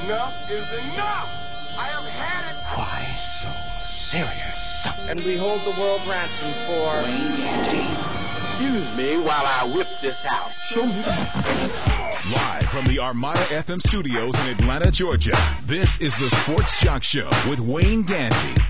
Enough is enough! I have had it! Why so serious? And we hold the world ransom for... Excuse me while I whip this out. Show me that. Live from the Armada FM studios in Atlanta, Georgia, this is the Sports Jock Show with Wayne Gandy.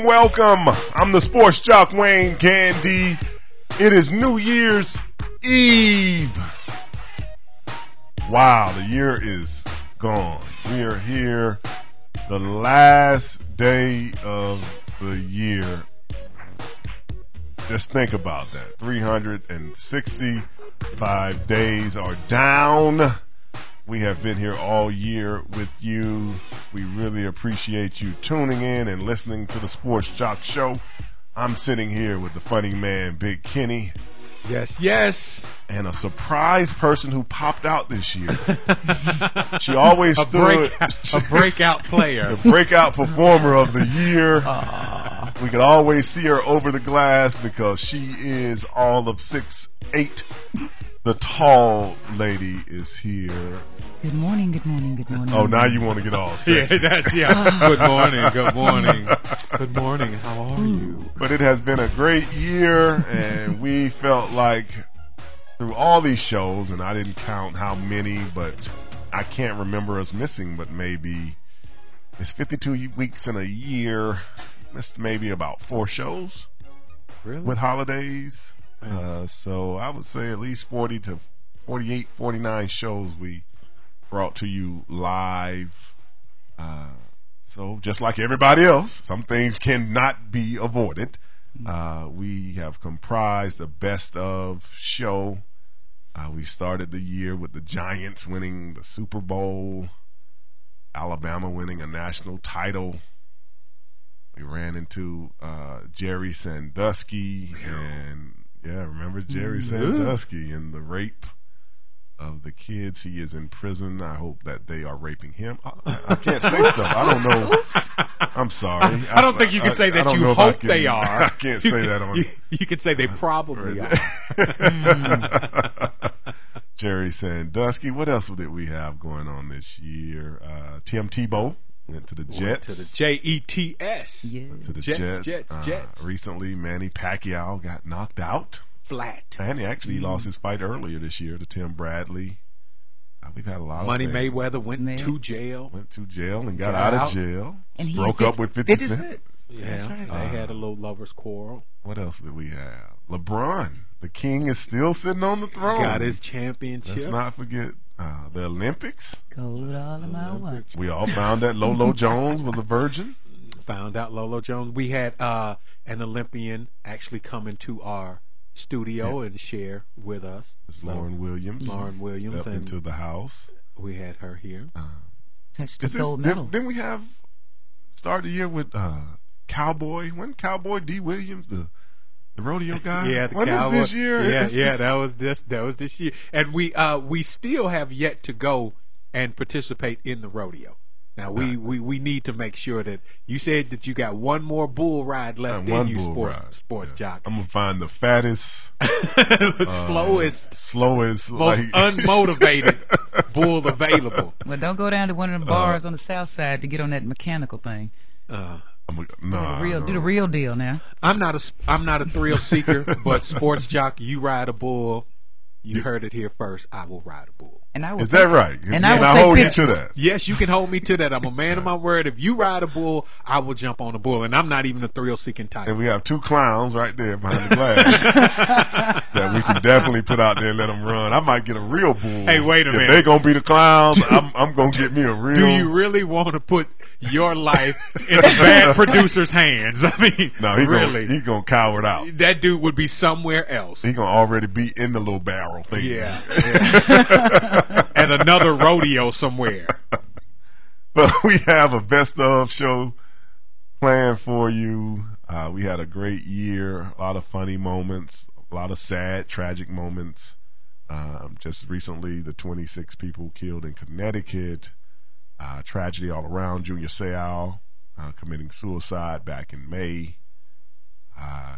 Welcome. I'm the Sports Jock Wayne Gandy. It is New Year's Eve. Wow, the year is gone. We are here, the last day of the year. Just think about that. 365 days are down. We have been here all year with you. We really appreciate you tuning in and listening to the Sports Jock Show. I'm sitting here with the funny man, Big Kenny. Yes. And a surprise person who popped out this year. She always stood. A breakout player. The breakout performer of the year. We could always see her over the glass because she is all of 6'8". The tall lady is here. Good morning. Oh, now you want to get all sexy. Good morning. How are you? But it has been a great year, and we felt like through all these shows, and I didn't count how many, but I can't remember us missing, but maybe it's 52 weeks in a year. Missed maybe about 4 shows. Really? With holidays. So I would say at least 40 to 48, 49 shows we brought to you live. So just like everybody else, some things cannot be avoided. We have comprised a best of show. We started the year with the Giants winning the Super Bowl, Alabama winning a national title. We ran into Jerry Sandusky, and remember Jerry Sandusky and the rape of the kids. He is in prison. I hope that they are raping him. I can't say stuff. I don't know. I'm sorry. I don't think you can say that you hope they are. I can't say that on. You can say they probably are. Jerry Sandusky. What else did we have going on this year? Tim Tebow went to the Jets. To the Jets. Yeah. To the Jets. Recently, Manny Pacquiao got knocked out. Flat. And he actually lost his fight earlier this year to Tim Bradley. We've had a lot Money of things. Mayweather went to jail. Went to jail and got out of jail. And broke up with 50 Cent. Yeah, that's right. They had a little lovers quarrel. What else did we have? LeBron, the king, is still sitting on the throne. Got his championship. Let's not forget the Olympics. Gold all of my watch. We all found that Lolo Jones was a virgin. Found out Lolo Jones. We had an Olympian actually come into our studio and share with us. It's Lauren Williams. Stepped into the house. We had her here. Touched the gold medal. Didn't we have start the year with Cowboy? Wasn't Cowboy D. Williams the rodeo guy? Yeah, the When Cowboy. is this year? That was this year. And we still have yet to go and participate in the rodeo. Now we need to make sure that you said that you got one more bull ride left in you, sports jock. I'm gonna find the fattest, slowest, most unmotivated bull available. Well, don't go down to one of the bars on the south side to get on that mechanical thing. Do the real deal now. I'm not a thrill seeker, but sports jock, you ride a bull. You heard it here first. I will ride a bull. And I will Is that right? And I will hold take you to that. Yes, you can hold me to that. I'm a man of my word. If you ride a bull, I will jump on a bull. And I'm not even a thrill-seeking type. And we have 2 clowns right there behind the glass that we can definitely put out there and let them run. I might get a real bull. Hey, wait a minute. If they gonna be the clowns, I'm gonna get me a real. Do you really want to put your life in a bad producer's hands? I mean, no, he's gonna cower it out. That dude would be somewhere else. He gonna already be in the little barrel thing. Yeah. At another rodeo somewhere. But we have a best of show playing for you. We had a great year, a lot of funny moments, a lot of sad, tragic moments. Just recently, the 26 people killed in Connecticut. Tragedy all around. Junior Seau committing suicide back in May.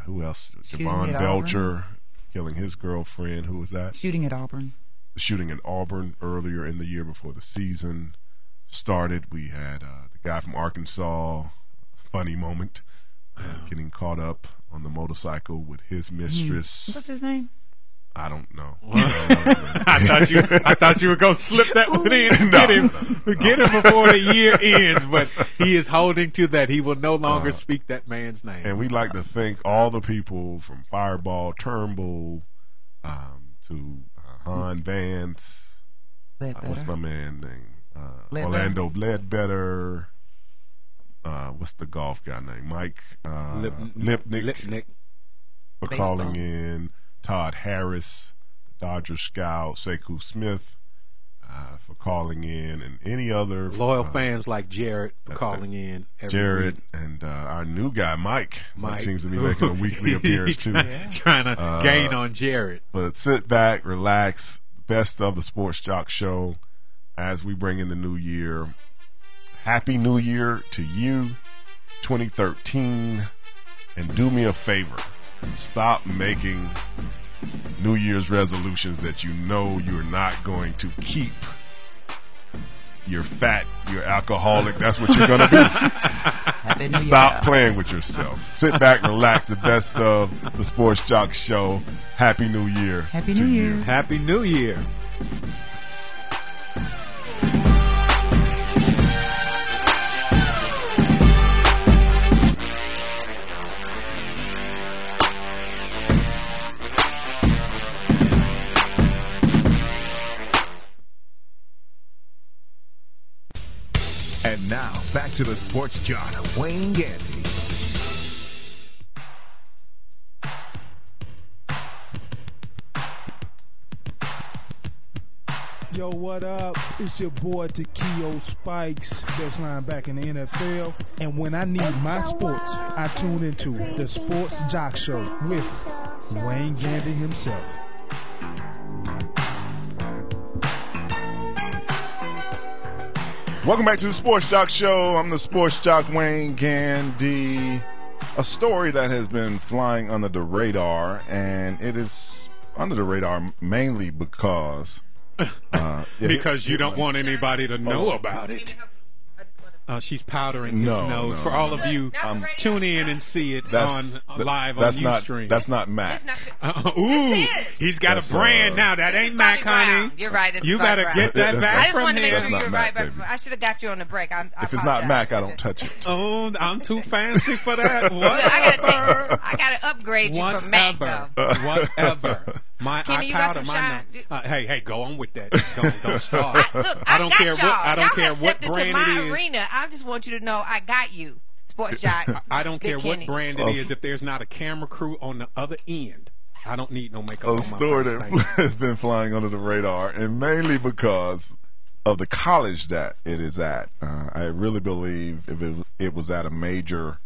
Who else? Javon Belcher killing his girlfriend. Who was that? Shooting at Auburn. The shooting at Auburn earlier in the year before the season started. We had the guy from Arkansas, funny moment, getting caught up on the motorcycle with his mistress. What's his name? I don't know. I thought you were gonna slip that one in and get him before the year ends. But he is holding to that. He will no longer speak that man's name. And we'd like to thank all the people from Fireball Turnbull to Han Vance. What's my man name? Orlando Ledbetter. What's the golf guy name? Mike Lipnick for calling in. Todd Harris, the Dodger scout, Sekou Smith for calling in, and any other loyal fans like Jared for calling in. Jared week. And our new guy Mike seems to be making a weekly appearance too. Trying to gain on Jared. But sit back, relax. Best of the Sports Jock Show as we bring in the new year. Happy New Year to you, 2013, and do me a favor. Stop making New Year's resolutions that you know you're not going to keep. You're fat, you're alcoholic, that's what you're going to be. Stop playing with yourself. Sit back, relax. The best of the Sports Jock Show. Happy New Year. Happy New Year. Happy New Year. And now, back to the Sports Jock, Wayne Gandy. Yo, what up? It's your boy Takeo Spikes, best linebacker in the NFL. And when I need my sports, I tune into the Sports Jock Show with Wayne Gandy himself. Welcome back to the Sports Jock Show. I'm the Sports Jock Wayne Gandy. A story that has been flying under the radar, and it is under the radar mainly because because you don't want anybody to know about it. She's powdering his nose. For all of you, tune in and see it live on Ustream. That's not Mac. He's got a brand now. That ain't Mac, honey. You're right. You better get that back I just from wanted to make him. sure you were right. Mac, I should have got you on the break. If it's not Mac, I don't touch it. Oh, I'm too fancy for that. I got to upgrade you from Mac, though. Whatever. Kenny, you got some shine? Hey, go on with that. Don't start. I don't care what brand it is. Arena. I just want you to know I got you, Sports Jock. I don't care what brand it is. If there's not a camera crew on the other end, I don't need no makeup on my face. A story that has been flying under the radar, and mainly because of the college that it is at. I really believe if it was at a major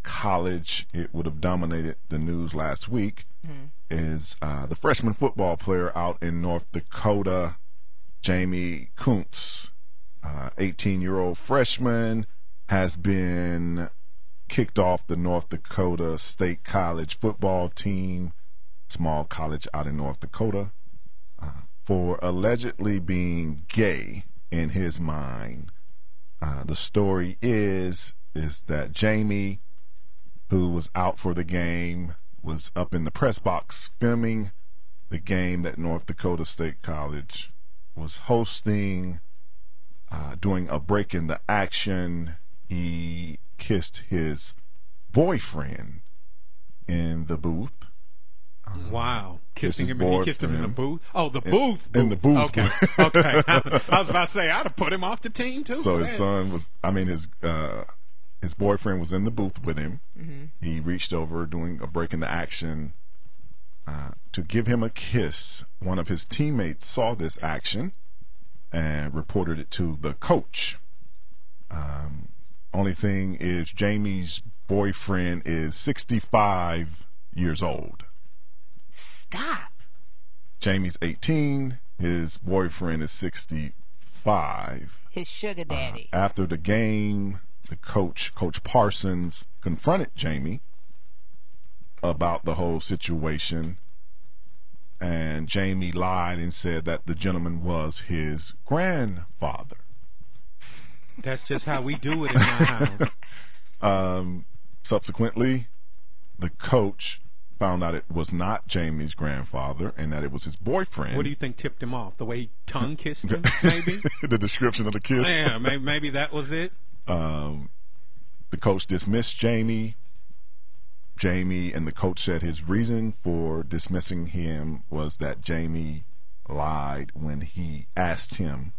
college, it would have dominated the news last week. Mm-hmm. Is the freshman football player out in North Dakota, Jamie Kuntz, 18-year-old freshman, has been kicked off the North Dakota State College football team, small college out in North Dakota, for allegedly being gay in his mind. The story is that Jamie, who was out for the game, was up in the press box filming the game that North Dakota State College was hosting. Doing a break in the action, he kissed his boyfriend in the booth. Wow. Kissing him, and he kissed him in the booth? Oh, the booth. In the booth. Okay. Okay. I was about to say, I'd have put him off the team, too. So his boyfriend was in the booth with him. Mm-hmm. He reached over doing a break in the action to give him a kiss. One of his teammates saw this action and reported it to the coach. Only thing is Jamie's boyfriend is 65 years old. Stop. Jamie's 18. His boyfriend is 65. His sugar daddy. After the game, the Coach Parsons, confronted Jamie about the whole situation. And Jamie lied and said that the gentleman was his grandfather. That's just how we do it in my house. Subsequently, the coach found out it was not Jamie's grandfather and that it was his boyfriend. What do you think tipped him off? The way he tongue kissed him, maybe? The description of the kiss? Yeah, maybe that was it. The coach dismissed Jamie. Jamie and the coach said his reason for dismissing him was that Jamie lied when he asked him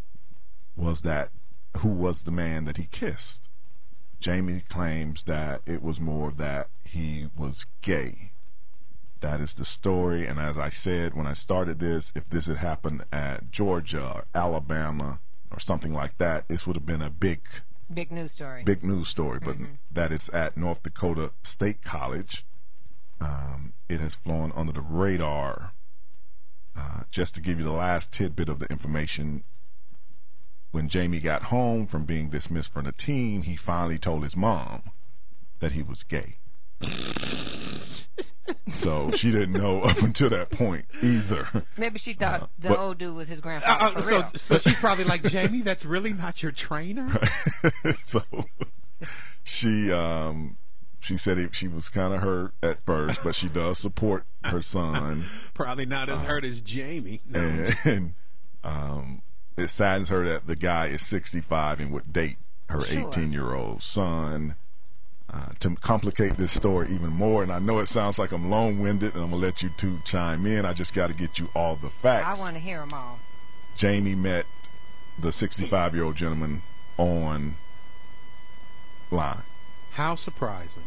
who was the man that he kissed. Jamie claims that it was more that he was gay. That is the story, and as I said when I started this, if this had happened at Georgia or Alabama or something like that, this would have been a big news story. Big news story, but that it's at North Dakota State College. It has flown under the radar. Just to give you the last tidbit of the information, when Jamie got home from being dismissed from the team, he finally told his mom that he was gay. So she didn't know up until that point either. Maybe she thought the old dude was his grandfather. So she's probably like, Jamie, that's really not your trainer? So she said she was kind of hurt at first, but she does support her son. Probably not as hurt as Jamie. No. And it saddens her that the guy is 65 and would date her 18-year-old son. To complicate this story even more, and I know it sounds like I'm long-winded, and I'm going to let you two chime in. I just got to get you all the facts. I want to hear them all. Jamie met the 65-year-old gentleman online. How surprising.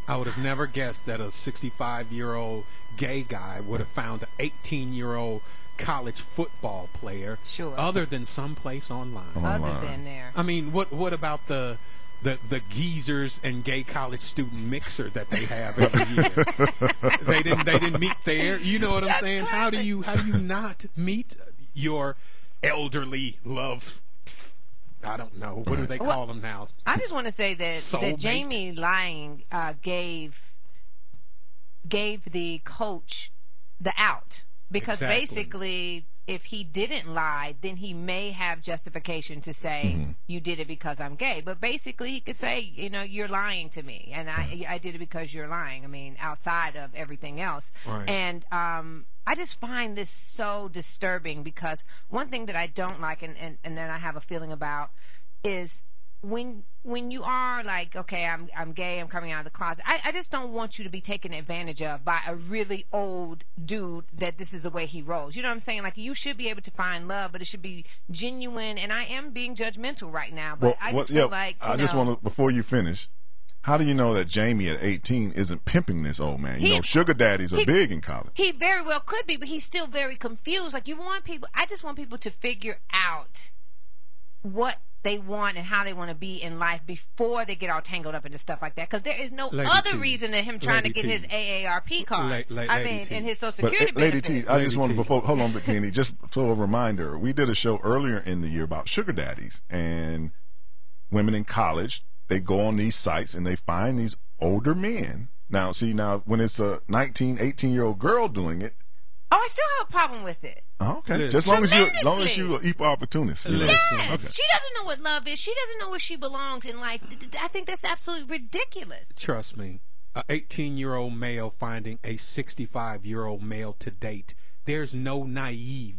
I would have never guessed that a 65-year-old gay guy would have found an 18-year-old college football player other than someplace online. Other than there. I mean, what about the geezers and gay college student mixer that they have every year? they didn't meet there. You know what I'm saying? Classic. How do you not meet your elderly love? I don't know. What do they call them now? I just want to say that Jamie lying gave the coach the out, because basically, if he didn't lie, then he may have justification to say, you did it because I'm gay. But basically, he could say, you're lying to me, and I did it because you're lying. I mean, outside of everything else. Right. And I just find this so disturbing, because one thing that I don't like, and then I have a feeling about, is when you are like, okay, I'm gay, I'm coming out of the closet, I just don't want you to be taken advantage of by a really old dude that this is the way he rolls. You know what I'm saying? Like, you should be able to find love, but it should be genuine. And I am being judgmental right now, but I just feel like, I just want to, before you finish, how do you know that Jamie at 18 isn't pimping this old man? Sugar daddies are big in college. He very well could be, but he's still very confused. Like, I just want people to figure out what they want and how they want to be in life before they get all tangled up into stuff like that. Because there is no other reason than him trying to get his AARP card. And his Social Security benefits. Lady T, I just want to, hold on, Bikini, just so a reminder, we did a show earlier in the year about sugar daddies and women in college. They go on these sites and they find these older men. Now, when it's a 19, 18-year-old girl doing it, I still have a problem with it. Okay, just long as you an equal opportunist. Yes, okay. She doesn't know what love is. She doesn't know where she belongs in life. I think that's absolutely ridiculous. Trust me, an 18-year-old male finding a 65-year-old male to date, there's nothing naive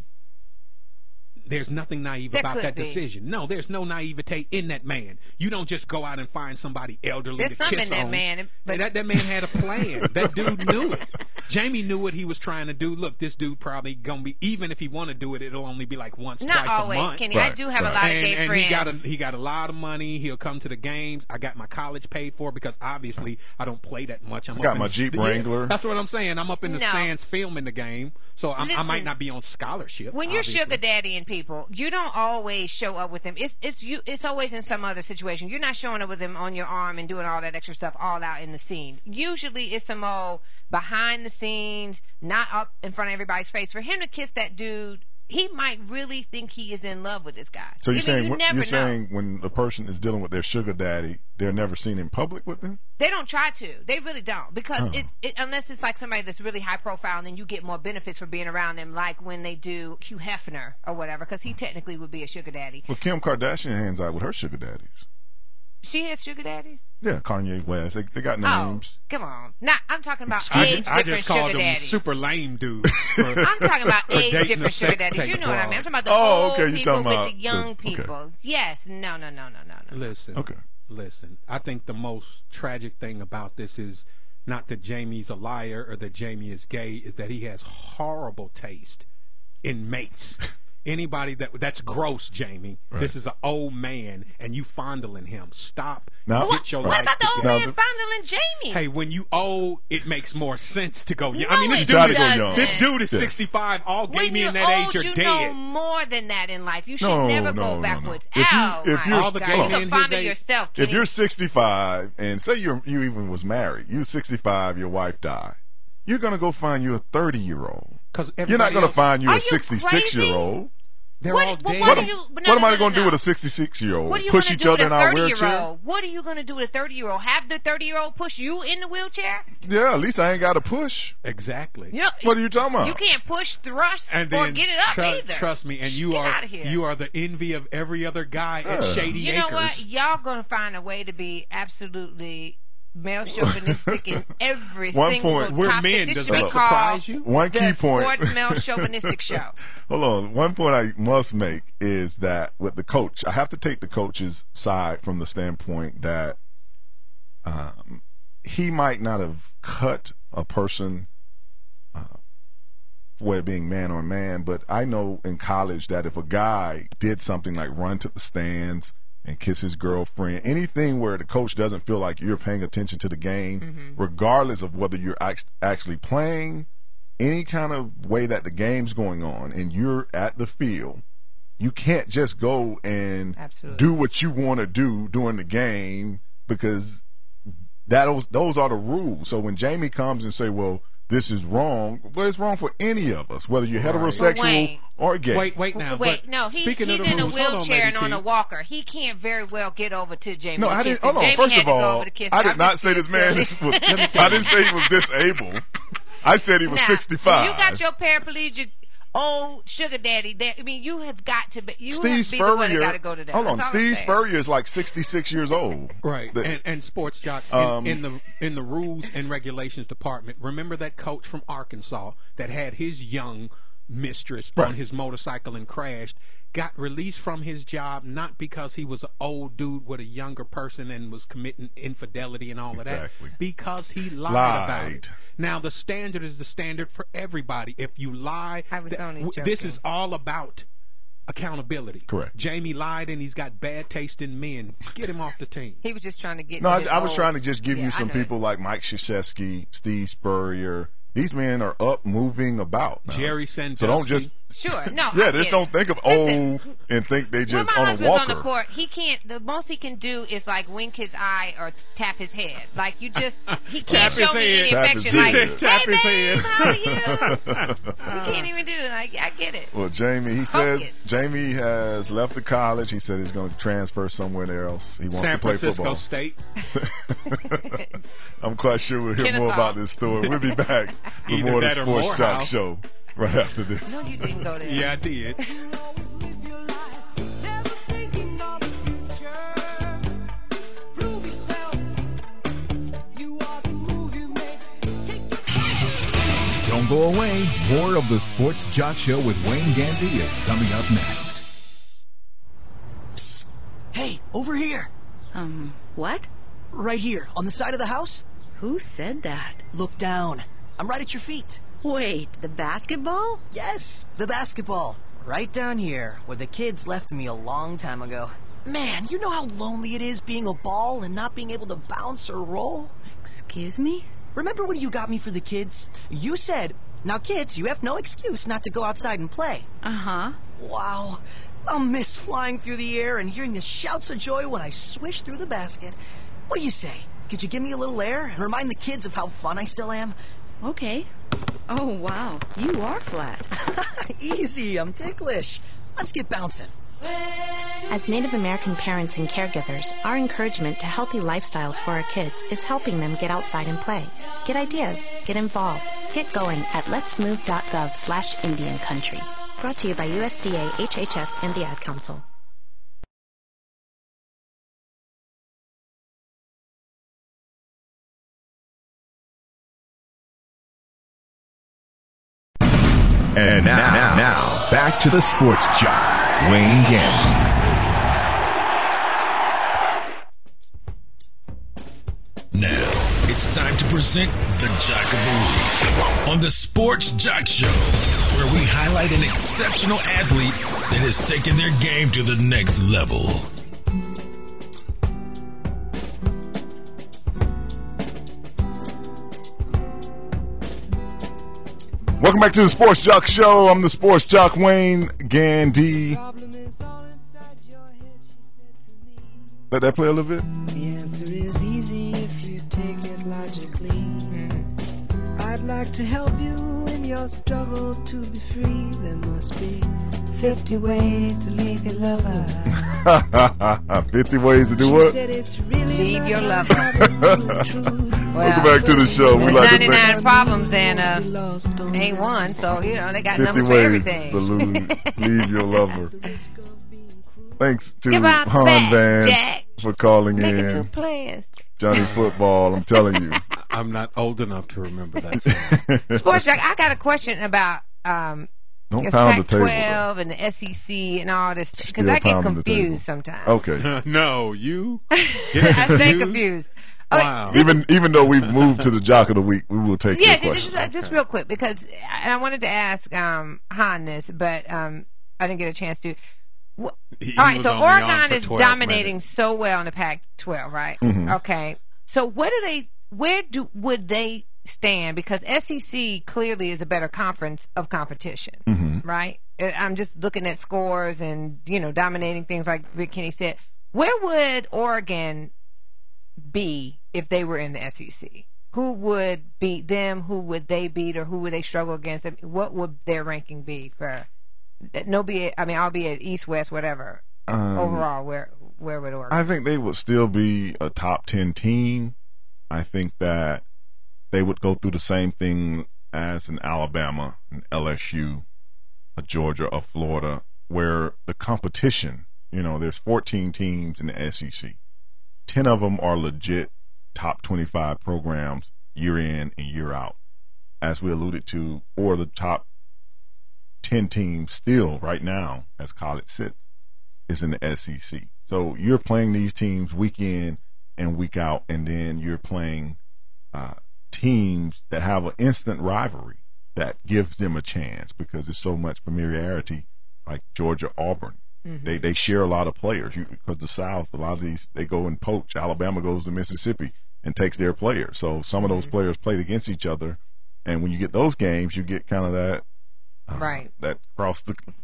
about that decision. No, there's no naivete in that man. You don't just go out and find somebody elderly to kiss on. There's something in that man. But that man had a plan. That dude knew it. Jamie knew what he was trying to do. Look, this dude probably gonna be, even if he want to do it, it'll only be like once, Not twice always, a month. Kenny. I do have a lot of gay and friends. he got a lot of money. He'll come to the games. I got my college paid for because obviously I don't play that much. I got my Jeep Wrangler. That's what I'm saying. I'm up in the stands filming the game, so I might not be on scholarship. When you're sugar daddying people, you don't always show up with them. It's always in some other situation. You're not showing up with them on your arm and doing all that extra stuff all out in the scene. Usually it's some old behind the scenes, not up in front of everybody's face. For him to kiss that dude, he might really think he is in love with this guy. So you're saying when the person is dealing with their sugar daddy, they're never seen in public with them? They don't try to. They really don't. Because unless it's like somebody that's really high profile, and then you get more benefits for being around them, like when they do Hugh Hefner or whatever, because he technically would be a sugar daddy. Well, Kim Kardashian hangs out with her sugar daddies. She has sugar daddies? Yeah, Kanye West. They got names. Oh, come on. Now, I'm talking about age different sugar daddies. I just called them super lame dudes. I'm talking about age different sugar daddies. You know what I mean? I'm talking about the old people with the young people. Okay. Yes. No. Listen. I think the most tragic thing about this is not that Jamie's a liar or that Jamie is gay, is that he has horrible taste in mates. Anybody that's gross, Jamie. Right. This is an old man, and you fondling him. Stop. Now, what about the old man fondling Jamie? Hey, when you old, it makes more sense to go young. No, I mean, this dude is 65. All gay men that age are dead. You know more than that in life. You should never go backwards. If you're you can fondle yourself, Kenny. If you're 65, and say you even was married, you're 65, your wife died, you're going to go find you a 30-year-old. You're not going to find you a 66-year-old. They're all dead. What am I going to do with a 66-year-old? Push each other in our wheelchair? What are you going to do with a 30-year-old? Have the 30-year-old push you in the wheelchair? Yeah, at least I ain't got to push. Exactly. You know, what are you talking about? You can't push, thrust, or get it up either. Trust me, and you are the envy of every other guy at Shady Acres. You know what? Y'all going to find a way to be absolutely male chauvinistic in every single topic. We're men. This Does should be that called surprise you? One key point. Sports Male Chauvinistic Show. Hold on. One point I must make is that with the coach, I have to take the coach's side from the standpoint that he might not have cut a person for it being man on man, but I know in college that if a guy did something like run to the stands and kiss his girlfriend, anything where the coach doesn't feel like you're paying attention to the game, regardless of whether you're actually playing, any kind of way that the game's going on and you're at the field, you can't just go and do what you want to do during the game, because those are the rules. So when Jamie comes and say, well, this is wrong. Well, it's wrong for any of us, whether you're heterosexual or gay. Wait now. No, he's in a wheelchair and on a walker. He can't very well get over to Jamie. No, I didn't. Hold on. First of all, I did not say this man was. I didn't say he was disabled. I said he was 65. You got your paraplegic old sugar daddy. I mean, you have got to be. You Steve have to be the one that got to go to that. Hold on, Steve Spurrier is like 66 years old. Right. And sports jock in the rules and regulations department. Remember that coach from Arkansas that had his young mistress on his motorcycle and crashed, got released from his job not because he was an old dude with a younger person and was committing infidelity and all of that, because he lied about it. Now the standard is the standard for everybody. If you lie, I was only joking. This is all about accountability. Correct. Jamie lied and he's got bad taste in men. Get him off the team. He was just trying to get. No, I was trying to just give you some people like Mike Krzyzewski, Steve Spurrier. These men are up, moving about now. Jerry Sandusky. So don't just just don't think of old and think they just when my on a walker. On the court, he can't. The most he can do is like wink his eye or tap his head. Like he can't show me any affection. Like, tap his head. How are you? He can't even do it. I get it. Well, Jamie, he says Jamie has left the college. He said he's going to transfer somewhere else. He wants to play football. San Francisco State. I'm quite sure we'll hear more about this story. We'll be back with more of the Sports Jock Show right after this. No, you didn't go there. Yeah, I did. Don't go away. More of the Sports Jock Show with Wayne Gandy is coming up next. Psst. Hey, over here. What? Right here, on the side of the house. Who said that? Look down. I'm right at your feet. Wait, the basketball? Yes, the basketball. Right down here, where the kids left me a long time ago. Man, you know how lonely it is being a ball and not being able to bounce or roll? Excuse me? Remember when you got me for the kids? You said, now kids, you have no excuse not to go outside and play. Uh-huh. Wow. I'll miss flying through the air and hearing the shouts of joy when I swish through the basket. What do you say? Could you give me a little air and remind the kids of how fun I still am? Okay. Oh, wow. You are flat. Easy, I'm ticklish. Let's get bouncing. As Native American parents and caregivers, our encouragement to healthy lifestyles for our kids is helping them get outside and play. Get ideas, get involved, get going at letsmove.gov/Indian Country. Brought to you by USDA, HHS, and the Ad Council. And now, back to the Sports Jock, Wayne Gandy. Now, it's time to present the Jock of the Week on the Sports Jock Show, where we highlight an exceptional athlete that has taken their game to the next level. Welcome back to the Sports Jock Show. I'm the Sports Jock, Wayne Gandy. Let that play a little bit. The answer is easy if you take it logically. I'd like to help you in your struggle to be free. There must be 50 ways to leave your lover. 50 ways to do what? Leave your lover. Welcome back to the show. There's 99 problems and ain't one, so you know they got numbers for everything. 50 ways to leave your lover. Thanks to Han Vance Jack. for calling Making in. Plans. Johnny Football, I'm telling you. I'm not old enough to remember that song. Sports Jack, I got a question about Don't pound the table. Pac-12 and the SEC and all this because I get confused sometimes. Okay. No, you. I stay confused. Wow. Even though we've moved to the Jock of the Week, we will take your question. Just real quick because I wanted to ask Han this, but I didn't get a chance to. All right, so Oregon is dominating so well in the Pac-12, right? Mm-hmm. Okay, so where would they stand? Because SEC clearly is a better conference of competition, right? I'm just looking at scores and dominating things like Rick Kenny said. Where would Oregon be if they were in the SEC? Who would beat them? Who would they beat, or who would they struggle against? I mean, what would their ranking be for? Albeit East, West, whatever. Overall, where would Oregon? I think they would still be a top 10 team. I think that they would go through the same thing as an Alabama, an LSU, a Georgia, a Florida, where the competition, there's 14 teams in the SEC. 10 of them are legit top 25 programs year in and year out. As we alluded to, 4 of the top 10 teams still right now, as college sits, is in the SEC. So you're playing these teams week in and week out, and then you're playing teams that have an instant rivalry that gives them a chance because there's so much familiarity, like Georgia, Auburn. Mm-hmm. They share a lot of players because the South, a lot of these, they go and poach. Alabama goes to Mississippi and takes their players. So some of those players played against each other, and when you get those games, you get kind of that that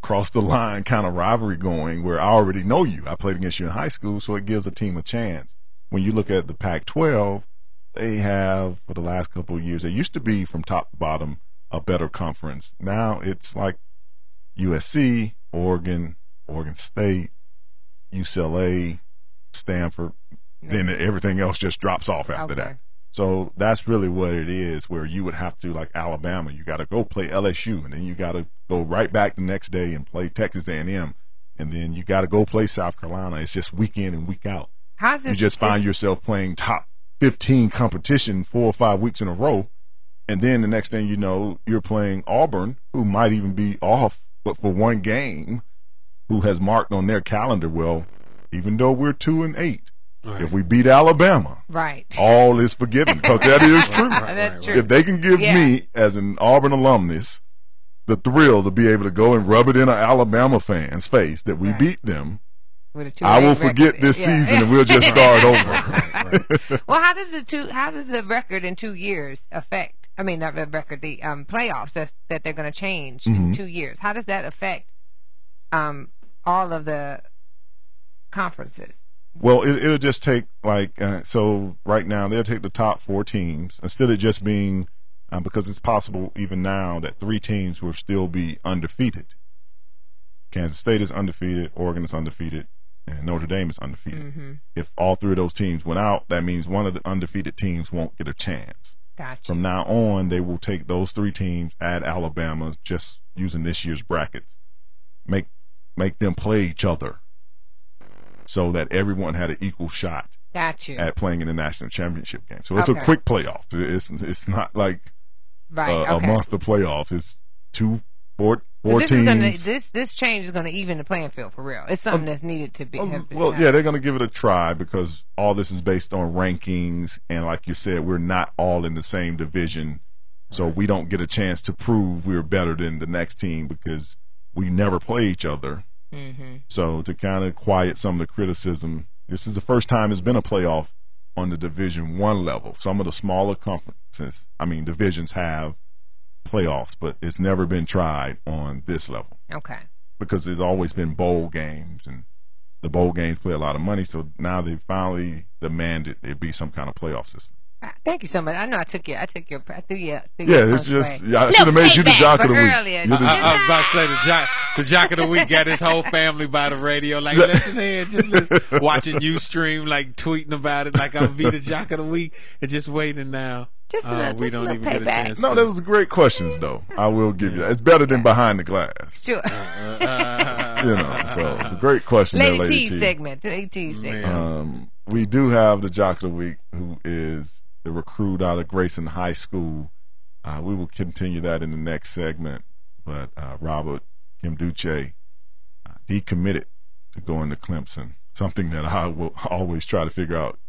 cross the line kind of rivalry going where I already know you. I played against you in high school, so it gives a team a chance. When you look at the Pac-12, they have, for the last couple of years, they used to be from top to bottom a better conference. Now it's like USC, Oregon State, UCLA, Stanford, then everything else just drops off after that. So that's really what it is, where you would have to, like Alabama, you got to go play LSU, and then you got to go right back the next day and play Texas A&M, and then you got to go play South Carolina. It's just week in and week out. You just find yourself playing top 15 competition 4 or 5 weeks in a row, and then the next thing you know, you're playing Auburn, who might even be off, but for one game, who has marked on their calendar, well, even though we're 2-8, Right. If we beat Alabama, right, all is forgiven, because that is true. That's true. If they can give me, as an Auburn alumnus, the thrill to be able to go and rub it in an Alabama fan's face that we beat them, I will forget this season and we'll just start over. Well, how does the record in 2 years affect? I mean, not the record, the playoffs that they're going to change in 2 years. How does that affect all of the conferences? Well, it'll just take so right now they'll take the top 4 teams instead of just being because it's possible even now that 3 teams will still be undefeated. Kansas State is undefeated, Oregon is undefeated, and Notre Dame is undefeated. Mm-hmm. If all 3 of those teams went out, that means one of the undefeated teams won't get a chance. Gotcha. From now on, they will take those 3 teams, add Alabama, just using this year's brackets, make them play each other, so that everyone had an equal shot at playing in the national championship game. So it's a quick playoff. It's not like a month of playoffs. It's 4 teams. This change is going to even the playing field for real. It's something that's needed to be. They're going to give it a try because all this is based on rankings, and like you said, we're not all in the same division, so we don't get a chance to prove we're better than the next team because we never play each other. Mm-hmm. So to kind of quiet some of the criticism, this is the first time it's been a playoff on the Division I level. Some of the smaller divisions have playoffs, but it's never been tried on this level. Okay. Because there's always been bowl games, and the bowl games play a lot of money, so now they finally demanded there be some kind of playoff system. Thank you so much. I know I threw you. It's just I should have made you the jock of the week. I was about to say the jock of the week got his whole family by the radio, like listen here, just watching Ustream, like tweeting about it, like I'll be the jock of the week, and just waiting now. We don't even get a chance. No, that was great questions though. I will give you that. It's better than behind the glass. Sure. So great question. Lady T segment. We do have the jock of the week, who is the recruit out of Grayson High School. We will continue that in the next segment. But Robert Kimduche decommitted to going to Clemson, something that I will always try to figure out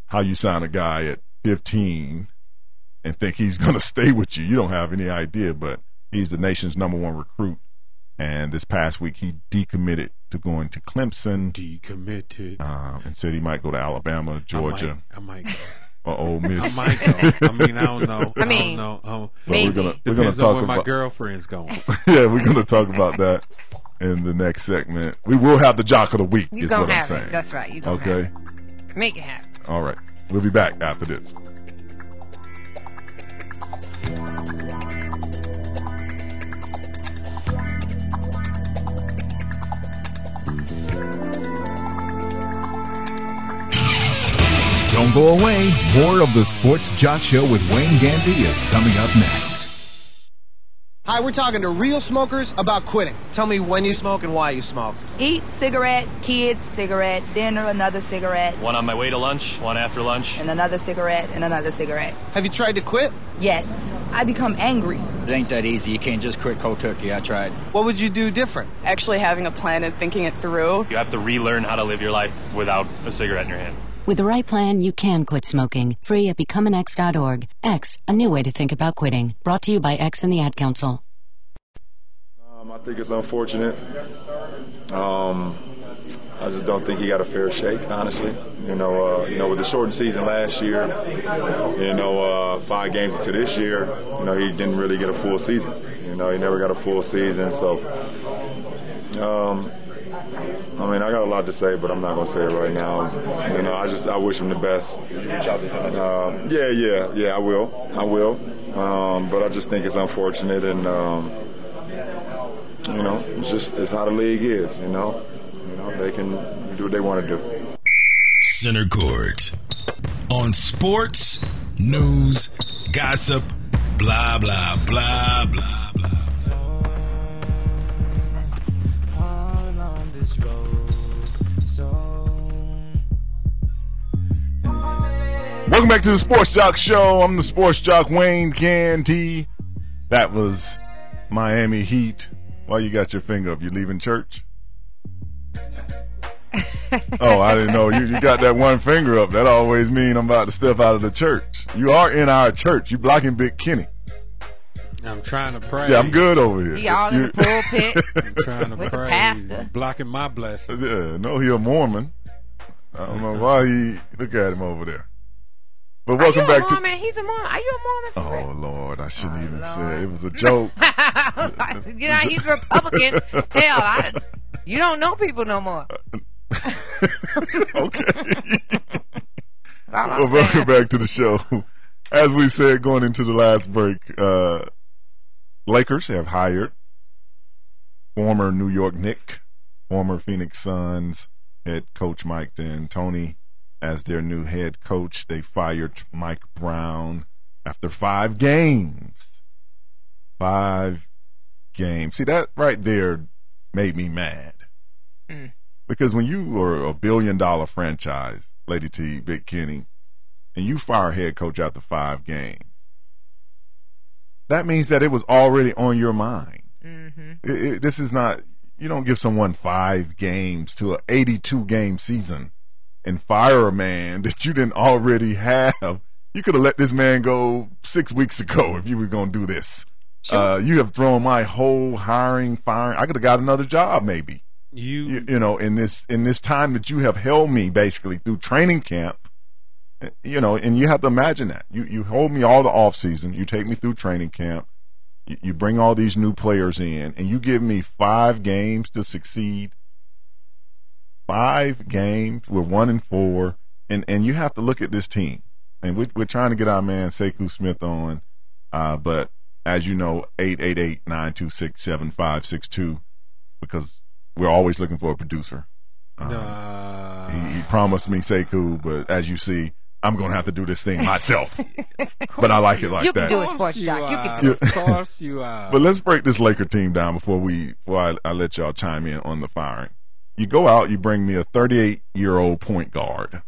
how you sign a guy at 15 and think he's going to stay with you. You don't have any idea, but he's the nation's #1 recruit. And this past week, he decommitted to going to Clemson. And said he might go to Alabama, Georgia. I might go. Ole Miss. I might go. I don't know. I don't know. Maybe. We're gonna talk about my girlfriend's going. Yeah, we're going to talk about that in the next segment. We will have the jock of the week. You're going to have it. That's right. You're going to have it. Make it happen. All right. We'll be back after this. Don't go away. More of the Sports Jock Show with Wayne Gandy is coming up next. Hi, we're talking to real smokers about quitting. Tell me when you smoke and why you smoke. Eat, cigarette, kids, cigarette, dinner, another cigarette. One on my way to lunch, one after lunch. And another cigarette, and another cigarette. Have you tried to quit? Yes. I become angry. It ain't that easy. You can't just quit cold turkey. I tried. What would you do different? Actually having a plan and thinking it through. You have to relearn how to live your life without a cigarette in your hand. With the right plan, you can quit smoking. Free at becomeanx.org. X, a new way to think about quitting. Brought to you by X and the Ad Council. I think it's unfortunate. I just don't think he got a fair shake, honestly. With the shortened season last year, 5 games into this year, he didn't really get a full season. He never got a full season. So, I got a lot to say, but I'm not going to say it right now. I wish him the best. Yeah, I will. But I just think it's unfortunate, and it's how the league is. They can do what they want to do. Center Court on sports, news, gossip, blah blah blah blah blah. Welcome back to the Sports Jock Show. I'm the Sports Jock, Wayne Gandy. That was Miami Heat. Why you got your finger up? You leaving church? Oh, I didn't know. You got that one finger up. That always mean I'm about to step out of the church. You are in our church. You blocking Big Kenny. I'm trying to pray. Yeah, I'm good over here. Y'all in the pulpit. I'm trying to with pray. The pastor. Blocking my blessings. Yeah, no, he a Mormon. I don't know why he look at him over there. But welcome back to. He's a Mormon. Are you a Mormon? Oh Lord, I shouldn't even say it. It was a joke. You know, he's Republican. Hell, you don't know people no more. Okay. Well, welcome back to the show. As we said, going into the last break, Lakers have hired former New York Knicks, former Phoenix Suns head coach Mike D'Antoni as their new head coach. They fired Mike Brown after 5 games. 5 games. See, that right there made me mad. Because when you are a $1 billion franchise, Lady T, Big Kenny, and you fire a head coach after 5 games, that means that it was already on your mind. Mm-hmm. This is not, you don't give someone 5 games to an 82-game season and fire a man that you didn't already have. You could have let this man go 6 weeks ago if you were going to do this. Sure. You have thrown my whole hiring, firing. I could have got another job maybe. You know, in this time that you have held me basically through training camp, you know, and you have to imagine that. You hold me all the off season. You take me through training camp. You bring all these new players in, and you give me 5 games to succeed. 5 games. We're 1-4, and you have to look at this team. And we're trying to get our man Sekou Smith on, but as you know, 888-926-7562, because we're always looking for a producer. He promised me Sekou, but as you see, I'm going to have to do this thing myself. But I like it like that. You can do it, Sports Doc. You can do it. Of course you are. But let's break this Laker team down before I let y'all chime in on the firing. You go out, you bring me a 38-year-old point guard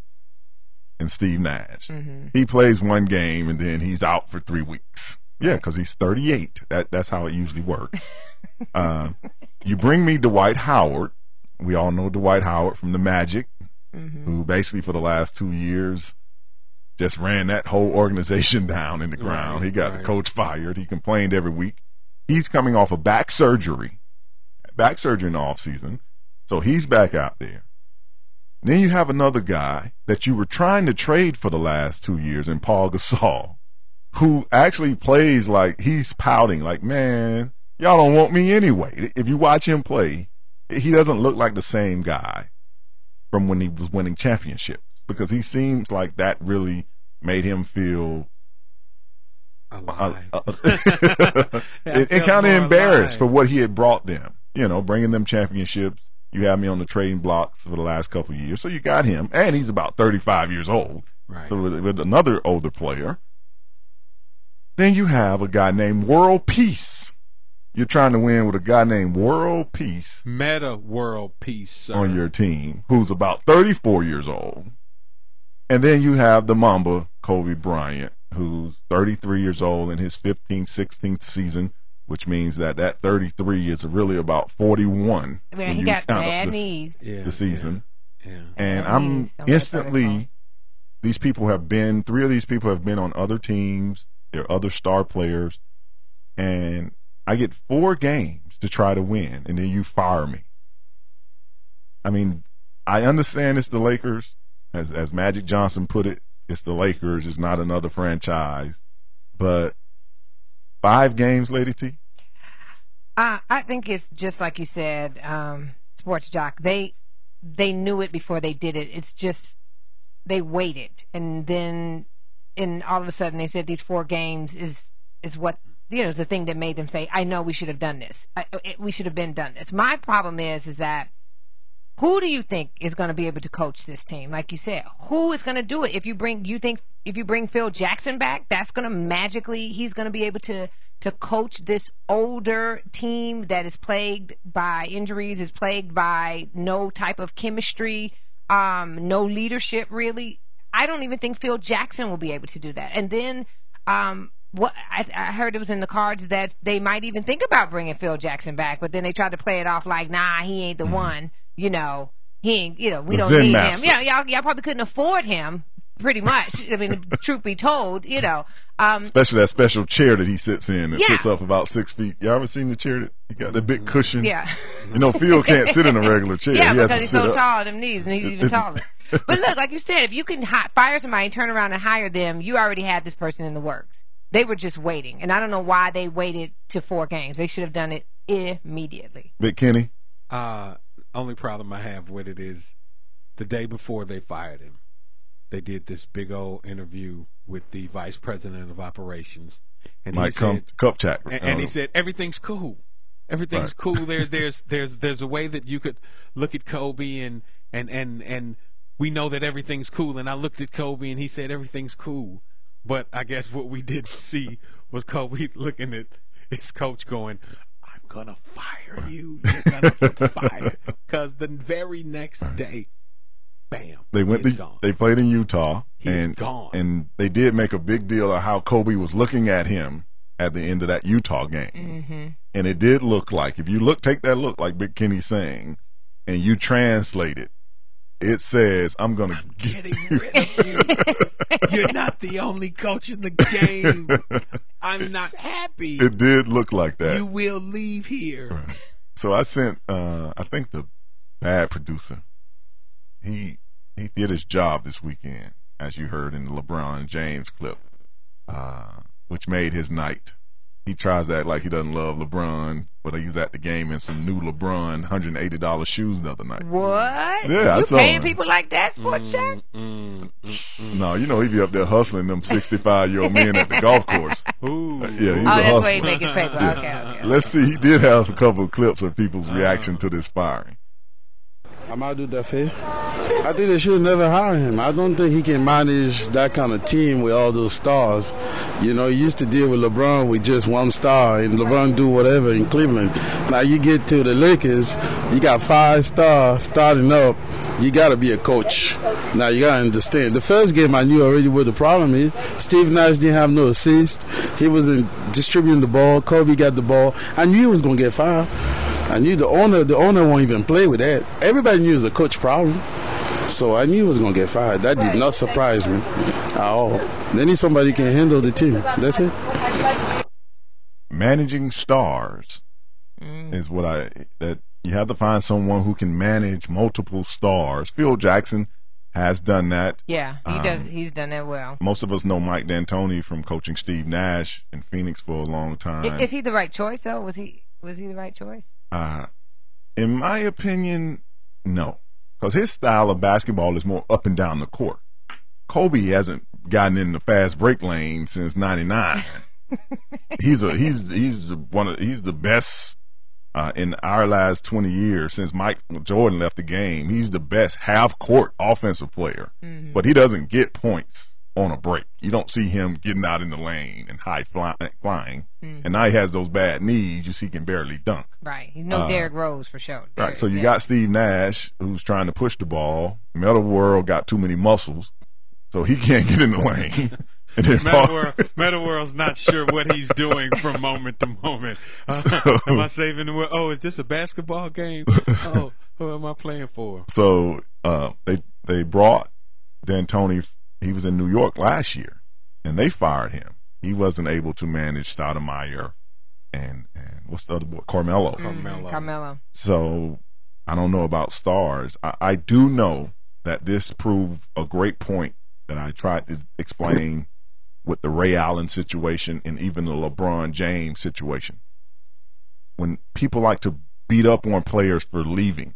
in Steve Nash. Mm-hmm. He plays 1 game, and then he's out for 3 weeks. Yeah, because he's 38. That's how it usually works. You bring me Dwight Howard. We all know Dwight Howard from the Magic, who basically for the last 2 years just ran that whole organization down in the ground. He got the coach fired. He complained every week. He's coming off of back surgery in the offseason, so he's back out there. Then you have another guy that you were trying to trade for the last 2 years in Paul Gasol, who actually plays like he's pouting, like, man, y'all don't want me anyway. If you watch him play, he doesn't look like the same guy from when he was winning championships, because he seems like that really made him feel alive. and kind of embarrassed for what he had brought them, you know, bringing them championships. You have me on the trading blocks for the last couple of years. So you got him, and he's about 35 years old. Right. So with another older player. Then you have a guy named World Peace. You're trying to win with a guy named World Peace. Meta World Peace, sir. On your team, who's about 34 years old. And then you have the Mamba, Kobe Bryant, who's 33 years old in his 15th, 16th season, which means that 33 is really about 41. Man, he got bad knees. The season. Yeah. And I'm instantly, three of these people have been on other teams. They're other star players. And I get 4 games to try to win, and then you fire me. I mean, I understand it's the Lakers. As Magic Johnson put it, it's the Lakers. It's not another franchise. But 5 games, Lady T? I think it's just like you said, Sports Jock. They knew it before they did it. It's just they waited. And then all of a sudden they said these 4 games is what, you know, is the thing that made them say, I know we should have done this. We should have been done this. My problem is that who do you think is going to be able to coach this team? Like you said, who is going to do it? If you bring Phil Jackson back, that's going to magically, he's going to be able to coach this older team that is plagued by injuries, is plagued by no type of chemistry, no leadership really. I don't even think Phil Jackson will be able to do that. And then what I heard it was in the cards that they might even think about bringing Phil Jackson back, but then they tried to play it off like, nah, he ain't the one. You know, he ain't, we don't need him. Yeah, y'all probably couldn't afford him. Pretty much. I mean, truth be told, especially that special chair that he sits in that sits up about 6 feet. Y'all ever seen the chair that he got that big cushion? Yeah. Phil can't sit in a regular chair. Yeah, he because he's so tall, them knees, and he's even taller. But look, like you said, if you can fire somebody and turn around and hire them, you already had this person in the works. They were just waiting, and I don't know why they waited to 4 games. They should have done it immediately. Big Kenny? Only problem I have with it is the day before they fired him, they did this big old interview with the vice president of operations, and Mike Kupchak, and he said everything's cool. Everything's cool. There's a way that you could look at Kobe and we know that everything's cool. And I looked at Kobe and he said everything's cool. But I guess what we didn't see was Kobe looking at his coach going, "I'm gonna fire you. You're gonna get fired." Because the very next day, bam, they played in Utah, he's gone. And they did make a big deal of how Kobe was looking at him at the end of that Utah game. Mm-hmm. And it did look like, if you take that look like Big Kenny's saying, and you translate it, it says, I'm getting rid of you. You're not the only coach in the game. I'm not happy. It did look like that. You will leave here. Right. So I sent, I think the bad producer, he did his job this weekend, as you heard in the LeBron James clip, which made his night. He tries to act like he doesn't love LeBron, but he was at the game in some new LeBron $180 shoes the other night. What? Yeah, you paying people like that, Sports Jack? No, he be up there hustling them 65-year-old men at the golf course. Ooh. Yeah, he's that's why he make his paper. Okay. Let's see. He did have a couple of clips of people's reaction to this firing. Amadou Daffé. I think they should have never hired him. I don't think he can manage that kind of team with all those stars. He used to deal with LeBron with just one star, and LeBron do whatever in Cleveland. Now you get to the Lakers, you got 5 stars starting up. You got to be a coach. Now you got to understand. The first game I knew already what the problem is. Steve Nash didn't have no assist. He wasn't distributing the ball. Kobe got the ball. I knew he was going to get fired. I knew the owner won't even play with that. Everybody knew it was a coach problem. So I knew he was going to get fired. That did not surprise me at all. They need somebody who can handle the team. That's it. Managing stars is that you have to find someone who can manage multiple stars. Phil Jackson has done that. Yeah, he does. He's done that well. Most of us know Mike D'Antoni from coaching Steve Nash in Phoenix for a long time. Is he the right choice, though? Was he the right choice? In my opinion, no. Because his style of basketball is more up and down the court. Kobe hasn't gotten in the fast break lane since '99. He's the best in our last 20 years since Mike Jordan left the game. He's the best half court offensive player, but he doesn't get points on a break. You don't see him getting out in the lane and high flying. And now he has those bad knees. You see, he can barely dunk. Right. He's no Derrick Rose for sure. Right. So you got Steve Nash, who's trying to push the ball. Metta World got too many muscles, so he can't get in the lane. Metta World's not sure what he's doing from moment to moment. Am I saving the world? Oh, is this a basketball game? Oh, who am I playing for? So they brought D'Antoni. He was in New York last year, and they fired him. He wasn't able to manage Stoudemire and what's the other boy? Carmelo. So I don't know about stars. I do know that this proved a great point that I tried to explain with the Ray Allen situation and even the LeBron James situation. When people like to beat up on players for leaving,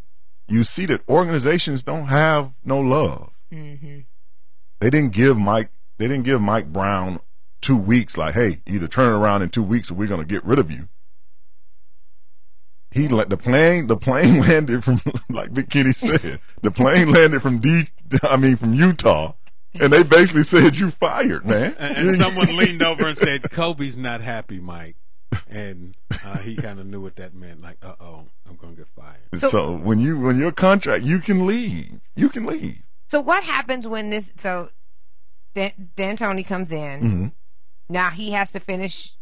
you see that organizations don't have no love. Mm-hmm. They didn't give Mike Brown 2 weeks like, hey, either turn around in 2 weeks or we're going to get rid of you. The plane landed from, like Big Kenny said, the plane landed from Utah, and they basically said, you fired, man. And someone leaned over and said, Kobe's not happy, Mike. And he kind of knew what that meant, like, uh-oh, I'm going to get fired. So when your contract, you can leave. You can leave. So what happens when D'Antoni comes in? Mm-hmm. Now he has to finish,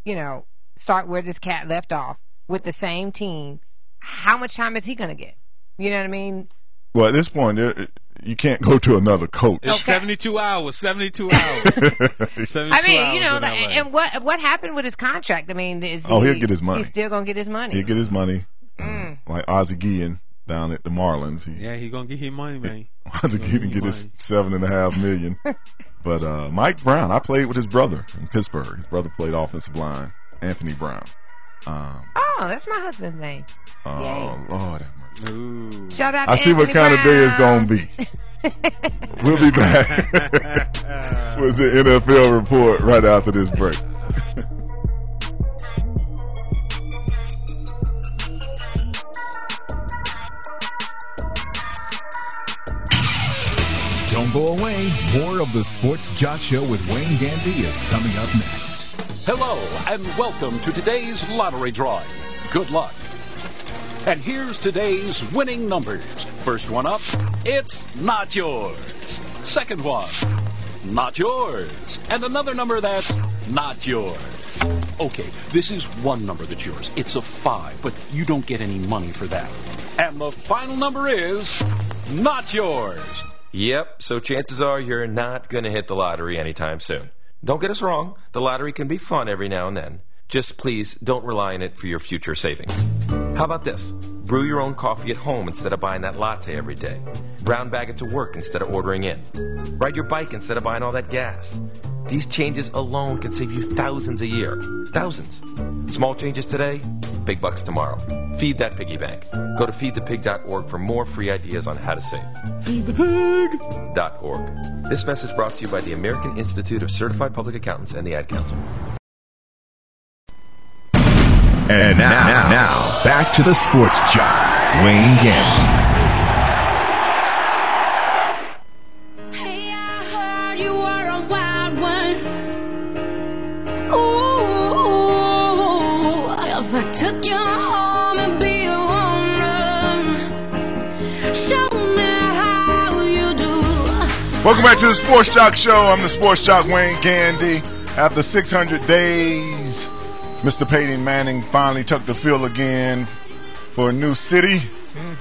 start where this cat left off with the same team. How much time is he going to get? You know what I mean? Well, at this point, you can't go to another coach. It's 72 hours. 72 hours. 72 I mean, hours you know, in LA. and what happened with his contract? I mean, he'll get his money. He's still gonna get his money. He'll get his money. Like Ozzie Guillen down at the Marlins. He's gonna get his money, man. Ozzie Guillen get his $7.5 million. But Mike Brown, I played with his brother in Pittsburgh. His brother played offensive line, Anthony Brown. That's my husband's name. Oh, Yay. Lord have mercy. Ooh. Shout out to I see what kind of day it's going to be. We'll be back with the NFL report right after this break. Don't go away. More of the Sports Jock Show with Wayne Gandy is coming up next. Hello, and welcome to today's lottery drawing. Good luck. And here's today's winning numbers. First one up, it's not yours. Second one, not yours. And another number that's not yours. Okay, this is one number that's yours. It's a 5, but you don't get any money for that. And the final number is not yours. Yep, so chances are you're not going to hit the lottery anytime soon. Don't get us wrong, the lottery can be fun every now and then. Just please don't rely on it for your future savings. How about this? Brew your own coffee at home instead of buying that latte every day. Brown bag it to work instead of ordering in. Ride your bike instead of buying all that gas. These changes alone can save you thousands a year. Thousands. Small changes today, big bucks tomorrow. Feed that piggy bank. Go to feedthepig.org for more free ideas on how to save. Feedthepig.org. This message brought to you by the American Institute of Certified Public Accountants and the Ad Council. And now, back to the Sports Jock, Wayne Gandy. Hey, I heard you were a wild one. Ooh, if I took you home and be a woman, show me how you do. Welcome back to the Sports Jock Show. I'm the Sports Jock Wayne Gandy. After 600 days, Mr. Peyton Manning finally took the field again for a new city,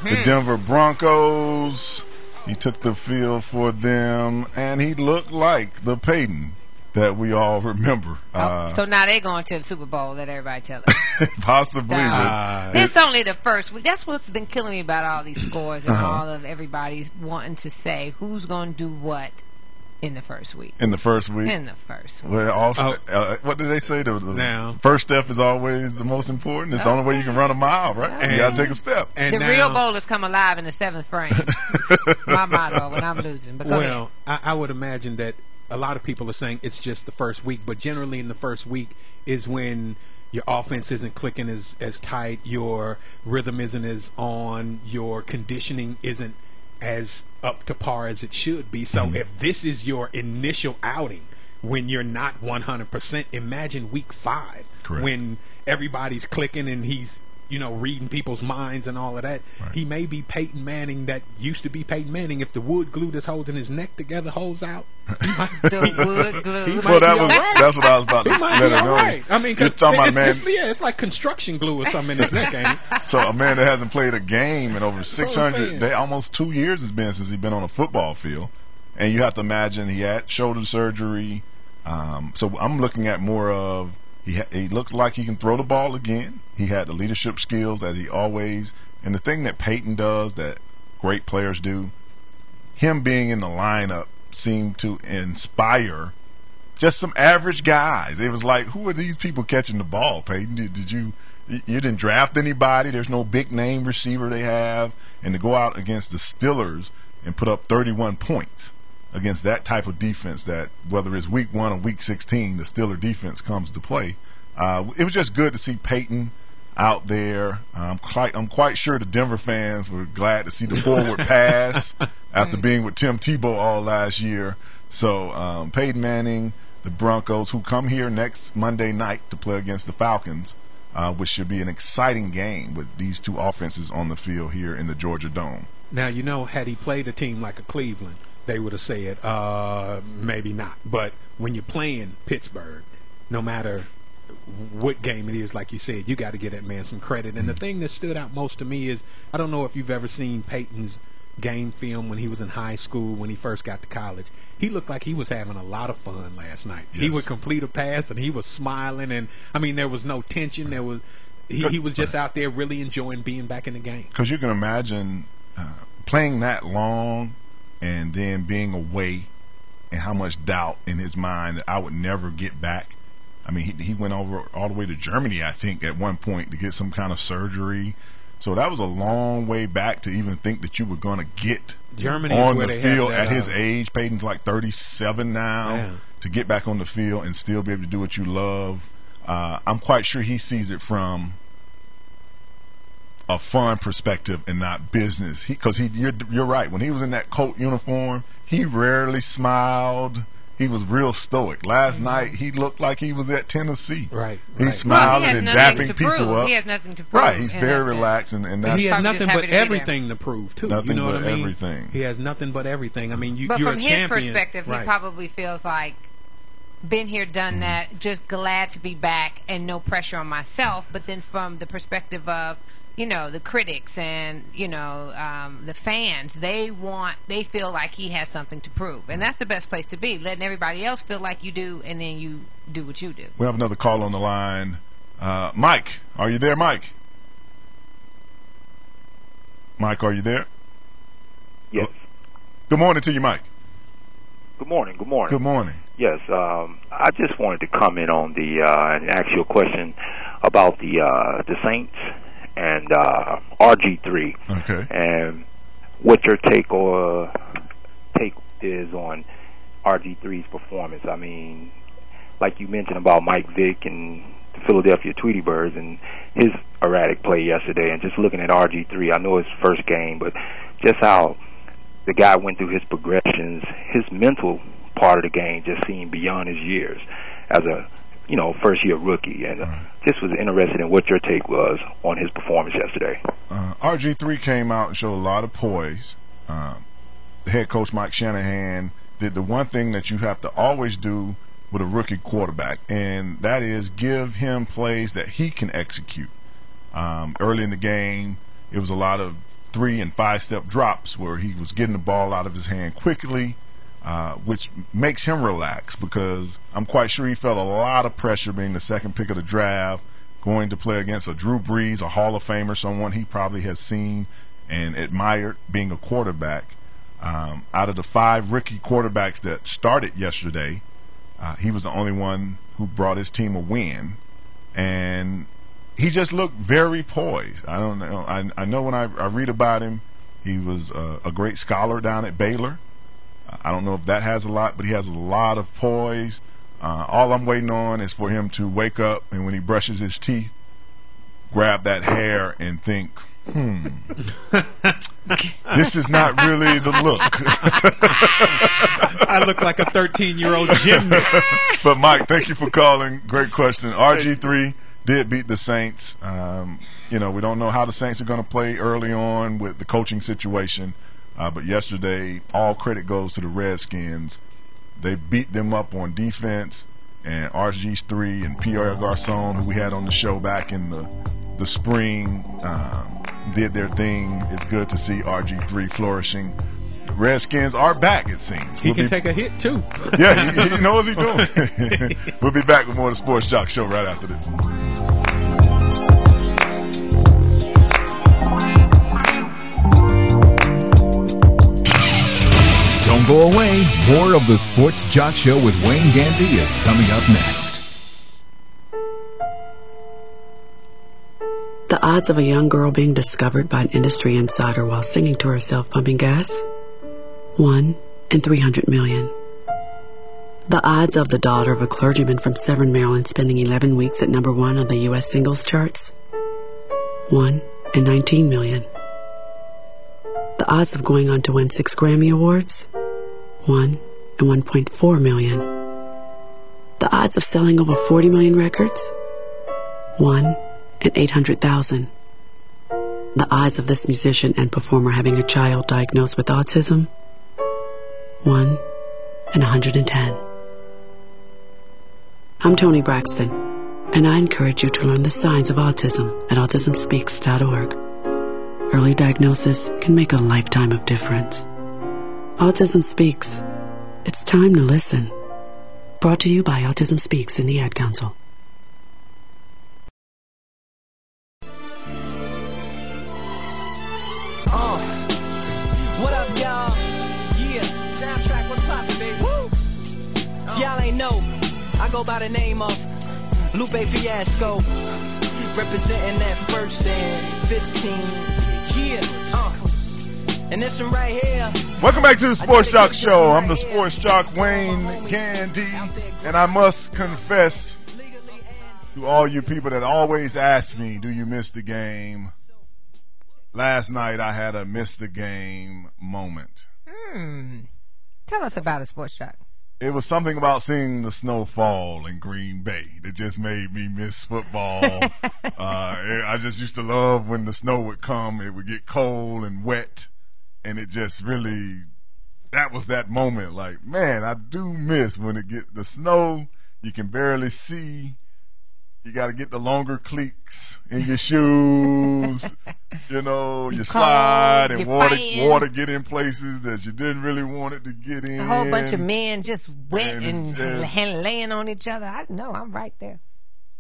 the Denver Broncos. He took the field for them, and he looked like the Peyton that we all remember. So now they're going to the Super Bowl. Let everybody tell it. Possibly. It's only the first week. That's what's been killing me about all these scores and all of everybody's wanting to say who's going to do what in the first week. In the first week? In the first week. Well, also, what did they say? The first step is always the most important. It's the only way you can run a mile, right? You got to take a step. And the real bowlers come alive in the 7th frame. My motto when I'm losing. But go ahead. I would imagine that a lot of people are saying it's just the first week, but generally in the first week is when your offense isn't clicking as tight, your rhythm isn't as on, your conditioning isn't as up to par as it should be. So if this is your initial outing when you're not 100%, imagine week 5. Correct. When everybody's clicking and he's reading people's minds and all of that. Right. He may be Peyton Manning that used to be Peyton Manning. If the wood glue that's holding his neck together holds out, the wood glue. Well, that's what I was about to let her know. Right. I mean, you're talking about a man. It's like construction glue or something in his neck, ain't it? So a man that hasn't played a game in over 600 days, almost 2 years it's been since he's been on a football field, and you have to imagine he had shoulder surgery. So I'm looking at more of he looks like he can throw the ball again. He had the leadership skills as he always. And the thing that Peyton does that great players do, him being in the lineup seemed to inspire just some average guys. It was like, who are these people catching the ball, Peyton? You didn't draft anybody. There's no big name receiver they have. And to go out against the Steelers and put up 31 points against that type of defense, that whether it's week 1 or week 16, the Steeler defense comes to play. It was just good to see Peyton out there. I'm quite sure the Denver fans were glad to see the forward pass after being with Tim Tebow all last year. So Peyton Manning, the Broncos, who come here next Monday night to play against the Falcons, which should be an exciting game with these two offenses on the field here in the Georgia Dome. Now, had he played a team like a Cleveland, they would have said, maybe not. But when you're playing Pittsburgh, no matter what game it is, like you said, you got to give that man some credit. And the thing that stood out most to me is, I don't know if you've ever seen Peyton's game film when he was in high school, when he first got to college. He looked like he was having a lot of fun last night. Yes. He would complete a pass, and he was smiling, and I mean, there was no tension. There was he was just out there really enjoying being back in the game. Because you can imagine playing that long and then being away, and how much doubt in his mind that I would never get back. I mean, he went over all the way to Germany, I think, at one point to get some kind of surgery. So that was a long way back to even think that you were going to get Germany on the field at his age. Peyton's like 37 now. Yeah. To get back on the field and still be able to do what you love. I'm quite sure he sees it from a fun perspective and not business. Because you're right. When he was in that Colt uniform, he rarely smiled. He was real stoic. Last night, he looked like he was at Tennessee. Right. He's smiling and dapping people prove. up. He has nothing to prove. Right. He's very relaxed, and that's he has nothing but everything to prove too. Nothing you know but what I mean? everything. He has nothing but everything. I mean, but you're from a his champion. perspective, he Right. probably feels like been here, done that. Just glad to be back, and no pressure on myself. But then from the perspective of the critics and the fans, they feel like he has something to prove, and that's the best place to be, letting everybody else feel like you do, and then you do what you do. We have another call on the line. Mike, are you there, Mike? Mike, are you there? Yes. Good morning to you, Mike. Good morning. Good morning. Good morning. Yes. I just wanted to comment on and ask you a question about the Saints and RG3. Okay. And what your take is on RG3's performance. I mean, like you mentioned about Mike Vick and the Philadelphia Tweety Birds and his erratic play yesterday, and just looking at RG3, I know his first game, but just how the guy went through his progressions, his mental part of the game just seemed beyond his years as a first-year rookie, and just was interested in what your take was on his performance yesterday. RG3 came out and showed a lot of poise. The head coach, Mike Shanahan, did the one thing that you have to always do with a rookie quarterback, and that is give him plays that he can execute. Early in the game, it was a lot of 3- and 5-step drops where he was getting the ball out of his hand quickly, which makes him relax, because I'm quite sure he felt a lot of pressure being the second pick of the draft, going to play against a Drew Brees, a Hall of Famer, someone he probably has seen and admired being a quarterback. Out of the 5 rookie quarterbacks that started yesterday, he was the only one who brought his team a win, and he just looked very poised. I don't know. I know when I read about him, he was a great scholar down at Baylor. I don't know if that has a lot, but he has a lot of poise. All I'm waiting on is for him to wake up and when he brushes his teeth, grab that hair and think, this is not really the look. I look like a 13-year-old gymnast. But, Mike, thank you for calling. Great question. RG3 did beat the Saints. We don't know how the Saints are going to play early on with the coaching situation. But yesterday, all credit goes to the Redskins. They beat them up on defense, and RG3 and Pierre Garçon, who we had on the show back in the spring, did their thing. It's good to see RG3 flourishing. The Redskins are back, it seems. He can take a hit, too. Yeah, he knows what he's doing. We'll be back with more of the Sports Jock Show right after this. Don't go away. More of the Sports Jock Show with Wayne Gandy is coming up next. The odds of a young girl being discovered by an industry insider while singing to herself pumping gas? 1 in 300 million. The odds of the daughter of a clergyman from Severn, Maryland spending 11 weeks at number 1 on the U.S. singles charts? 1 in 19 million. The odds of going on to win 6 Grammy Awards? 1 in 1.4 million. The odds of selling over 40 million records? 1 in 800,000. The odds of this musician and performer having a child diagnosed with autism? 1 in 110. I'm Toni Braxton, and I encourage you to learn the signs of autism at autismspeaks.org. Early diagnosis can make a lifetime of difference. Autism Speaks. It's time to listen. Brought to you by Autism Speaks and the Ad Council. What up, y'all? Yeah, soundtrack, what's poppin', baby? Woo! Y'all ain't know, I go by the name of Lupe Fiasco, representing that first and 15. Yeah, and this one right here. Welcome back to the Sports Jock Show. I'm the Sports Jock Wayne Gandy, and I must confess to all you people that always ask me, do you miss the game? Last night I had a miss the game moment. Tell us about it, Sports Jock. It was something about seeing the snow fall in Green Bay that just made me miss football. I just used to love when the snow would come. It would get cold and wet, and it just really, that was that moment. Like, man, I do miss when it get the snow. You can barely see. You got to get the longer cleats in your shoes. You know, you slide and water get in places that you didn't really want it to get in. A whole bunch of men just wet and laying on each other. I know, I'm right there.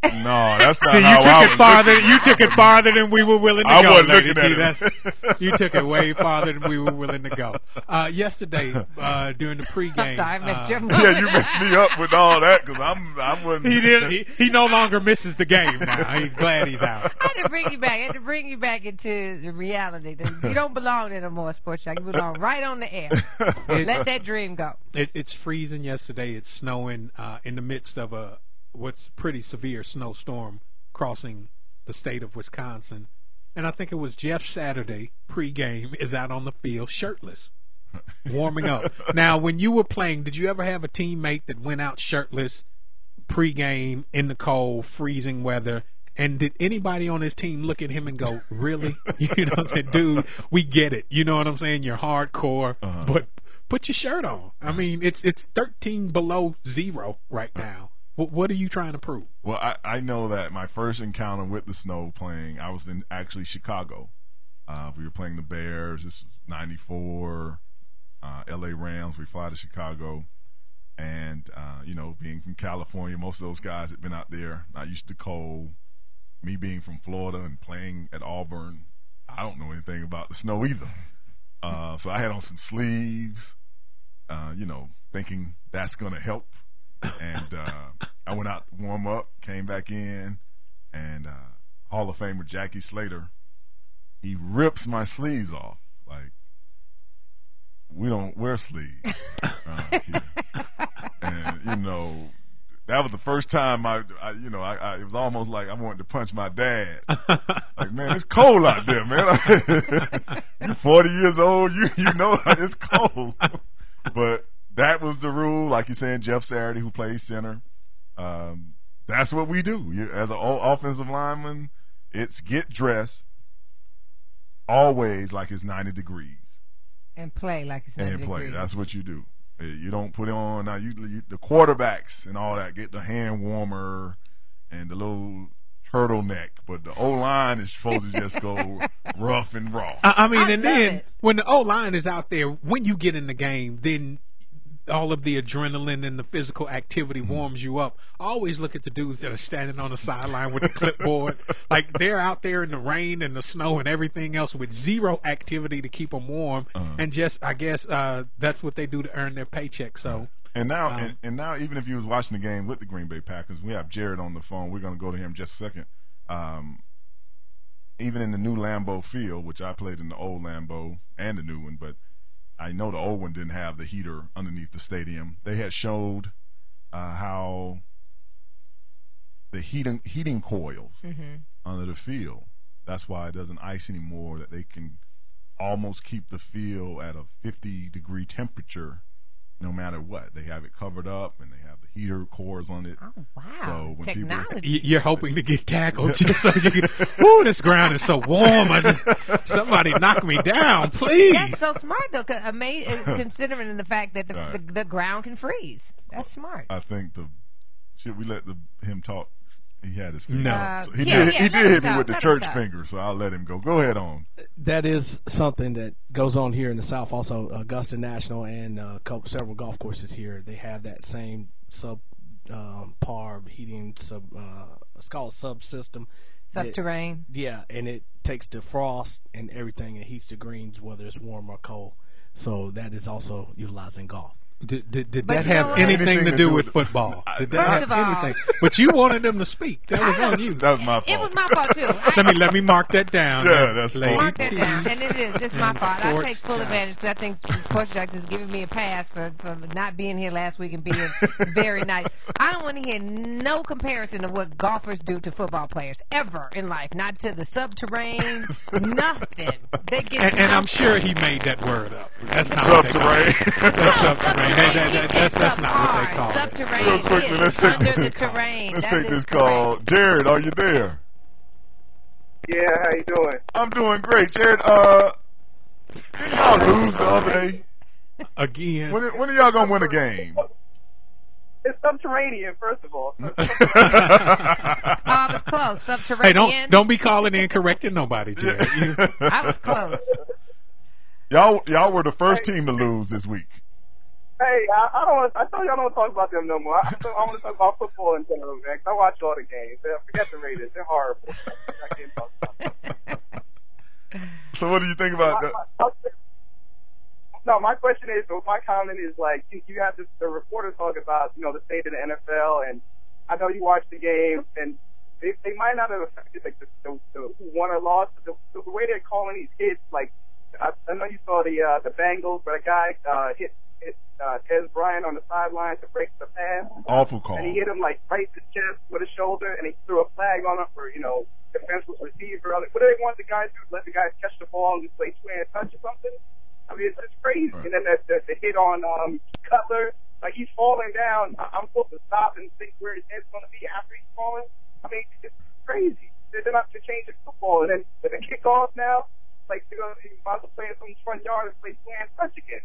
No, that's not See, how I was farther. You took it farther than we were willing to go. I wasn't Lady looking at D. it. You took it way farther than we were willing to go. Yesterday, during the pregame, I'm sorry, I messed your yeah, you messed me up with all that because I wasn't. He no longer misses the game now. He's glad he's out. I had to bring you back. I had to bring you back into the reality. You don't belong there no more, Sports Jock. You belong right on the air. Let that dream go. It's freezing yesterday. It's snowing in the midst of what's pretty severe snowstorm crossing the state of Wisconsin. And I think it was Jeff Saturday, pregame, is out on the field shirtless, warming up. Now, when you were playing, did you ever have a teammate that went out shirtless pregame in the cold, freezing weather? And did anybody on his team look at him and go, really? You know what I'm saying? Dude, we get it. You know what I'm saying? You're hardcore, but put your shirt on. I mean, it's 13 below zero right now. What are you trying to prove? Well, I know that my first encounter with the snow playing, I was in actually Chicago. We were playing the Bears. This was 94, L.A. Rams. We fly to Chicago. And, you know, being from California, most of those guys had been out there, not used to cold. Me being from Florida and playing at Auburn, I don't know anything about the snow either. So I had on some sleeves, you know, thinking that's going to help. And I went out to warm up, came back in, and Hall of Famer Jackie Slater, he rips my sleeves off. Like, we don't wear sleeves around here. And, you know, that was the first time it was almost like I wanted to punch my dad. Like, man, it's cold out there, man. You're 40 years old, you know it's cold. But that was the rule, like you're saying, Jeff Saturday, who plays center. That's what we do. As an offensive lineman, it's get dressed always like it's 90 degrees. And play like it's 90 degrees. And play. That's what you do. You don't put it on. Now, the quarterbacks and all that get the hand warmer and the little turtleneck, but the O-line is supposed to just go rough and raw. I mean, and then when the O-line is out there, when you get in the game, then all of the adrenaline and the physical activity warms you up. I always look at the dudes that are standing on the sideline with the clipboard. Like, they're out there in the rain and the snow and everything else with zero activity to keep them warm. And just, I guess, that's what they do to earn their paycheck. So. And now, and now, even if you was watching the game with the Green Bay Packers, we have Jared on the phone. We're going to go to him in just a second. Even in the new Lambeau Field, which I played in the old Lambeau and the new one, but I know the old one didn't have the heater underneath the stadium. They had showed how the heating coils under the field, that's why it doesn't ice anymore, that they can almost keep the field at a 50-degree temperature no matter what. They have it covered up, and they have the heater cores on it. Oh, wow. So when technology. You're hoping to get tackled just so you can, whoo, this ground is so warm. Somebody knock me down, please. That's so smart, though, considering the fact that the ground can freeze. That's smart. I think should we let him talk? He had his finger. No. So he Yeah, did yeah, hit let him me talk, with the let him church talk. finger, so I'll let him go. Go ahead on. That is something that goes on here in the South. Also, Augusta National and several golf courses here, they have that same par heating it's called subsystem. Subterranean. Yeah, and it takes the frost and everything and heats the greens, whether it's warm or cold. So that is also utilized in golf. Did But that you know have what? anything to do with football? Did that First have of all- anything? But you wanted them to speak. That was on you. That was my fault. It was my fault too. Let me mark that down. Yeah, that's Lady Mark that T. down, and it is. It's my fault. I Sports take full Jock. advantage because I think Sports Jock is giving me a pass for not being here last week and being very nice. I don't want to hear no comparison of what golfers do to football players ever in life. Not to the subterranean, nothing. They get And I'm sure he made that word up. That's not Subterranean. What they call it. That's subterranean. That's not what they call it. Subterranean Real quickly, is let's take under the terrain. Let's That take is this call. Jared, are you there? Yeah, how you doing? I'm doing great, Jared. Didn't y'all lose the other day? Again. When are y'all gonna win a game? It's subterranean, first of all. Oh, I was close. Hey, Subterranean. don't be calling in correcting nobody, Jared. I was close. Y'all were the first team to lose this week. Hey, I don't want. I told you I don't talk about them no more. I want to talk about football in general, man. 'Cause I watch all the games. Forget the Raiders; they're horrible. I can't talk about them. So what do you think about that? No, my question is, or my comment is like, you have the reporters talk about, the state of the NFL, and I know you watch the game, and they might not have affected like the who won or lost, but the way they're calling these hits, like I know you saw the Bengals where a guy hit Dez Bryant on the sideline to break the pass. Awful call. And he hit him like right in the chest with his shoulder, and he threw a flag on him for defenseless receiver. What do they want the guys to do? Let the guys catch the ball and just play swing and touch or something? I mean, it's crazy. Right. And then the hit on Cutler, like he's falling down. I'm supposed to stop and think where his head's going to be after he's falling. I mean, it's crazy. They're not to change the football. And then with the kickoff now, like they're going to might as well play in someone's front yard and play swing and touch again.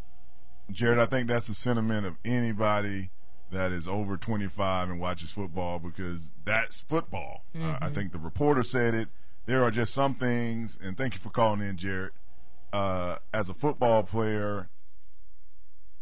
Jared, I think that's the sentiment of anybody that is over 25 and watches football, because that's football. Mm-hmm. I think the reporter said it. There are just some things, and thank you for calling in, Jared. As a football player,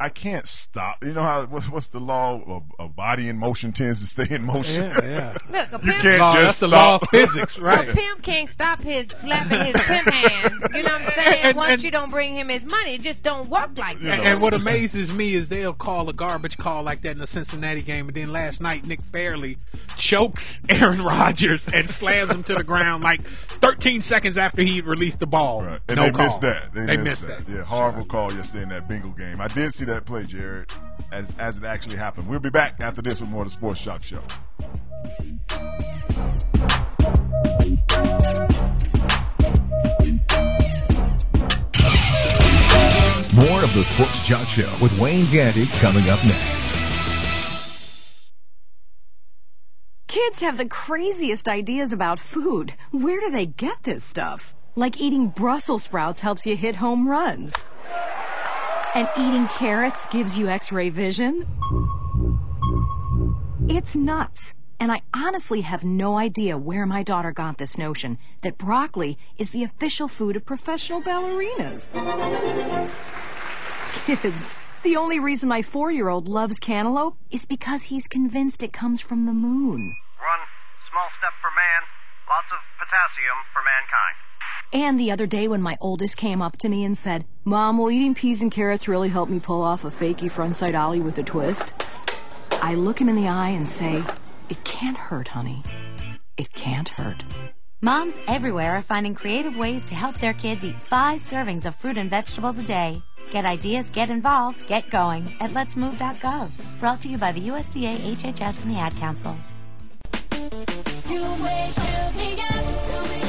I can't stop. You know how what's the law? A body in motion tends to stay in motion. Yeah. Look, a You pimp, can't Law, just that's the stop. law of physics, right? a pimp can't stop his slapping his pimp hands. You know what I'm saying? Once you don't bring him his money, it just don't work like that. And what amazes me is they'll call a garbage call like that in the Cincinnati game, and then last night Nick Fairley chokes Aaron Rodgers and slams him to the ground like 13 seconds after he released the ball. Right. And no they call. missed that. They missed that. Yeah, horrible call yesterday in that Bengal game. I did see that play, Jared, as it actually happened. We'll be back after this with more of the Sports Shock Show. More of the Sports Jock Show with Wayne Gandy coming up next. Kids have the craziest ideas about food. Where do they get this stuff? Like eating Brussels sprouts helps you hit home runs. And eating carrots gives you X-ray vision. It's nuts. And I honestly have no idea where my daughter got this notion that broccoli is the official food of professional ballerinas. Kids, the only reason my 4-year-old loves cantaloupe is because he's convinced it comes from the moon. One small step for man, lots of potassium for mankind. And the other day when my oldest came up to me and said, "Mom, will eating peas and carrots really help me pull off a fakey frontside ollie with a twist?" I look him in the eye and say, "It can't hurt, honey. It can't hurt." Moms everywhere are finding creative ways to help their kids eat 5 servings of fruit and vegetables a day. Get ideas, get involved, get going at letsmove.gov. Brought to you by the USDA, HHS, and the Ad Council.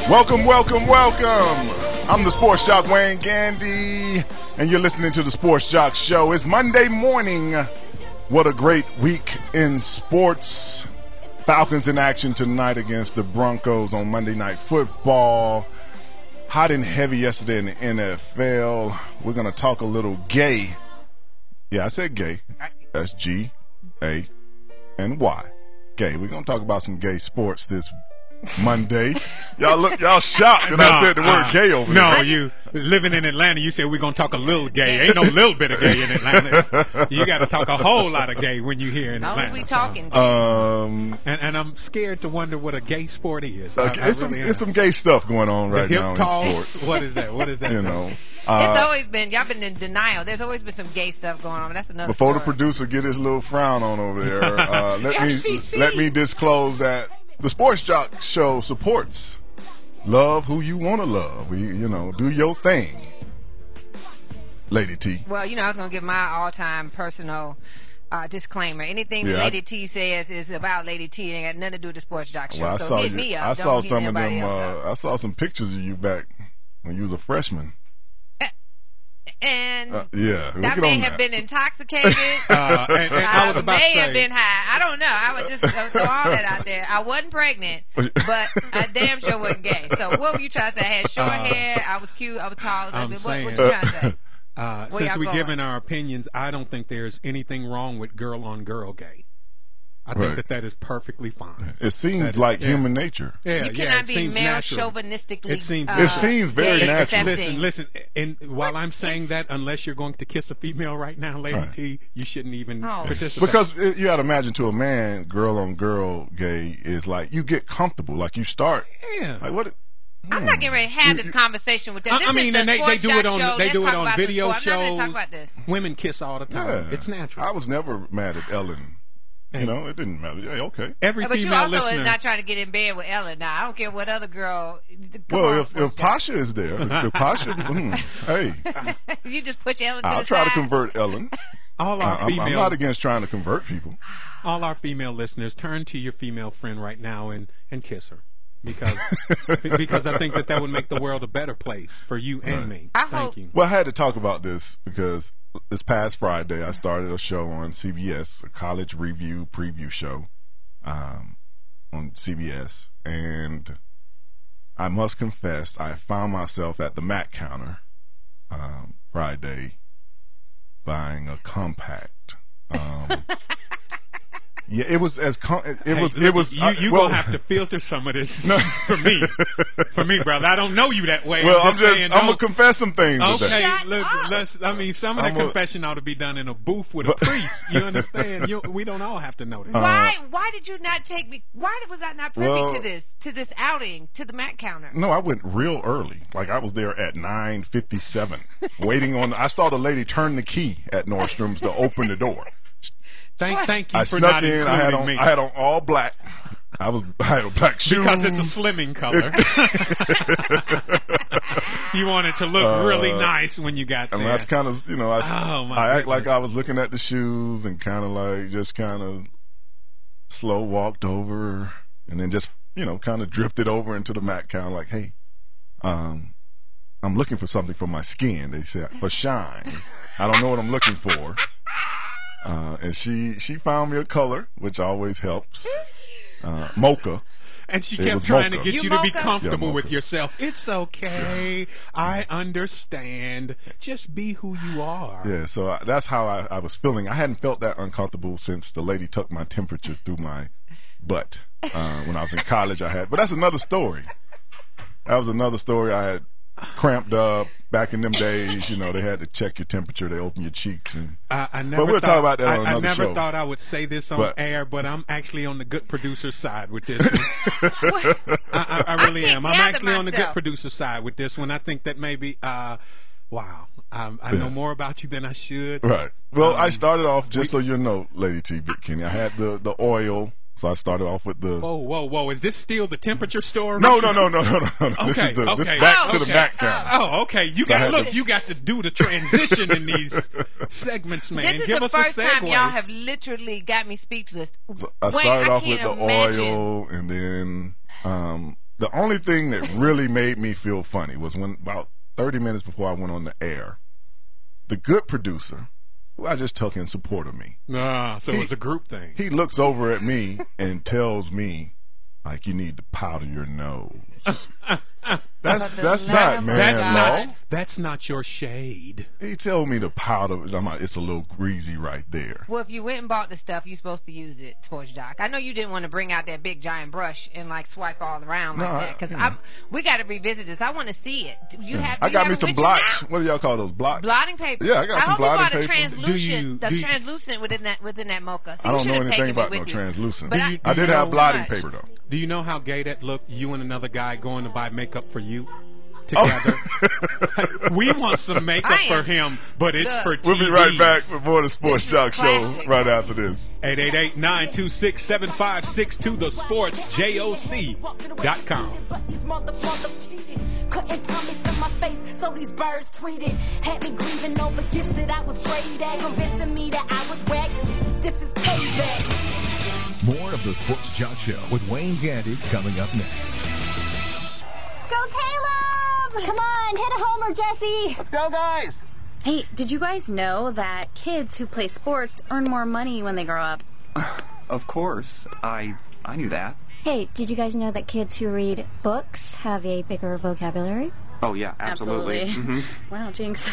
Welcome, welcome, welcome. I'm the Sports Jock, Wayne Gandy, and you're listening to the Sports Jock Show. It's Monday morning. What a great week in sports. Falcons in action tonight against the Broncos on Monday Night Football. Hot and heavy yesterday in the NFL. We're going to talk a little gay. Yeah, I said gay. That's G-A-N-Y. gay. We're gonna talk about some gay sports this Monday. Y'all shocked that I said the word gay over there. No, you living in Atlanta, you said we're going to talk a little gay. Ain't no little bit of gay in Atlanta. You got to talk a whole lot of gay when you here in Atlanta. We talking gay. And I'm scared to wonder what a gay sport is. It's some gay stuff going on right now in sports. What is that? What is that? You know. It's always been, y'all been in denial. There's always been some gay stuff going on, but that's another Before story. the producer get his little frown on over there, let me disclose that the Sports Jock Show supports love who you want to love. Do your thing, Lady T. Well, I was going to give my all-time personal disclaimer. Anything that Lady T says is about Lady T. It ain't got nothing to do with the Sports Jock Show. Well, so hit me up. I saw some of them. Else I saw some pictures of you back when you was a freshman. And that may have been intoxicated. I may have been high. I don't know. I would just throw all that out there. I wasn't pregnant, but I damn sure wasn't gay. So what were you trying to say? I had short hair. I was cute. I was tall. What you trying to say? Since we're giving our opinions, I don't think there's anything wrong with girl-on-girl gay. I think that is perfectly fine. It seems like human nature. Yeah, you cannot be male natural. chauvinistically. It seems very natural. Listen. And while I'm saying that, unless you're going to kiss a female right now, Lady T, you shouldn't even participate. Because you got to imagine, to a man, girl-on-girl gay is like you get comfortable, like you start. Yeah. Like what? I'm not getting ready to have this conversation with them. This is the they do it on show. They do it on video shows. I'm not going to talk about this. Women kiss all the time. Yeah. It's natural. I was never mad at Ellen. It didn't matter. Yeah, okay. Every but female you also listener is not trying to get in bed with Ellen. Now I don't care what other girl. If Pasha is there, if Pasha, hey, you just push Ellen to I'll the try side. to convert Ellen. All our female, I'm not against trying to convert people. All our female listeners, turn to your female friend right now and kiss her. Because I think that would make the world a better place for you and me. Thank you. Well, I had to talk about this because this past Friday I started a show on CBS, a college review preview show on CBS, and I must confess I found myself at the Mac counter Friday buying a compact. Yeah, it was as it was. You gonna have to filter some of this for me, brother. I don't know you that way. Well, I'm gonna confess some things. Okay, look, some of the confession ought to be done in a booth with a priest. You understand? We don't all have to know that. Why did you not take me? Why was I not privy to this outing to the Mac counter? No, I went real early. Like I was there at 9:57, waiting on. I saw the lady turn the key at Nordstrom's to open the door. Thank you I for snuck not in. including me. I had on all black. I had black shoes because it's a slimming color. You wanted to look really nice when you got there. And that's kind of I act like I was looking at the shoes and kind of slow walked over and then just kind of drifted over into the Mac counter like, hey, I'm looking for something for my skin. They said for shine. I don't know what I'm looking for. And she found me a color, which always helps. Mocha. And she kept trying to get you to be comfortable with mocha. yourself. It's okay. I understand. Just be who you are. Yeah, so that's how I was feeling. I hadn't felt that uncomfortable since the lady took my temperature through my butt when I was in college. But that's another story. That was another story. I had cramped up back in them days. They had to check your temperature. They open your cheeks. But we'll talk about that on another show. I never thought I would say this on air, but I'm actually on the good producer side with this one. I really am. I'm actually on the good producer side with this one. I think that maybe, wow. I know more about you than I should. Right. Well, I started off, just so you know, Lady T, Big Kenny, I had the oil. So I started off with the. Whoa! Is this still the temperature story? No. Okay, This is back to the Mac counter. Oh, okay. You got to do the transition in these segments, man. This is Give the us first a segue. time y'all have literally got me speechless. So I started off with the oil, and then the only thing that really made me feel funny was when about 30 minutes before I went on the air, the good producer, who I just took in support of me. So it's a group thing. He looks over at me and tells me, like, you need to powder your nose. That's not, man. That's not your shade. He told me the powder, it's a little greasy right there. Well, if you went and bought the stuff, you're supposed to use it, Sports Jock. I know you didn't want to bring out that big giant brush and like swipe all around like that, because we got to revisit this. I want to see it. I got me some blocks. What do y'all call those blocks? Blotting paper. Yeah, I got some blotting paper. Translucent within that mocha. See, I don't know anything about no translucent. But I did have blotting paper though. Do you know how gay that looked? You and another guy going to buy makeup for you together. We want some makeup for him, but it's for TV. We'll be right back with more of the Sports Jock Show right after this. 888-926-7562, thesportsjoc.com. Couldn't tell me to my face, so these birds tweeted. Had me grieving over gifts that I was great at, convincing me that I was whack. This is payback. More of the Sports Jock Show with Wayne Gandy coming up next. Go Caleb! Come on, hit a homer, Jesse. Let's go, guys. Hey, did you guys know that kids who play sports earn more money when they grow up? Of course. I knew that. Hey, did you guys know that kids who read books have a bigger vocabulary? Oh, yeah, absolutely. Mm-hmm. Wow, jinx.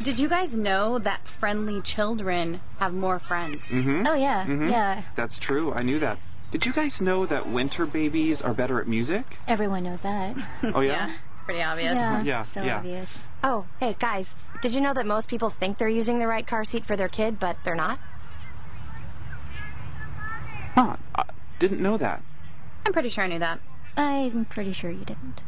Did you guys know that friendly children have more friends? Mm-hmm. Oh, yeah, yeah. That's true. I knew that. Did you guys know that winter babies are better at music? Everyone knows that. Oh, yeah? It's pretty obvious. Yeah, so yeah. obvious. Oh, hey, guys, did you know that most people think they're using the right car seat for their kid, but they're not? Huh, I didn't know that. I'm pretty sure I knew that. I'm pretty sure you didn't.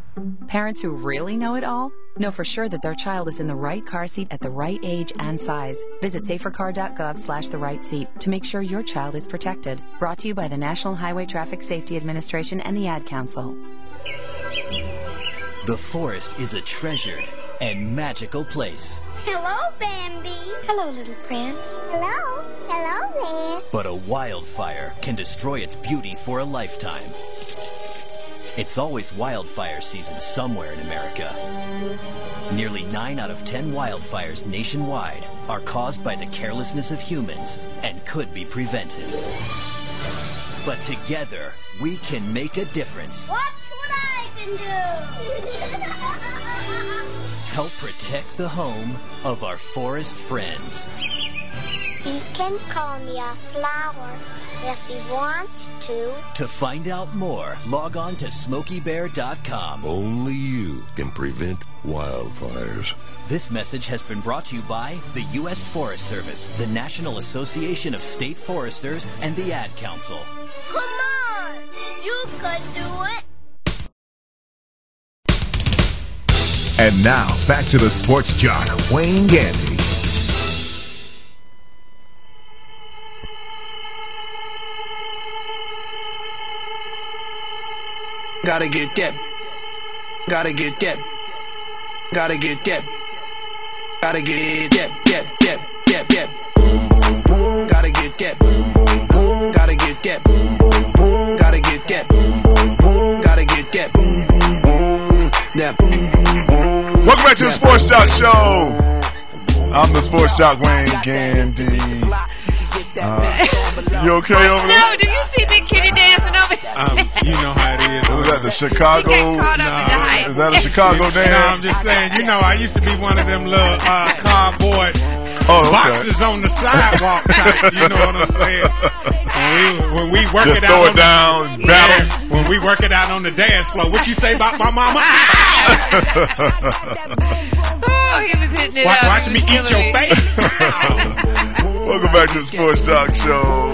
Parents who really know it all know for sure that their child is in the right car seat at the right age and size. Visit safercar.gov/the-right-seat to make sure your child is protected. Brought to you by the National Highway Traffic Safety Administration and the Ad Council. The forest is a treasured and magical place. Hello, Bambi. Hello, little prince. Hello. Hello there. But a wildfire can destroy its beauty for a lifetime. It's always wildfire season somewhere in America. Nearly 9 out of 10 wildfires nationwide are caused by the carelessness of humans and could be prevented. But together, we can make a difference. Watch what I can do. Help protect the home of our forest friends. He can call me a flower if he wants to. To find out more, log on to SmokeyBear.com. Only you can prevent wildfires. This message has been brought to you by the U.S. Forest Service, the National Association of State Foresters, and the Ad Council. Come on! You could do it! And now, back to the Sports Jock, Wayne Gandy. Gotta get that. Gotta get that. Gotta get that. Gotta get that. Boom, boom, boom. Gotta get that. Boom, boom, boom. Gotta get that. Boom, boom, boom. Gotta get that. Boom, boom, boom. Gotta get that. Boom, boom, boom. That boom, boom, boom. Welcome back to the Sports Jock Show. I'm the Sports Jock, Wayne Gandy. You okay over there? No, do you see Big Kitty dancing over here? You know how it is. Was that the Chicago? Is that a Chicago dance? No, I'm just saying, you know, I used to be one of them little cardboard boxes on the sidewalk type. You know what I'm saying? When we work just it out, throw it down, battle. When we work it out on the dance floor, what you say about my mama? Oh, he was hitting it up. Watch me eat your face. Welcome back to the Sports Jock Show.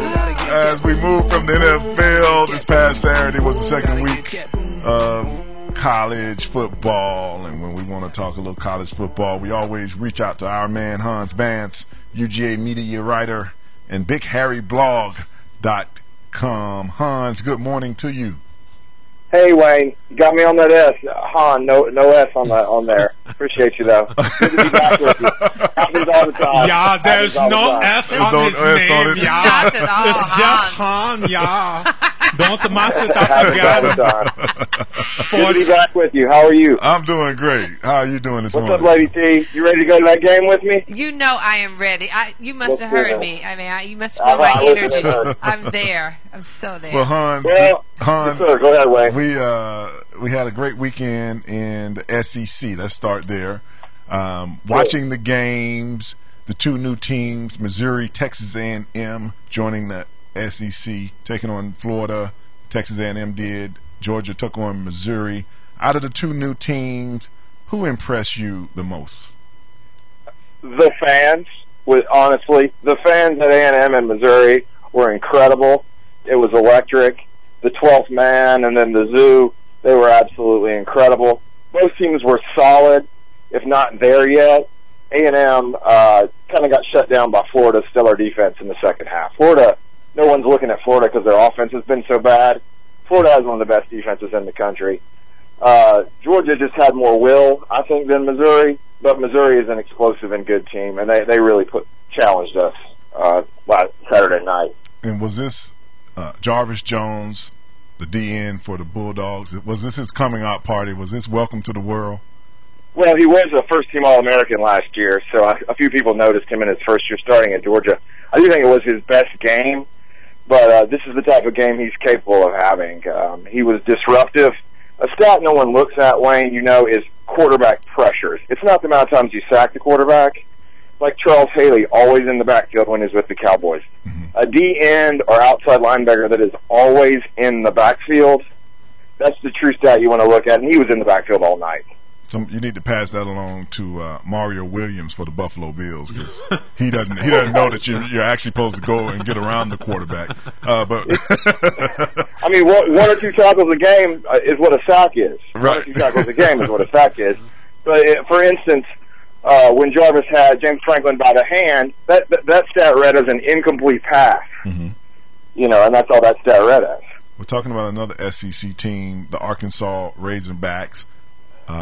As we move from the NFL, this past Saturday was the second week of college football. And when we want to talk a little college football, we always reach out to our man, Hans Vance, UGA media writer, and BigHarryBlog.com. Hans, good morning to you. Hey, Wayne, you got me on that S. Han, no S on there. Appreciate you, though. Good to be back with you. Happens all the time. Yeah, there's no S on his name, yeah. It's just Han, yeah. Don't the master Good to be back with you. How are you? I'm doing great. How are you doing this morning? What's up, Lady T? You ready to go to that game with me? You know I am ready. You must have heard me. I mean, you must feel my energy. I'm there. I'm so there. Well, Hans, go ahead, Wayne. We had a great weekend in the SEC. Let's start there. Watching the games, the two new teams, Missouri, Texas A&M joining the SEC, taking on Florida. Texas A&M did. Georgia took on Missouri. Out of the two new teams, who impressed you the most? The fans, honestly. The fans at A&M and Missouri were incredible. It was electric. The 12th man and then the zoo, they were absolutely incredible. Both teams were solid, if not there yet. A&M kind of got shut down by Florida's stellar defense in the second half. Florida, no one's looking at Florida because their offense has been so bad. Florida has one of the best defenses in the country. Georgia just had more will, I think, than Missouri, but Missouri is an explosive and good team, and they really challenged us last Saturday night. And was this Jarvis Jones, the DN for the Bulldogs, was this his coming out party? Was this welcome to the world? Well, he was a first-team All-American last year, so a few people noticed him in his first year starting at Georgia. I do think it was his best game, but this is the type of game he's capable of having. He was disruptive. A stat no one looks at, Wayne, is quarterback pressures. It's not the amount of times you sack the quarterback. Like Charles Haley, always in the backfield when he's with the Cowboys. A D-end or outside linebacker that is always in the backfield, that's the true stat you want to look at, and he was in the backfield all night. So you need to pass that along to Mario Williams for the Buffalo Bills, because he doesn't know that you're actually supposed to go and get around the quarterback. But I mean, one or two tackles a game is what a sack is. Right. 1 or 2 tackles a game is what a sack is. But for instance, when Jarvis had James Franklin by the hand, that stat read as an incomplete pass. Mm-hmm. And that's all that stat read as. We're talking about another SEC team, the Arkansas Razorbacks.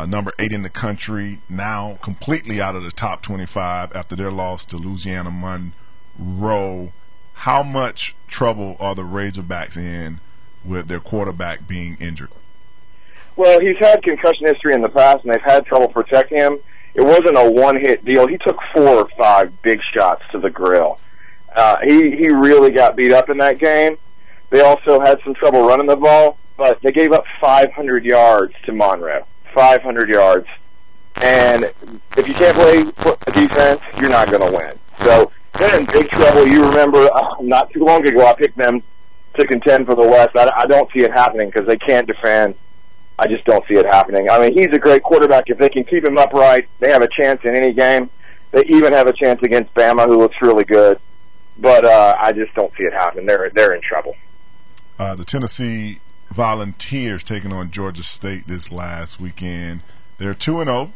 Number 8 in the country, now completely out of the top 25 after their loss to Louisiana Monroe. How much trouble are the Razorbacks in with their quarterback being injured? Well, he's had concussion history in the past, and they've had trouble protecting him. It wasn't a one-hit deal. He took 4 or 5 big shots to the grill. He really got beat up in that game. They also had some trouble running the ball, but they gave up 500 yards to Monroe. 500 yards. And if you can't play defense, you're not going to win. So they're in big trouble. You remember not too long ago I picked them to contend for the West. I don't see it happening because they can't defend. I just don't see it happening. I mean, he's a great quarterback. If they can keep him upright, they have a chance in any game. They even have a chance against Bama, who looks really good. But I just don't see it happening. They're in trouble. The Tennessee Volunteers taking on Georgia State this last weekend. They're 2-0,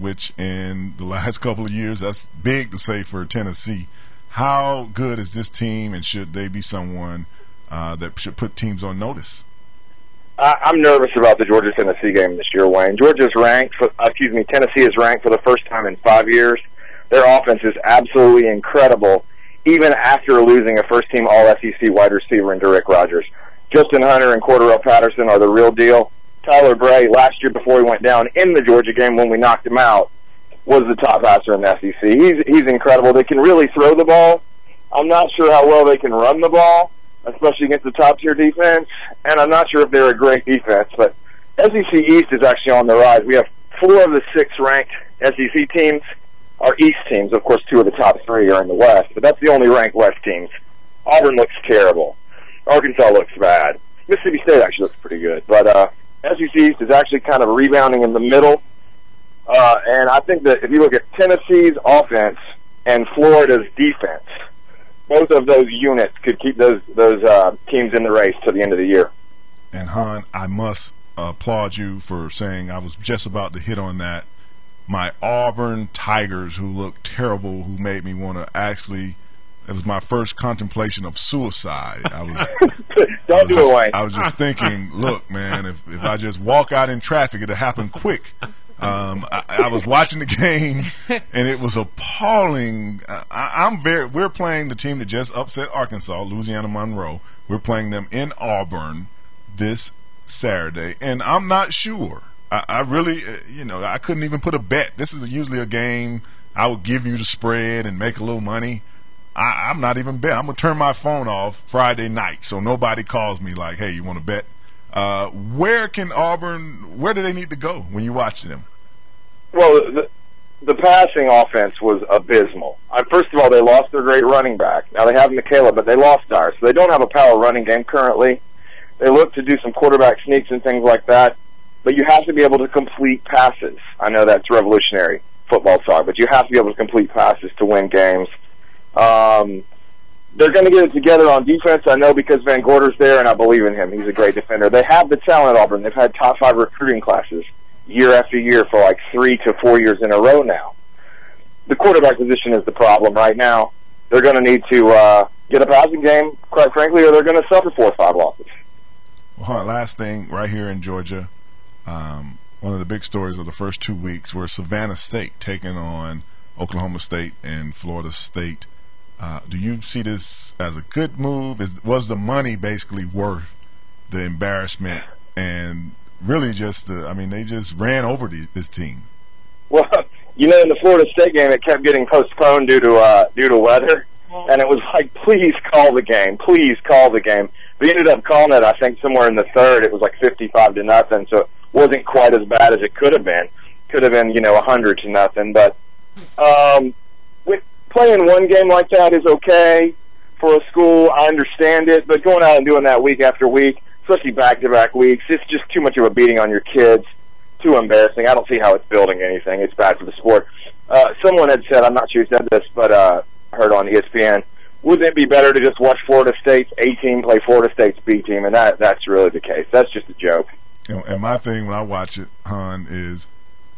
which in the last couple of years, that's big to say for Tennessee. How good is this team, and should they be someone that should put teams on notice? I'm nervous about the Georgia-Tennessee game this year, Wayne. Tennessee is ranked for the first time in 5 years. Their offense is absolutely incredible, even after losing a first-team All-SEC wide receiver in Derrick Rogers. Justin Hunter and Cordero Patterson are the real deal. Tyler Bray, last year before he went down in the Georgia game when we knocked him out, was the top passer in the SEC. He's incredible. They can really throw the ball. I'm not sure how well they can run the ball, especially against the top-tier defense, and I'm not sure if they're a great defense. But SEC East is actually on the rise. We have 4 of the 6 ranked SEC teams are East teams. Of course, 2 of the top 3 are in the West, but that's the only ranked West teams. Auburn looks terrible. Arkansas looks bad. Mississippi State actually looks pretty good. But SEC East is actually kind of rebounding in the middle. And I think that if you look at Tennessee's offense and Florida's defense, both of those units could keep those teams in the race to the end of the year. And, Han, I must applaud you for saying, I was just about to hit on that, my Auburn Tigers, who looked terrible, who made me want to actually – it was my first contemplation of suicide. Don't do it, Wayne. I was just thinking, look, man, if I just walk out in traffic, it'll happen quick. I was watching the game, and it was appalling. We're playing the team that just upset Arkansas, Louisiana Monroe. We're playing them in Auburn this Saturday, and I'm not sure. I really, I couldn't even put a bet. This is usually a game I would give you the spread and make a little money. I'm not even bet. I'm going to turn my phone off Friday night so nobody calls me like, hey, you want to bet? Where do they need to go when you watch them? Well, the passing offense was abysmal. First of all, they lost their great running back. Now they have Michaela, but they lost Dyer, so they don't have a power running game currently. They look to do some quarterback sneaks and things like that, but you have to be able to complete passes. I know that's revolutionary football talk, but you have to be able to complete passes to win games. They're going to get it together on defense, I know, because Van Gorder's there, and I believe in him. He's a great defender. They have the talent at Auburn. They've had top 5 recruiting classes year after year for like 3 to 4 years in a row now. The quarterback position is the problem right now. They're going to need to get a passing game, quite frankly, or they're going to suffer 4 or 5 losses. Well, last thing, right here in Georgia, one of the big stories of the first 2 weeks were Savannah State taking on Oklahoma State and Florida State. Do you see this as a good move? Was the money basically worth the embarrassment and really just they just ran over this team? Well, in the Florida State game, it kept getting postponed due to weather, and it was like, please call the game, please call the game. We ended up calling it, I think, somewhere in the third. It was like 55-0, so it wasn't quite as bad as it could have been. Could have been, 100-0. But with playing one game like that is okay for a school. I understand it, but going out and doing that week after week, especially back-to-back weeks, it's just too much of a beating on your kids. Too embarrassing. I don't see how it's building anything. It's bad for the sport. Someone had said, I'm not sure who said this, but I heard on ESPN, wouldn't it be better to just watch Florida State's A team play Florida State's B team? And that's really the case. That's just a joke. And my thing when I watch it, Han, is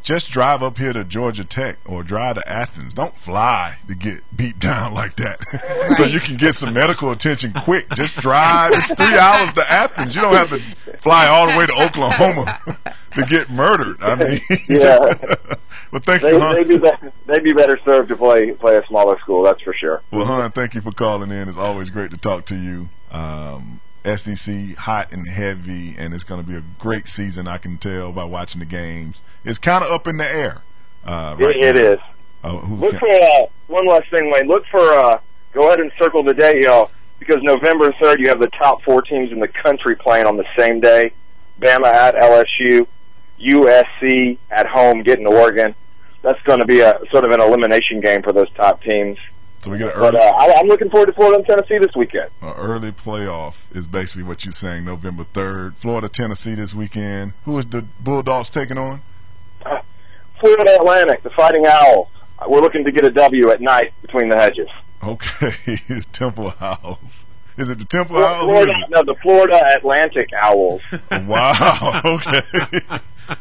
just drive up here to Georgia Tech or drive to Athens. Don't fly to get beat down like that. So you can get some medical attention quick. Just drive. It's 3 hours to Athens. You don't have to fly all the way to Oklahoma to get murdered. Yeah. Well, thank you, Han. They'd be better served to play a smaller school, that's for sure. Well, Han, thank you for calling in. It's always great to talk to you. SEC hot and heavy, and it's going to be a great season, I can tell by watching the games. It's kind of up in the air. It is. Look for one last thing, Wayne. Look for go ahead and circle the day, y'all, because November 3rd you have the top 4 teams in the country playing on the same day. Bama at LSU, USC at home getting to Oregon. That's going to be a sort of an elimination game for those top teams. So we get But I'm looking forward to Florida and Tennessee this weekend. An early playoff is basically what you're saying, November 3rd. Florida, Tennessee this weekend. Who is the Bulldogs taking on? Florida Atlantic, the Fighting Owls. We're looking to get a W at night between the hedges. Okay, Temple Owls. Is it the Temple Owls? The Florida Atlantic Owls. Wow, okay.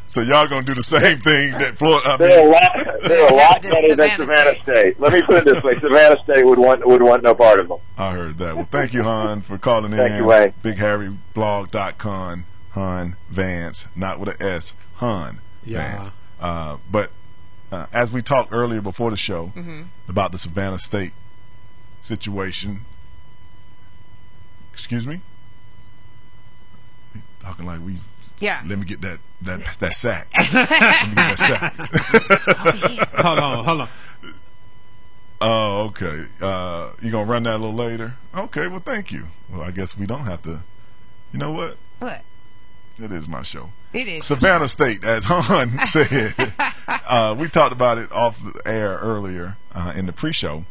So y'all gonna do the same thing that Florida? They're a lot better than Savannah State. Let me put it this way: Savannah State would want no part of them. I heard that. Well, thank you, Han, for calling in. Thank you, Wayne. BigHarryBlog.com. Han Vance, not with an S. Han Vance. But as we talked earlier before the show about the Savannah State situation. Excuse me? He's talking like we. Yeah. Let me get that sack. Let me get that sack. Hold on. Oh, okay. You gonna run that a little later? Okay. Well, thank you. Well, I guess we don't have to. You know what? What? It is my show. It is. Savannah State, as Han said. We talked about it off the air earlier in the pre-show.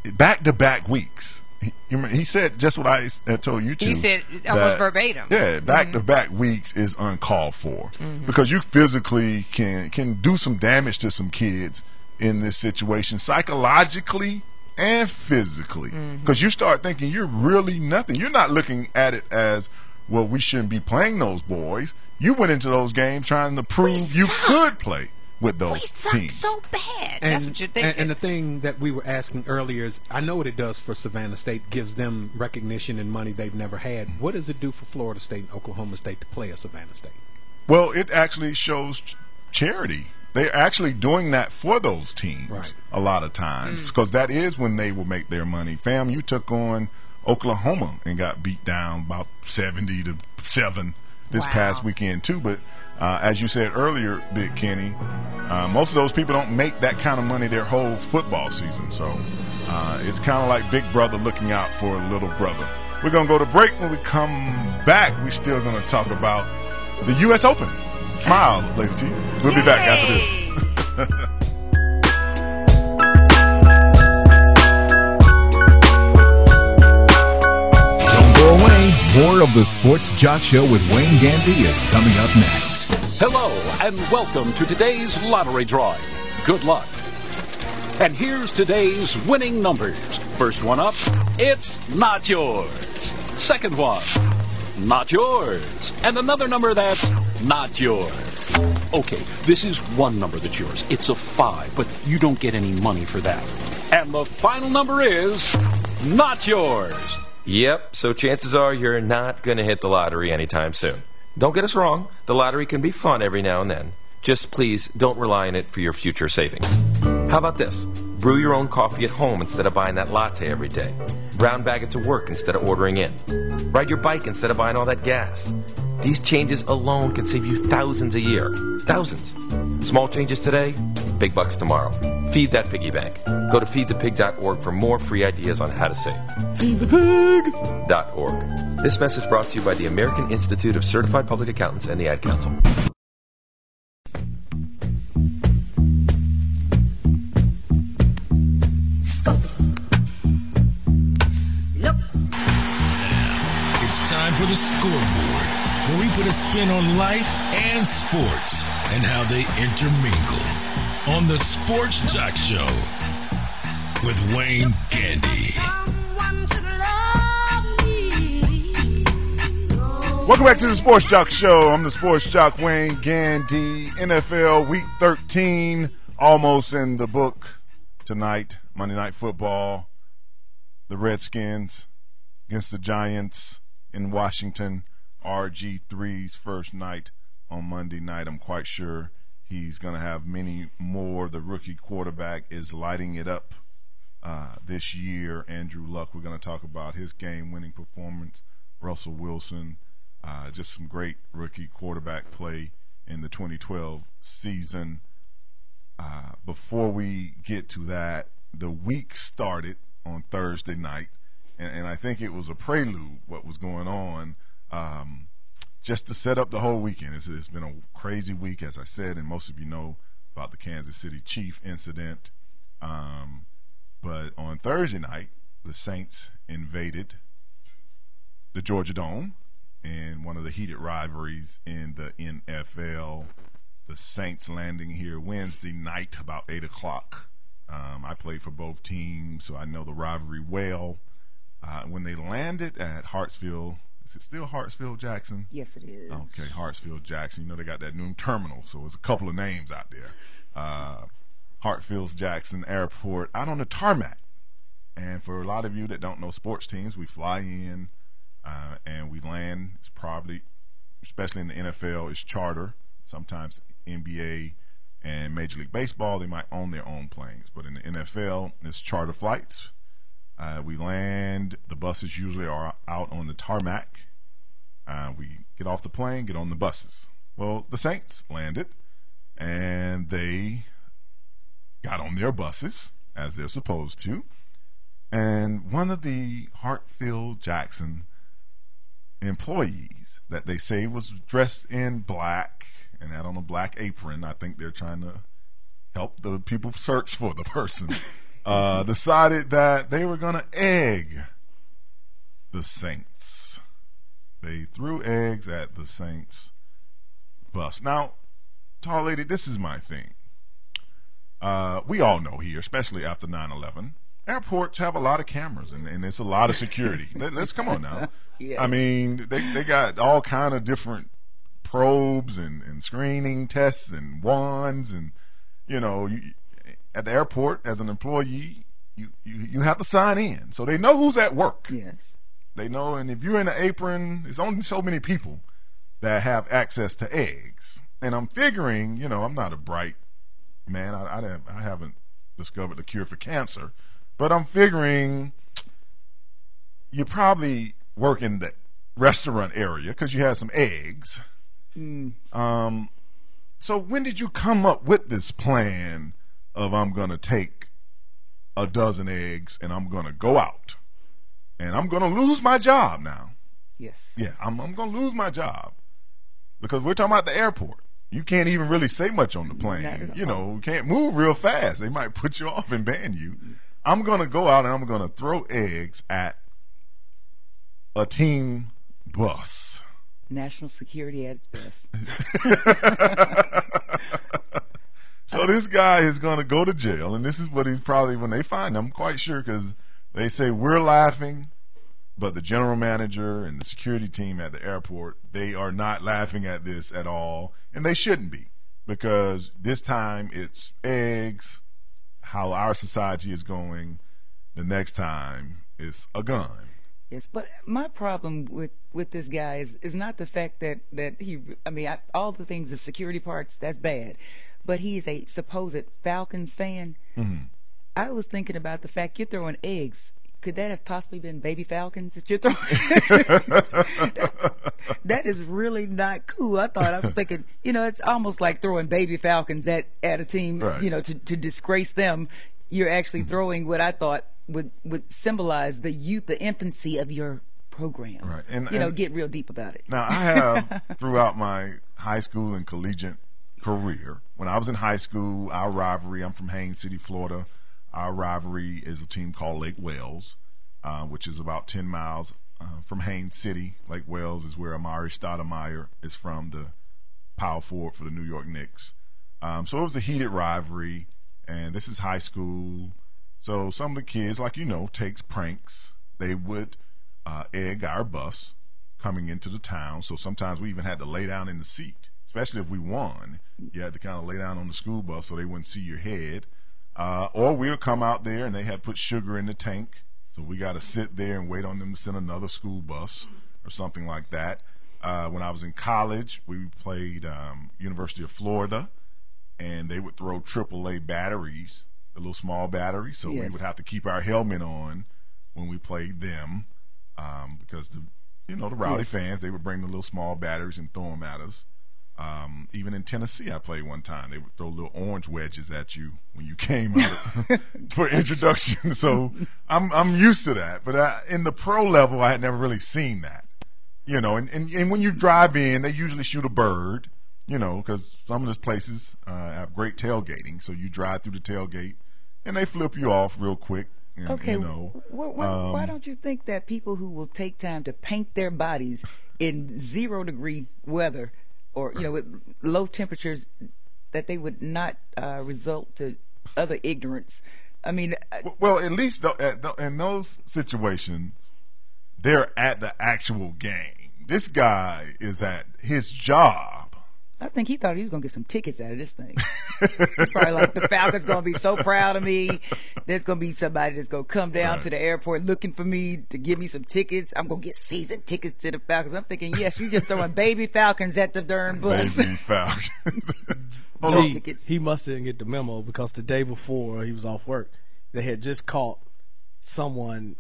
Back-to-back weeks. He said just what I had told you two. He said almost verbatim. Yeah, back-to-back weeks is uncalled for because you physically can do some damage to some kids in this situation, psychologically and physically. Because you start thinking you're really nothing. You're not looking at it as, well, we shouldn't be playing those boys. You went into those games trying to prove you could play with those teams. So bad. And, that's what you're thinking. And the thing that we were asking earlier is, I know what it does for Savannah State, gives them recognition and money they've never had. What does it do for Florida State and Oklahoma State to play a Savannah State? Well, it actually shows charity. They're actually doing that for those teams a lot of times because that is when they will make their money. Fam, you took on Oklahoma and got beat down about 70-7 this past weekend too, but as you said earlier, Big Kenny, most of those people don't make that kind of money their whole football season. So it's kind of like Big Brother looking out for a little brother. We're going to go to break. When we come back, we're still going to talk about the U.S. Open. Smile, Lady T. We'll be back after this. The Sports Jock Show with Wayne Gandy is coming up next. Hello, and welcome to today's lottery drawing. Good luck. And here's today's winning numbers. First one up, it's not yours. Second one, not yours. And another number that's not yours. Okay, this is one number that's yours. It's a 5, but you don't get any money for that. And the final number is not yours. Yep, so chances are you're not going to hit the lottery anytime soon. Don't get us wrong, the lottery can be fun every now and then. Just please don't rely on it for your future savings. How about this? Brew your own coffee at home instead of buying that latte every day. Brown bag it to work instead of ordering in. Ride your bike instead of buying all that gas. These changes alone can save you thousands a year. Thousands. Small changes today, big bucks tomorrow. Feed that piggy bank. Go to feedthepig.org for more free ideas on how to save. Feedthepig.org. This message brought to you by the American Institute of Certified Public Accountants and the Ad Council. It's time for the scoreboard, where we put a spin on life and sports and how they intermingle. On the Sports Jock Show with Wayne Gandy. Welcome back to the Sports Jock Show. I'm the Sports Jock Wayne Gandy. NFL Week 13 almost in the book tonight. Monday Night Football. The Redskins against the Giants in Washington. RG3's first night on Monday night. I'm quite sure he's going to have many more. The rookie quarterback is lighting it up this year. Andrew Luck, we're going to talk about his game-winning performance. Russell Wilson, just some great rookie quarterback play in the 2012 season. Before we get to that, the week started on Thursday night, and I think it was a prelude what was going on. Just to set up the whole weekend. It's been a crazy week, as I said, and most of you know about the Kansas City Chief incident. But on Thursday night, the Saints invaded the Georgia Dome in one of the heated rivalries in the NFL. The Saints landing here Wednesday night about 8 o'clock. I played for both teams, so I know the rivalry well. When they landed at Hartsfield, is it still Hartsfield-Jackson? Yes, it is. Okay, Hartsfield-Jackson. You know they got that new terminal, so there's a couple of names out there. Hartsfield-Jackson Airport out on the tarmac. And for a lot of you that don't know sports teams, we fly in and we land. It's probably, especially in the NFL, it's charter. Sometimes NBA and Major League Baseball, they might own their own planes. But in the NFL, it's charter flights. We land. The buses usually are out on the tarmac. We get off the plane, get on the buses. Well, the Saints landed, and they got on their buses, as they're supposed to. And one of the Hartsfield-Jackson employees that they say was dressed in black and had on a black apron, I think they're trying to help the people search for the person, decided that they were going to egg the Saints. They threw eggs at the Saints bus. Now, tall lady, this is my thing. We all know here, especially after 9/11, airports have a lot of cameras and it's a lot of security. Let's come on now. Yes. I mean, they got all kind of different probes and screening tests and wands, and you know, at the airport as an employee, you have to sign in, so they know who's at work. Yes, they know, and if you're in an apron, there's only so many people that have access to eggs. And I'm figuring, you know, I'm not a bright man. I haven't discovered the cure for cancer, but I'm figuring you probably work in the restaurant area because you had some eggs. So when did you come up with this plan of I'm going to take a dozen eggs and I'm going to go out and I'm going to lose my job now? Yes. Yeah, I'm going to lose my job because we're talking about the airport. You can't even really say much on the plane. You know, you can't move real fast. They might put you off and ban you. I'm going to go out and I'm going to throw eggs at a team bus. National security at its best. So this guy is going to go to jail, and this is what he's probably, when they find him, I'm quite sure, because they say we're laughing, but the general manager and the security team at the airport, they are not laughing at this at all, and they shouldn't be, because this time it's eggs, how our society is going. The next time is a gun. Yes, but my problem with this guy is not the fact that he, all the things, the security parts, that's bad. But he's a supposed Falcons fan. Mm-hmm. I was thinking about the fact you're throwing eggs. Could that have possibly been baby falcons that you're throwing? That is really not cool. I was thinking, it's almost like throwing baby falcons at a team, right. To disgrace them. You're actually throwing what I thought would symbolize the youth, the infancy of your program. Right. And get real deep about it. Now, I have, throughout my high school and collegiate career, when I was in high school, our rivalry, I'm from Haines City, Florida. Our rivalry is a team called Lake Wales, which is about 10 miles from Haines City. Lake Wales is where Amari Stoudemire is from, the power forward for the New York Knicks. So it was a heated rivalry, and this is high school. So some of the kids, takes pranks. They would egg our bus coming into the town. So sometimes we even had to lay down in the seat, especially if we won. You had to kind of lay down on the school bus so they wouldn't see your head. Or we'll come out there and they had put sugar in the tank. So we got to sit there and wait on them to send another school bus or something like that. When I was in college, we played University of Florida, and they would throw AAA batteries, the little small batteries. So we would have to keep our helmet on when we played them because the rowdy fans, they would bring the little small batteries and throw them at us. Even in Tennessee, I played one time. They would throw little orange wedges at you when you came out for introduction. So I'm used to that. But in the pro level, I had never really seen that. And when you drive in, they usually shoot a bird, because some of those places have great tailgating. So you drive through the tailgate, and they flip you off real quick. Okay, why don't you think that people who will take time to paint their bodies in 0-degree weather or with low temperatures, that they would not result to other ignorance? I mean, well, at least in those situations, they're at the actual game. This guy is at his job. I think he thought he was going to get some tickets out of this thing. He's probably like, the Falcons going to be so proud of me. There's going to be somebody that's going to come down to the airport looking for me to give me some tickets. I'm going to get season tickets to the Falcons. I'm thinking, yes, you're just throwing baby Falcons at the darn bus. Baby Falcons. He must didn't get the memo because the day before he was off work, they had just caught someone,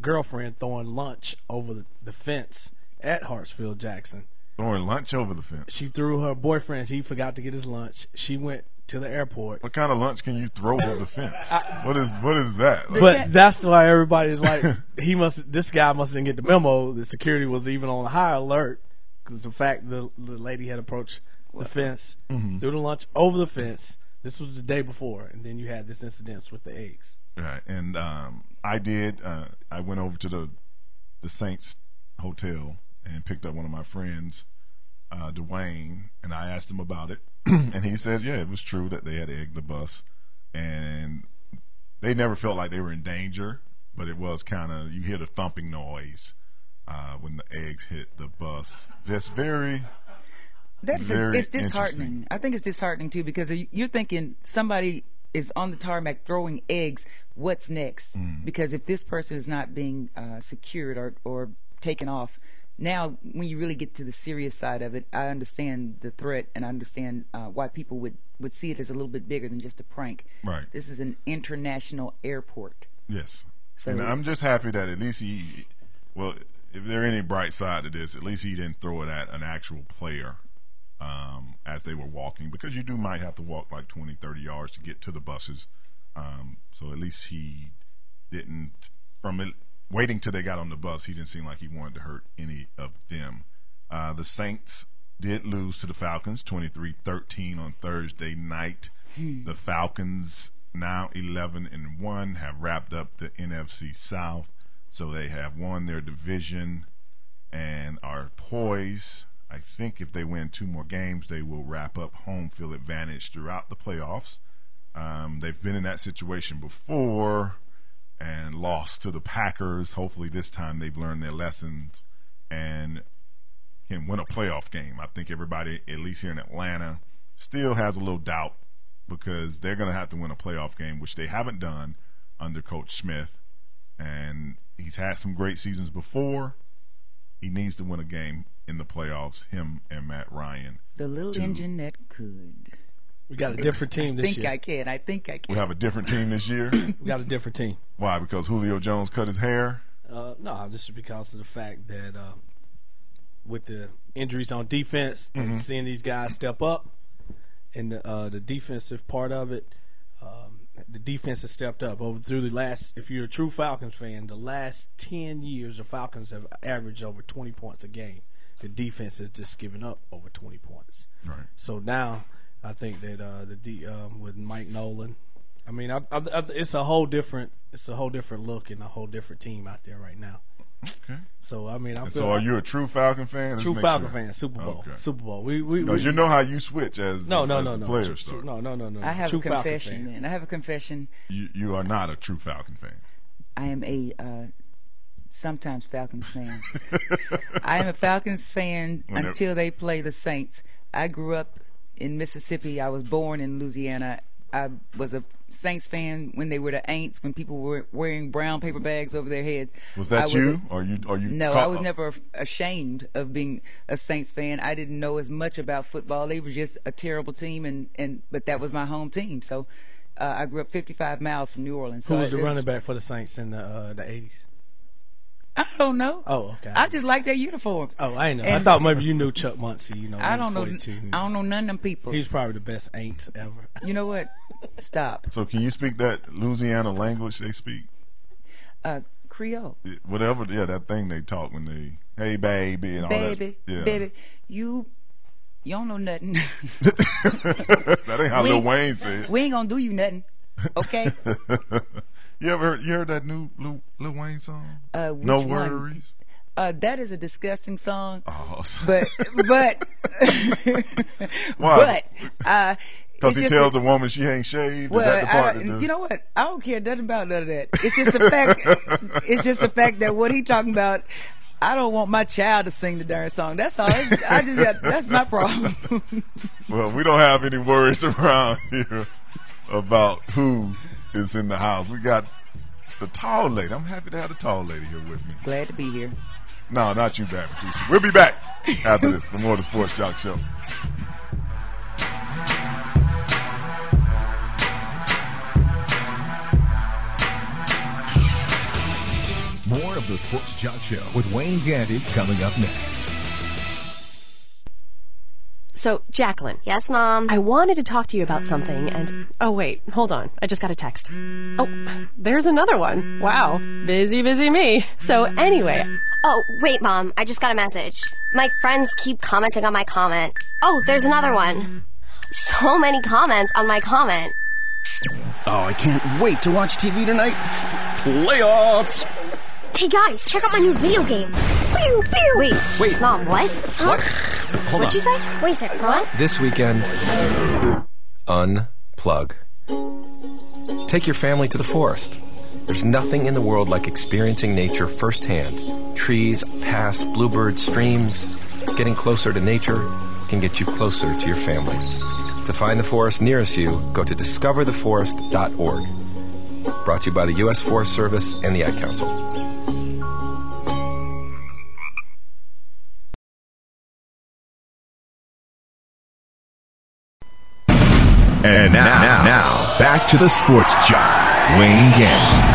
girlfriend, throwing lunch over the fence at Hartsfield Jackson. Throwing lunch over the fence. She threw her boyfriend. He forgot to get his lunch. She went to the airport. What kind of lunch can you throw over the fence? What is that? But that's why everybody's like, this guy must didn't get the memo. The security was even on high alert because the fact the lady had approached the fence, threw the lunch over the fence. This was the day before, and then you had this incident with the eggs. Right, and I went over to the Saints hotel and picked up one of my friends, Dwayne, and I asked him about it. And he said, yeah, it was true that they had egged the bus. And they never felt like they were in danger, but it was kind of, you hear the thumping noise when the eggs hit the bus. That's very it's disheartening. I think it's disheartening, too, because you're thinking somebody is on the tarmac throwing eggs. What's next? Because if this person is not being secured or taken off, now, when you really get to the serious side of it, I understand the threat, and I understand why people would see it as a little bit bigger than just a prank. Right. This is an international airport. Yes. So, and I'm just happy that at least if there any bright side to this, at least he didn't throw it at an actual player as they were walking, because you might have to walk like 20, 30 yards to get to the buses. So at least he didn't, waiting till they got on the bus, he didn't seem like he wanted to hurt any of them. The Saints did lose to the Falcons 23-13 on Thursday night. The Falcons, now 11-1, have wrapped up the NFC South, so they have won their division. and are poised. I think if they win 2 more games, they will wrap up home field advantage throughout the playoffs. They've been in that situation before and lost to the Packers. Hopefully this time they've learned their lessons and can win a playoff game. I think everybody, at least here in Atlanta, still has a little doubt because they're going to have to win a playoff game, which they haven't done under Coach Smith. And he's had some great seasons before. He needs to win a game in the playoffs, him and Matt Ryan. The little engine that could. We got a different team this year. I think I can. We have a different team this year? We got a different team. Why? Because Julio Jones cut his hair? No, this is because of the fact that with the injuries on defense, seeing these guys step up, and the defensive part of it, the defense has stepped up through the last. If you're a true Falcons fan, the last 10 years the Falcons have averaged over 20 points a game. The defense has just given up over 20 points. Right. So now I think that with Mike Nolan, I mean, it's a whole different look and a whole different team out there right now. Okay. So I mean, so are you a true Falcon fan? True Falcon fan. Super Bowl. Okay. Super Bowl. Because you know how you switch as no players. No. I have a confession, man. I have a confession. You are not a true Falcon fan. I am a sometimes Falcons fan. I am a Falcons fan until they play the Saints. I grew up in Mississippi. I was born in Louisiana. I was a Saints fan when they were the Aints, when people were wearing brown paper bags over their heads. Was that you? Or you? No, I was never ashamed of being a Saints fan. I didn't know as much about football. They were just a terrible team, but that was my home team. So I grew up 55 miles from New Orleans. Who was the running back for the Saints in the 80s? I don't know. Oh, okay. I just like their uniforms. Oh, I know. I thought maybe you knew Chuck Muncie. I don't know. I don't know none of them people. He's probably the best Aints ever. You know what? Stop. So can you speak that Louisiana language they speak? Creole. Whatever. Yeah, that thing they talk when they, hey baby and all that. Baby, you don't know nothing. That ain't how Lil Wayne said. We ain't gonna do you nothing. Okay. You heard that new Lil Wayne song? No Worries. That is a disgusting song. Oh, but why? But because he tells the woman she ain't shaved. Well, is that the part that you know what? I don't care nothing about none of that. It's just the fact. It's just the fact that what he talking about. I don't want my child to sing the darn song. That's all. That's my problem. Well, we don't have any worries around here about who is in the house. We got the tall lady. I'm happy to have the tall lady here with me. Glad to be here. No, not you, Bad Patricia. We'll be back after this for more of the Sports Jock Show. More of the Sports Jock Show with Wayne Gandy coming up next. So, Jacqueline. Yes, Mom? I wanted to talk to you about something, and... Oh, wait. Hold on. I just got a text. Oh, there's another one. Wow. Busy me. So, anyway... Oh, wait, Mom. I just got a message. My friends keep commenting on my comment. Oh, there's another one. So many comments on my comment. Oh, I can't wait to watch TV tonight. Playoffs! Hey, guys, check out my new video game. Pew, pew. Wait. Mom, what? Huh? What? Hold What'd you say? Wait a second, what? This weekend, unplug. Take your family to the forest. There's nothing in the world like experiencing nature firsthand. Trees, paths, bluebirds, streams. Getting closer to nature can get you closer to your family. To find the forest nearest you, go to discovertheforest.org. Brought to you by the U.S. Forest Service and the Ad Council. And now, back to the Sports Jock, Wayne Gandy.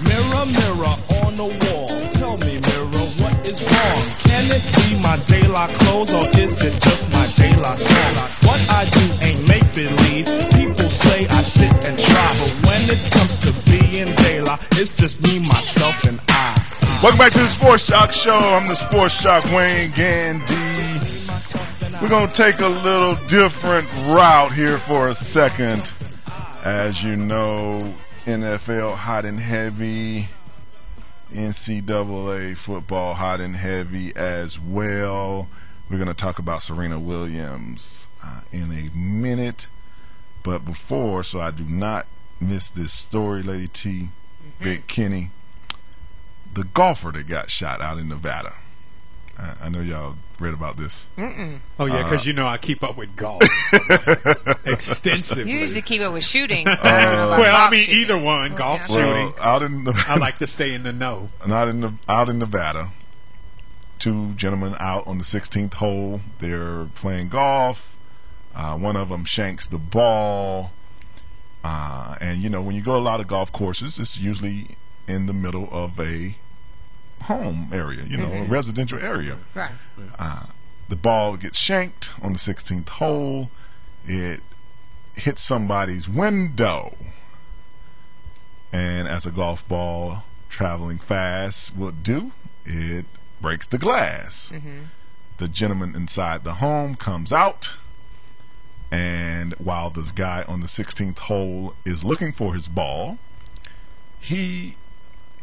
Mirror, mirror on the wall, tell me, mirror, what is wrong? Can it be my daylight clothes or is it just my daylight song? What I do ain't make-believe. People say I sit and try, but when it comes to being daylight, it's just me, myself, and I. Welcome back to the Sports Jock Show. I'm the Sports Jock Wayne Gandy. We're going to take a little different route here for a second. As you know, NFL hot and heavy, NCAA football hot and heavy as well. We're going to talk about Serena Williams in a minute. But before, so I do not miss this story, Lady T, Big Kenny, the golfer that got shot out in Nevada. I know y'all read about this. Oh, yeah, because you know I keep up with golf extensively. You usually keep up with shooting. Well, I mean, either one, golf, shooting. Out in I like to stay in the know. Out in Nevada, two gentlemen out on the 16th hole. They're playing golf. One of them shanks the ball. And, you know, when you go to a lot of golf courses, it's usually in the middle of a home area, you know, a residential area. Right. The ball gets shanked on the 16th hole. It hits somebody's window. And as a golf ball traveling fast would do, it breaks the glass. The gentleman inside the home comes out. And while this guy on the 16th hole is looking for his ball, he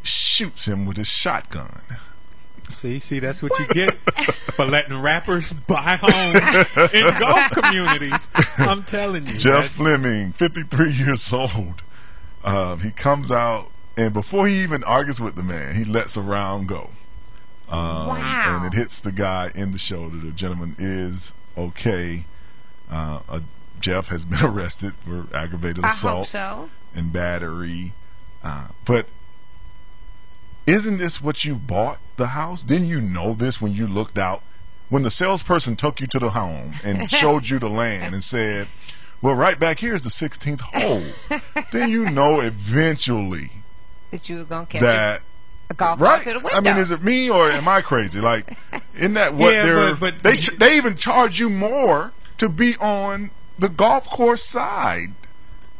shoots him with his shotgun. See, that's what you get for letting rappers buy homes in golf communities. I'm telling you. Jeff Fleming, 53 years old. He comes out, and before he even argues with the man, he lets a round go. Wow. And it hits the guy in the shoulder. The gentleman is okay. Jeff has been arrested for aggravated assault and battery. But isn't this what you bought the house? Didn't you know this when you looked out? When the salesperson took you to the home and showed you the land and said, well, right back here is the 16th hole. Then you know eventually that you were going to catch a golf ball to the window. I mean, is it me or am I crazy? Like, isn't that what but they even charge you more to be on the golf course side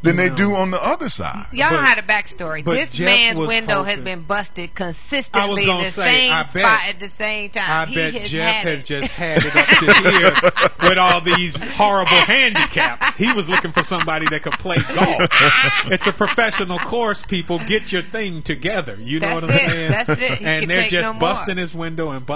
than they do on the other side. Y'all know how the backstory. This Jeff man's window has been busted consistently in the same spot at the same time. I bet Jeff has just had it up to here with all these horrible handicaps. He was looking for somebody that could play golf. It's a professional course, people. Get your thing together. You know what I'm saying? That's it. And they're just busting his window, and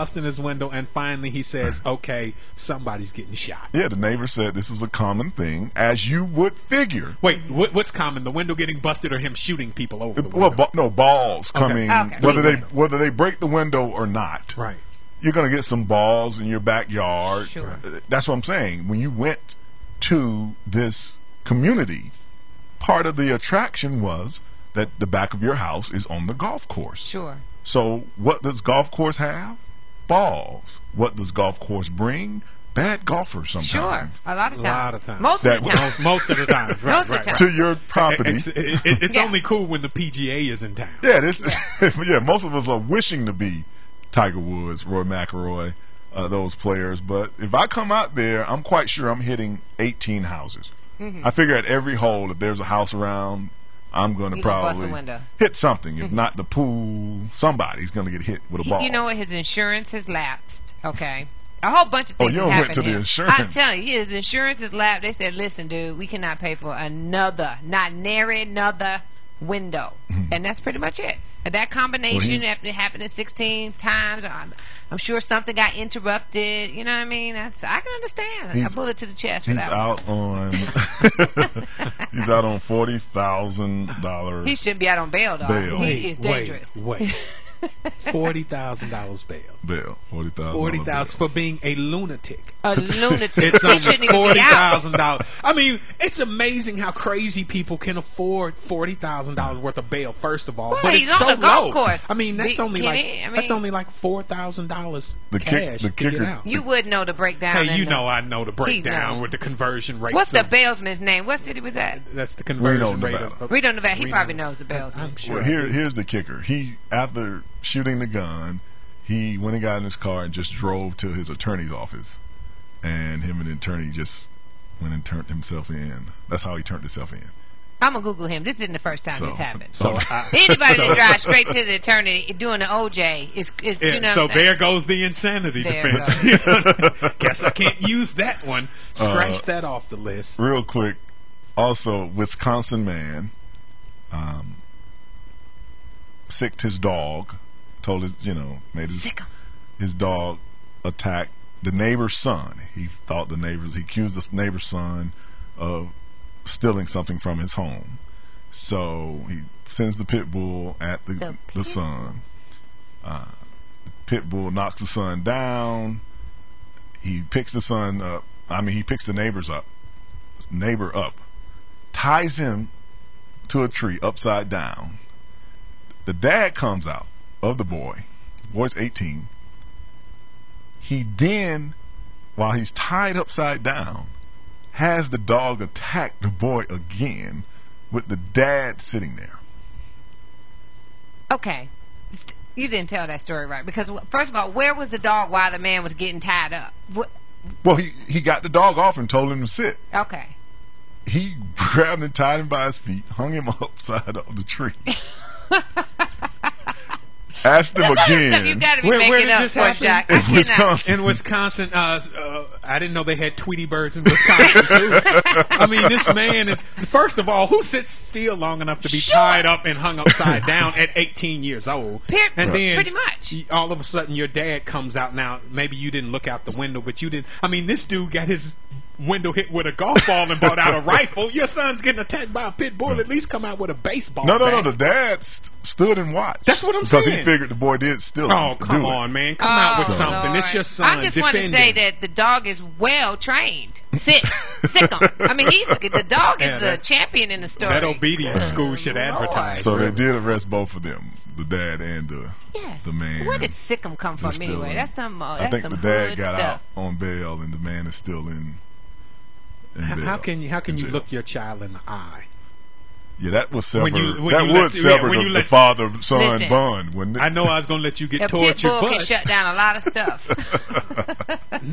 finally he says, okay, somebody's getting shot. Yeah, the neighbor said this was a common thing, as you would figure. Wait, what's common? The window getting busted or him shooting people over the window? Well, no, balls coming. Okay. Whether they break the window or not. Right. You're going to get some balls in your backyard. Sure. That's what I'm saying. When you went to this community, part of the attraction was that the back of your house is on the golf course. Sure. So what does golf course have? Balls. What does golf course bring? Bad golfers sometimes. Sure, a lot of times. Most of the time. Most of the time. Right, most of the time. To your property. It's only cool when the PGA is in town. Yeah, most of us are wishing to be Tiger Woods, Roy McIlroy, those players. But if I come out there, I'm quite sure I'm hitting 18 houses. I figure at every hole, if there's a house around, I'm going to probably hit something. If not the pool, somebody's going to get hit with a ball. You know what? His insurance has lapsed. Okay. A whole bunch of things you happened went to here. the insurance. I'm telling you, his insurance is lapsed. They said, listen, dude, we cannot pay for another window. And that's pretty much it. And that combination, it happened 16 times. I'm sure something got interrupted. You know what I mean? I can understand. A bullet to the chest for that one. He's out on $40,000. He shouldn't be out on bail, though. He is dangerous. Wait. $40,000 bail. $40,000 for being a lunatic. A lunatic. It's only $40,000. I mean, it's amazing how crazy people can afford $40,000 worth of bail. First of all, but he's it's on so the golf low. course. I mean, that's only like $4,000 cash to get out. You would know the breakdown. Hey, I know the breakdown with the conversion rate. What's the bailsman's name? What city was that? That's the conversion rate. Reno, Nevada. He probably knows the bailsman. I'm sure. Well, here's the kicker. After shooting the gun, he went and got in his car and just drove to his attorney's office, and him and the attorney just went and turned himself in. That's how he turned himself in. I'm gonna Google him. This isn't the first time this happened. So anybody that drives straight to the attorney doing the OJ is you know. So what I'm saying? there goes the insanity defense. Guess I can't use that one. Scratch that off the list. Real quick. Also, Wisconsin man sicked his dog. Told his made his dog attack the neighbor's son. He accused the neighbor's son of stealing something from his home. So he sends the pit bull at the son. The pit bull knocks the son down. He picks the son up. He picks the neighbor up, ties him to a tree upside down. The dad comes out of the boy. The boy's 18. He then, while he's tied upside down, has the dog attack the boy again with the dad sitting there. Okay. You didn't tell that story right. Because, first of all, where was the dog while the man was getting tied up? Well, he got the dog off and told him to sit. Okay. He grabbed and tied him by his feet, hung him upside of the tree. Asked him again. You got to be making up for, Jack. In Wisconsin. In Wisconsin, I didn't know they had Tweety birds in Wisconsin too. This man is. First of all, who sits still long enough to be tied up and hung upside down at 18 years old? And then pretty much. All of a sudden, your dad comes out. Now, maybe you didn't look out the window, but you didn't. This dude got his window hit with a golf ball and brought out a rifle. Your son's getting attacked by a pit bull. At least come out with a baseball bat. No. The dad stood and watched. That's what I'm saying. Because he figured the boy did steal it. Oh, come on, man. Come out with something. It's your son. I just want to say that the dog is well trained. Sick him. The dog is the champion in the story. That obedience school should advertise. So they did arrest both of them, the dad and the man. Where did sick him come from anyway? That's some. I think some the dad got stuff. out on bail, and the man is still in bail. How can you look your child in the eye? Yeah, that would sever. The father-son bond, wouldn't it? I know I was going to let you get tortured, but pit bull can shut down a lot of stuff.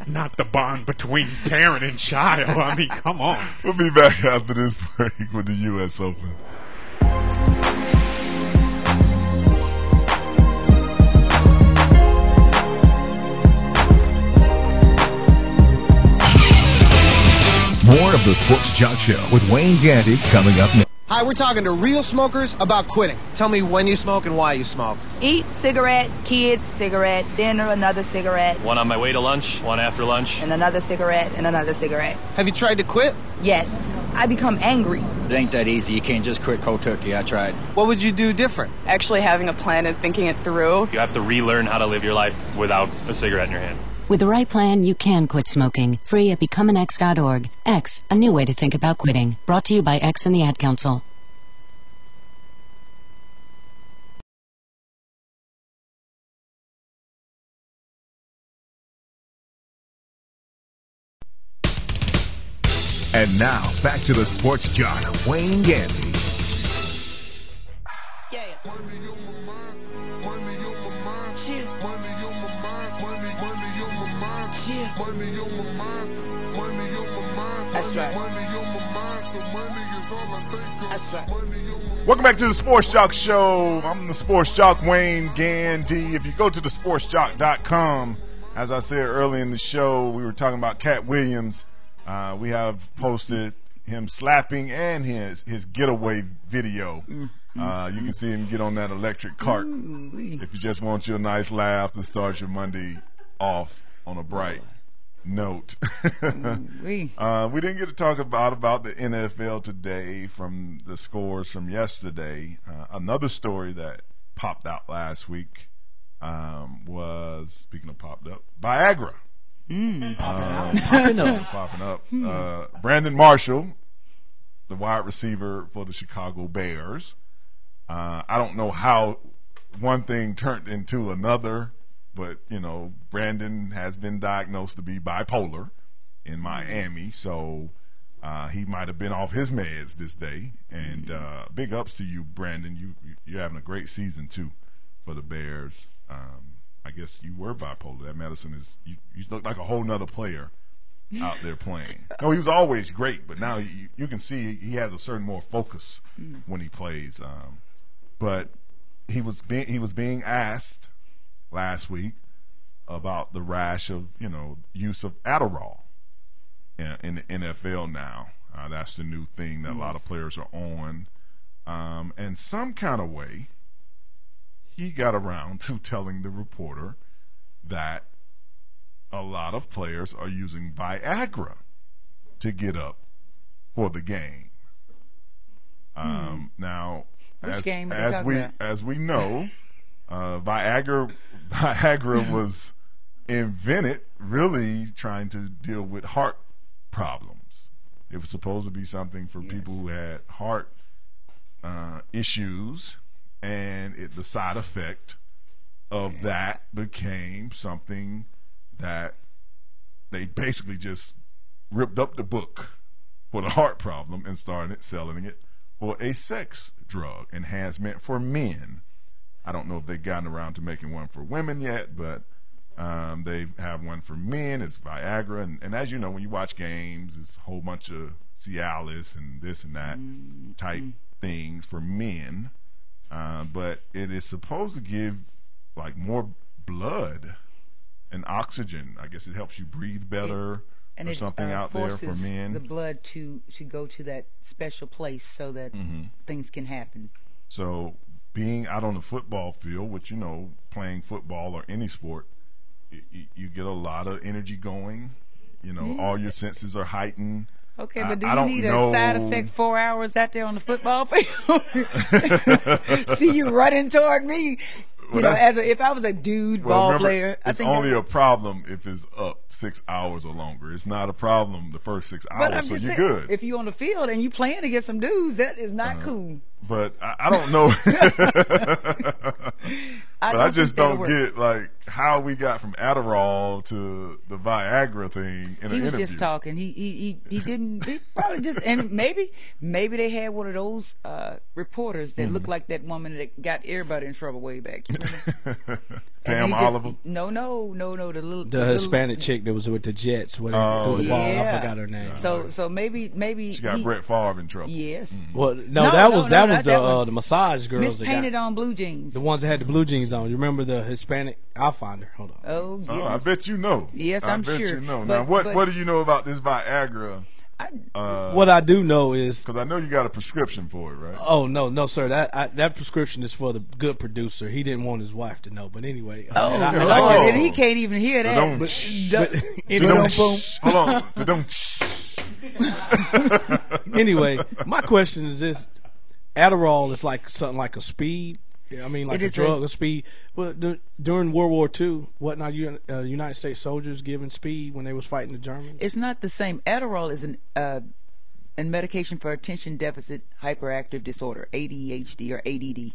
Not the bond between parent and child. Come on. We'll be back after this break with the U.S. Open. More of the Sports Jock Show with Wayne Gandy coming up next. Hi, we're talking to real smokers about quitting. Tell me when you smoke and why you smoke. Eat, cigarette, kids, cigarette, dinner, another cigarette. One on my way to lunch, one after lunch. And another cigarette, and another cigarette. Have you tried to quit? Yes. I become angry. It ain't that easy. You can't just quit cold turkey. I tried. What would you do different? Actually having a plan and thinking it through. You have to relearn how to live your life without a cigarette in your hand. With the right plan, you can quit smoking. Free at becomeanx.org. X, a new way to think about quitting. Brought to you by X and the Ad Council. And now, back to the Sports Jock, Wayne Gandy. Welcome back to the Sports Jock Show. I'm the Sports Jock, Wayne Gandy. If you go to thesportsjock.com, as I said early in the show, we were talking about Cat Williams. We have posted him slapping and his getaway video. You can see him get on that electric cart if you just want your nice laugh to start your Monday off on a bright note. We didn't get to talk about the NFL today from the scores from yesterday. Another story that popped out last week was, speaking of popped up, Viagra. Popping up. Brandon Marshall, the wide receiver for the Chicago Bears. I don't know how one thing turned into another, but Brandon has been diagnosed to be bipolar in Miami, so he might have been off his meds this day. And big ups to you, Brandon. You're having a great season too for the Bears. I guess you were bipolar. That medicine is you look like a whole nother player out there playing. No, he was always great, but now you can see he has a certain more focus when he plays. But he was being asked last week about the rash of use of Adderall in the NFL now. That's the new thing that a lot of players are on. And some kind of way, he got around to telling the reporter that a lot of players are using Viagra to get up for the game. Now, as we know, Viagra was invented really trying to deal with heart problems. It was supposed to be something for people who had heart issues, and the side effect of that became something that they basically just ripped up the book for the heart problem and started selling it for a sex drug, enhancement for men. I don't know if they've gotten around to making one for women yet, but they have one for men. It's Viagra, and as you know, when you watch games, it's a whole bunch of Cialis and this and that type things for men. But it is supposed to give like more blood and oxygen. I guess it helps you breathe better, or something out there for men. The blood to go to that special place so that things can happen. So being out on the football field, which playing football or any sport, you get a lot of energy going. All your senses are heightened. Okay, but do you need a side effect 4 hours out there on the football field? See you running toward me. If I was a dude ball player, it's only a problem if it's up 6 hours or longer. It's not a problem the first 6 hours, so you're good. If you're on the field and you playing against some dudes, that is not cool. But I don't know. But I just don't get how we got from Adderall to the Viagra thing in an interview. He was just talking. He didn't. He probably just, and maybe they had one of those reporters that looked like that woman that got everybody in trouble way back. You remember? Pam Oliver? No. The Hispanic chick that was with the Jets when they threw the ball. I forgot her name. So maybe she got Brett Favre in trouble. Yes. Well, that was the massage girls. Miss Painted on blue jeans. The ones that had the blue jeans on. You remember the Hispanic? I'll find her. Hold on. Oh, yes. I bet you know. Yes, I'm sure. I bet you know. Now, what do you know about this Viagra? What I do know is, because I know you got a prescription for it, right? Oh no, sir. That prescription is for the good producer. He didn't want his wife to know, but anyway. And he can't even hear that. Anyway, my question is this: Adderall is like something like a speed. I mean, like a drug, a speed. Well, during World War II, wasn't United States soldiers given speed when they was fighting the Germans? It's not the same. Adderall is a medication for attention deficit hyperactive disorder, ADHD or ADD.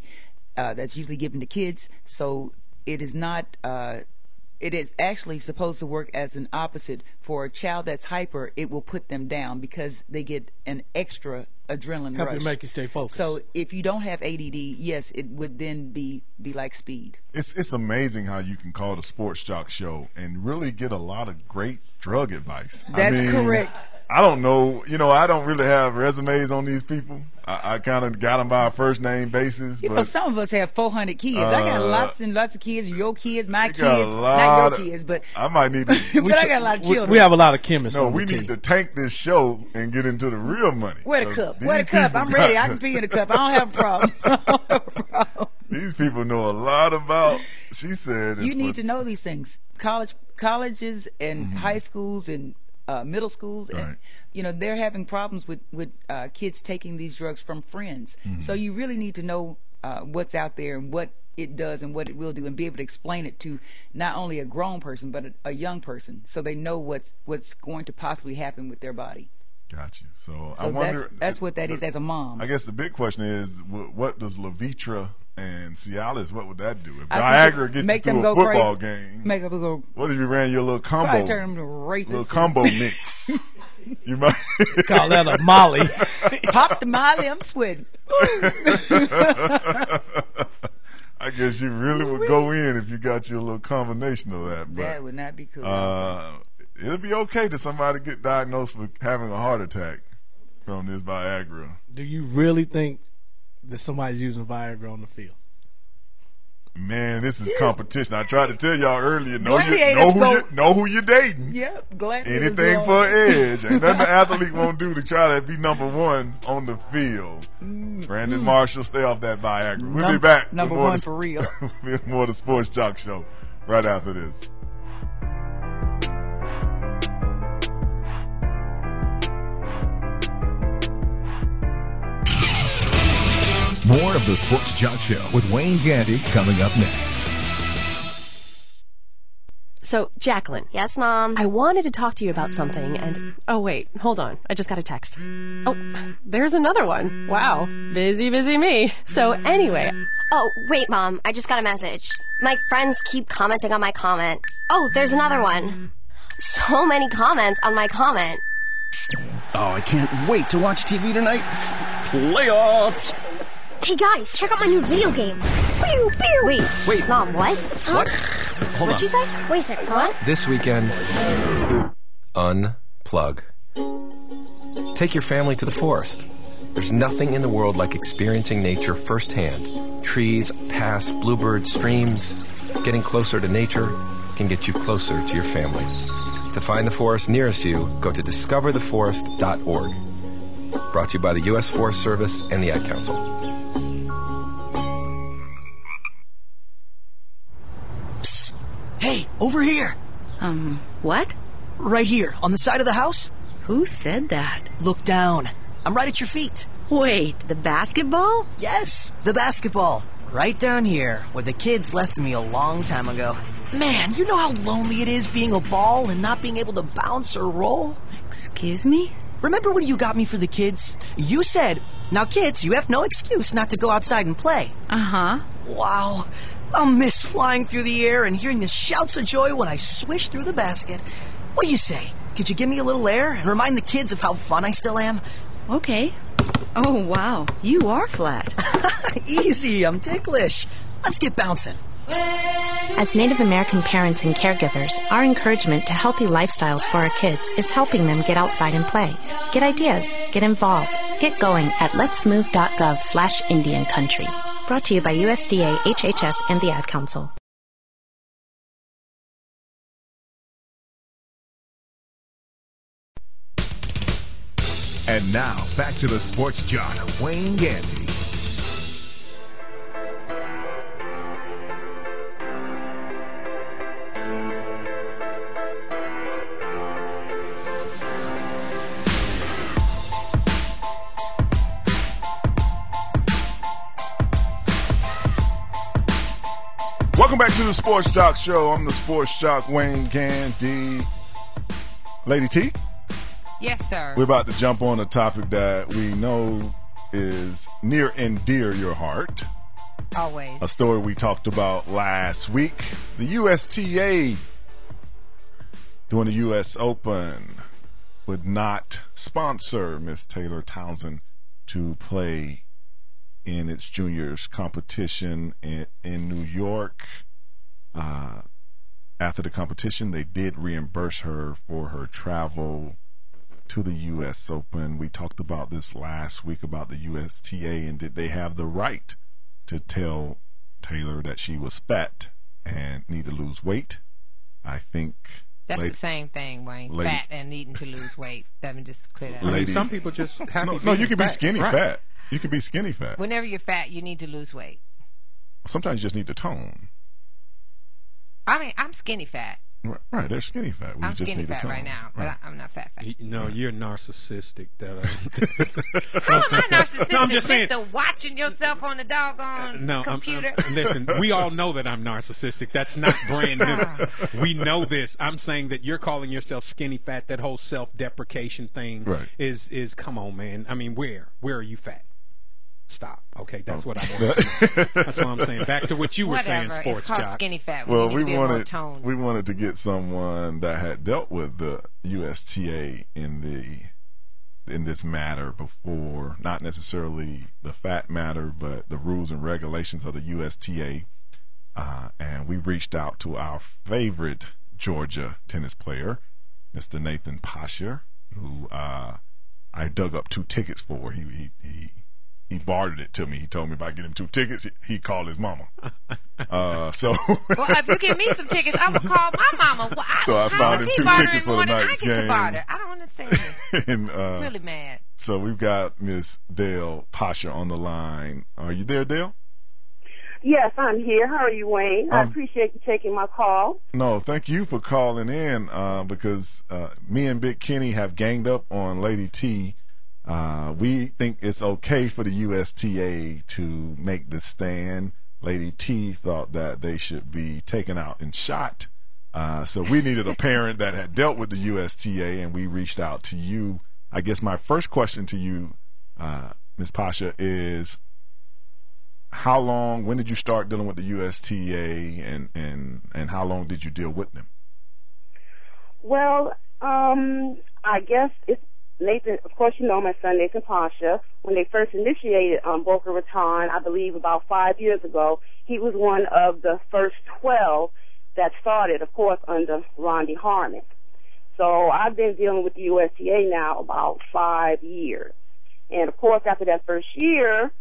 That's usually given to kids. So it is not. It is actually supposed to work as an opposite. For a child that's hyper, it will put them down because they get an extra adrenaline rush. Help you make you stay focused. So if you don't have ADD, yes, it would then be like speed. It's amazing how you can call the Sports Jock Show and really get a lot of great drug advice. That's correct. I don't know. I don't really have resumes on these people. I kind of got them by a first name basis. But some of us have 400 kids. I got lots and lots of kids. Your kids, my kids, not your kids, but I might need to. But I got a lot of children. We have a lot of chemists. No, we need to tank this show and get into the real money. Where the cup? Where the cup? I'm ready. I can pee in the cup. I don't have a problem. These people know a lot about. She said you need to know these things. Colleges and high schools and middle schools, right. And they're having problems with kids taking these drugs from friends. So you really need to know what's out there and what it does and what it will do, and be able to explain it to not only a grown person but a young person, so they know what's going to possibly happen with their body. Gotcha. So I wonder. That's what that is as a mom. I guess the big question is, what does Levitra and Cialis? What would that do if Viagra gets you through a football game? Make them go. What if you ran your little combo? Probably turn them to rapists. Little combo mix. You might call that a Molly. Pop the Molly. I'm sweating. I guess you really would go in if you got your little combination of that. But, that would not be cool. it'll be okay to somebody get diagnosed with having a heart attack from this Viagra. Do you really think that somebody's using Viagra on the field? Man, this is competition. I tried to tell y'all earlier. Know who you're dating. Yep, gladiators. Anything for an edge. Ain't nothing the athlete won't do to try to be number one on the field. Brandon Marshall, stay off that Viagra. We'll be back. Number one for real. More of the Sports Jock Show right after this. More of the Sports Jock Show with Wayne Gandy coming up next. So, Jacqueline. Yes, Mom? I wanted to talk to you about something and... Oh, wait. Hold on. I just got a text. Oh, there's another one. Wow. Busy me. So, anyway... Oh, wait, Mom. I just got a message. My friends keep commenting on my comment. Oh, there's another one. So many comments on my comment. Oh, I can't wait to watch TV tonight. Playoffs! Hey guys, check out my new video game. Pew, pew. Wait. Mom, what? Huh? What? Hold What'd you say? Wait a second, what? This weekend, unplug. Take your family to the forest. There's nothing in the world like experiencing nature firsthand. Trees, paths, bluebirds, streams. Getting closer to nature can get you closer to your family. To find the forest nearest you, go to discovertheforest.org. Brought to you by the U.S. Forest Service and the Ad Council. Psst. Hey, over here. What? Right here, on the side of the house. Who said that? Look down. I'm right at your feet. Wait, the basketball? Yes, the basketball. Right down here, where the kids left me a long time ago. Man, you know how lonely it is being a ball and not being able to bounce or roll? Excuse me? Remember when you got me for the kids? You said, now kids, you have no excuse not to go outside and play. Uh-huh. Wow. I'll miss flying through the air and hearing the shouts of joy when I swish through the basket. What do you say? Could you give me a little air and remind the kids of how fun I still am? Okay. Oh, wow. You are flat. Easy, I'm ticklish. Let's get bouncing. As Native American parents and caregivers, our encouragement to healthy lifestyles for our kids is helping them get outside and play. Get ideas, get involved, get going at letsmove.gov/Indian Country. Brought to you by USDA, HHS, and the Ad Council. And now, back to the Sports Jock, Wayne Gandy. Welcome back to the Sports Jock Show. I'm the Sports Jock, Wayne Gandy. Lady T? Yes, sir. We're about to jump on a topic that we know is near and dear your heart. Always. A story we talked about last week. The USTA during the U.S. Open would not sponsor Miss Taylor Townsend to play in its juniors competition in New York. After the competition, they did reimburse her for her travel to the U.S. Open. We talked about this last week about the USTA and did they have the right to tell Taylor that she was fat and need to lose weight. I think that's the same thing, Wayne. Fat and needing to lose weight. Let me just clear that up. Some people just have no, you can be skinny fat. You can be skinny fat. Whenever you're fat, you need to lose weight. Sometimes you just need to tone. I mean, I'm skinny fat. Right, they're skinny fat. I'm skinny fat right now, but I'm not fat. No, you're narcissistic. How am I narcissistic? No, I'm just saying. Watching yourself on the doggone computer. Listen, we all know that I'm narcissistic. That's not brand new. We know this. I'm saying that you're calling yourself skinny fat. That whole self-deprecation thing is come on, man. I mean, where are you fat? Stop. Okay, that's what I want. That's what I'm saying. Back to what you were saying, Sports It's called Jock. Skinny fat. Well, we wanted to get someone that had dealt with the USTA in this matter before, not necessarily the fat matter, but the rules and regulations of the USTA. And we reached out to our favorite Georgia tennis player, Mr. Nathan Pasha, who I dug up 2 tickets for. He bartered it to me. He told me if I get him 2 tickets, he'd call his mama. Well, if you give me some tickets, I will call my mama. Well, so I found him 2 tickets for the night's game. I get to barter. I don't understand. And, I'm really mad. So we've got Miss Dale Pasha on the line. Are you there, Dale? Yes, I'm here. How are you, Wayne? I appreciate you taking my call. No, thank you for calling in because me and Big Kenny have ganged up on Lady T. We think it's okay for the USTA to make this stand. Lady T thought that they should be taken out and shot. So we needed a parent that had dealt with the USTA, and we reached out to you. I guess my first question to you, Ms. Pasha, is when did you start dealing with the USTA, and how long did you deal with them? Well, I guess it's Nathan. Of course, you know my son Nathan Pasha. When they first initiated Boca Raton, I believe about 5 years ago, he was one of the first 12 that started, of course, under Rondy Harmon. So I've been dealing with the USTA now about 5 years. And, of course, after that first year,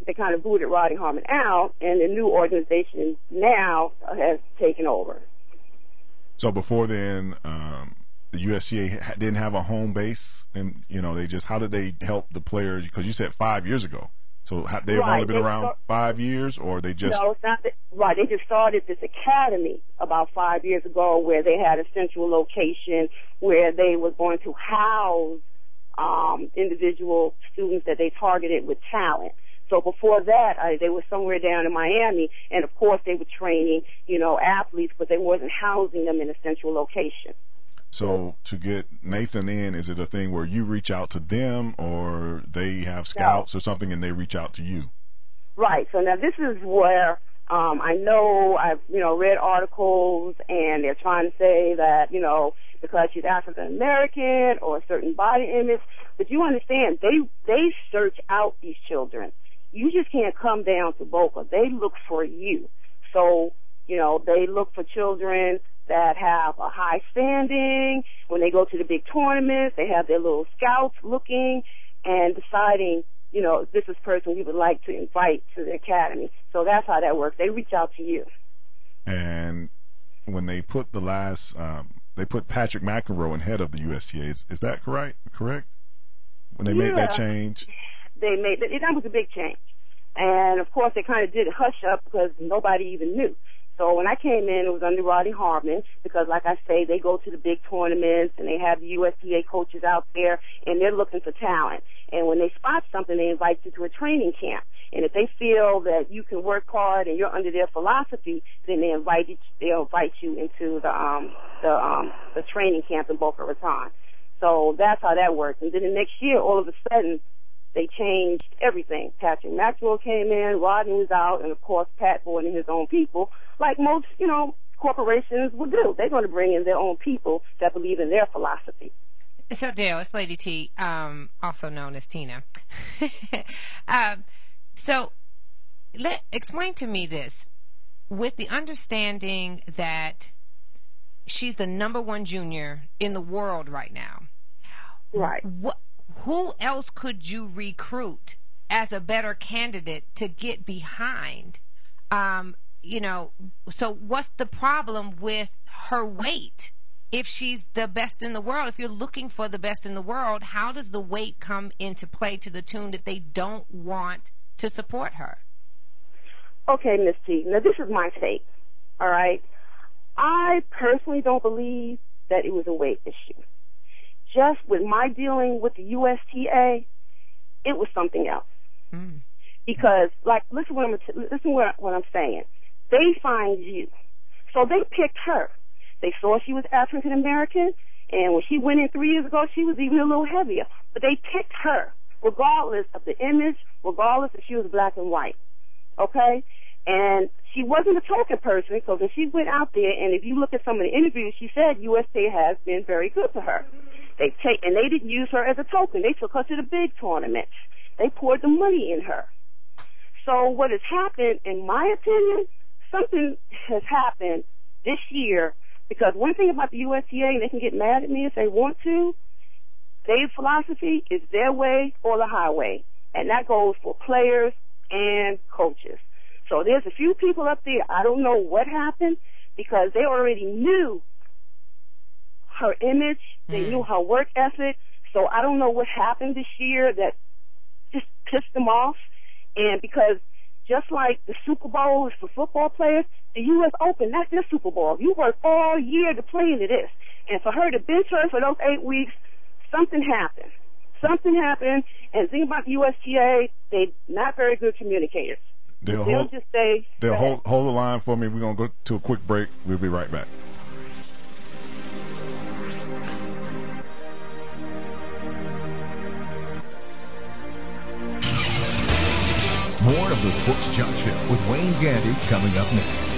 they kind of booted Rondy Harmon out, and the new organization now has taken over. So before then, the USTA didn't have a home base, and, how did they help the players? Because you said 5 years ago. So they've only been around 5 years, or they just... No, it's not right. They just started this academy about 5 years ago where they had a central location where they were going to house individual students that they targeted with talent. So before that, they were somewhere down in Miami, and of course they were training, athletes, but they wasn't housing them in a central location. So to get Nathan in, is it a thing where you reach out to them, or they have scouts or something and they reach out to you? Right. So now this is where I know I've, read articles, and they're trying to say that, because she's African American or a certain body image, but you understand, they search out these children. You just can't come down to Boca. They look for you. So, they look for children that have a high standing. When they go to the big tournaments, they have their little scouts looking and deciding, this is person we would like to invite to the academy. So that's how that works. They reach out to you. And when they put they put Patrick McEnroe in head of the USTA. Is that correct? When they made that change? They made that was a big change. And of course they kind of did it hush up because nobody even knew. So when I came in, it was under Rondy Harmon because, like I say, they go to the big tournaments and they have the USTA coaches out there and they're looking for talent. And when they spot something, they invite you to a training camp. And if they feel that you can work hard and you're under their philosophy, then they'll invite you into the training camp in Boca Raton. So that's how that works. And then the next year, all of a sudden, they changed everything. Patrick Maxwell came in, Rodney was out, and of course Pat brought in his own people, like most, corporations would do. They're going to bring in their own people that believe in their philosophy. So Dale, it's Lady T, also known as Tina. So explain to me this, with the understanding that she's the #1 junior in the world right now. Right. Who else could you recruit as a better candidate to get behind? So what's the problem with her weight? If she's the best in the world, if you're looking for the best in the world, how does the weight come into play to the tune that they don't want to support her? Okay, Miss T. Now, this is my take, all right? I personally don't believe that it was a weight issue. Just with my dealing with the USTA, it was something else. Mm. Because, listen what I'm saying. They find you. So they picked her. They saw she was African American, and when she went in 3 years ago, she was even a little heavier. But they picked her, regardless of the image, regardless if she was black and white. Okay? And she wasn't a token person, because when she went out there, and if you look at some of the interviews, she said USTA has been very good to her. And they didn't use her as a token. They took her to the big tournaments. They poured the money in her. So what has happened, in my opinion, something has happened this year Because one thing about the USTA, and they can get mad at me if they want to, their philosophy is their way or the highway. And that goes for players and coaches. So there's a few people up there, I don't know what happened, because they already knew her image, they knew her work ethic. So I don't know what happened this year that just pissed them off. And because just like the Super Bowl is for football players, the U.S. Open, that's their Super Bowl. You work all year to play into this. And for her to bench her for those 8 weeks, something happened. Something happened. And the thing about the USTA, they're not very good communicators. They'll just say... They'll hold the line for me. We're going to go to a quick break. We'll be right back. More of the Sports Junk Show with Wayne Gandy coming up next.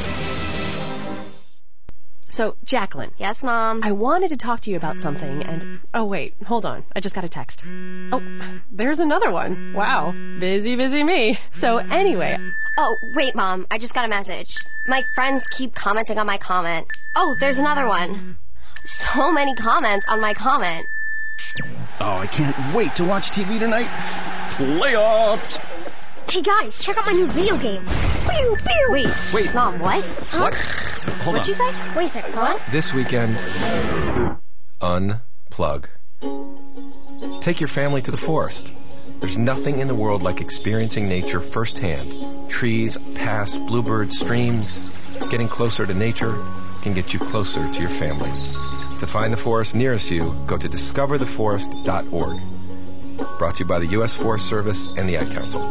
So, Jacqueline. Yes, Mom? I wanted to talk to you about something, and... Oh, wait. Hold on. I just got a text. Oh, there's another one. Wow. Busy me. So, anyway... Oh, wait, Mom. I just got a message. My friends keep commenting on my comment. Oh, there's another one. So many comments on my comment. Oh, I can't wait to watch TV tonight. Playoffs! Hey, guys, check out my new video game. Pew, pew. Wait. Mom, what? Huh? What? Hold What'd you say? Wait a second, what? This weekend, unplug. Take your family to the forest. There's nothing in the world like experiencing nature firsthand. Trees, paths, bluebirds, streams. Getting closer to nature can get you closer to your family. To find the forest nearest you, go to discovertheforest.org. Brought to you by the U.S. Forest Service and the Ad Council.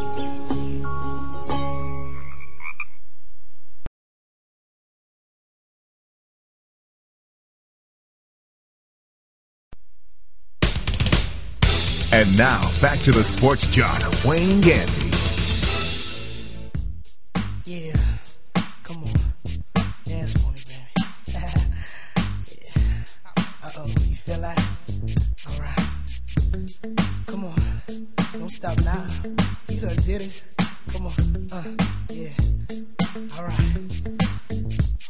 And now, back to the Sports Junk, Wayne Gandy. Yeah, come on. Dance for me, baby. Yeah. Uh-oh, you feel that? All right. Come on. Don't stop now. You done did it. Come on. Yeah. All right.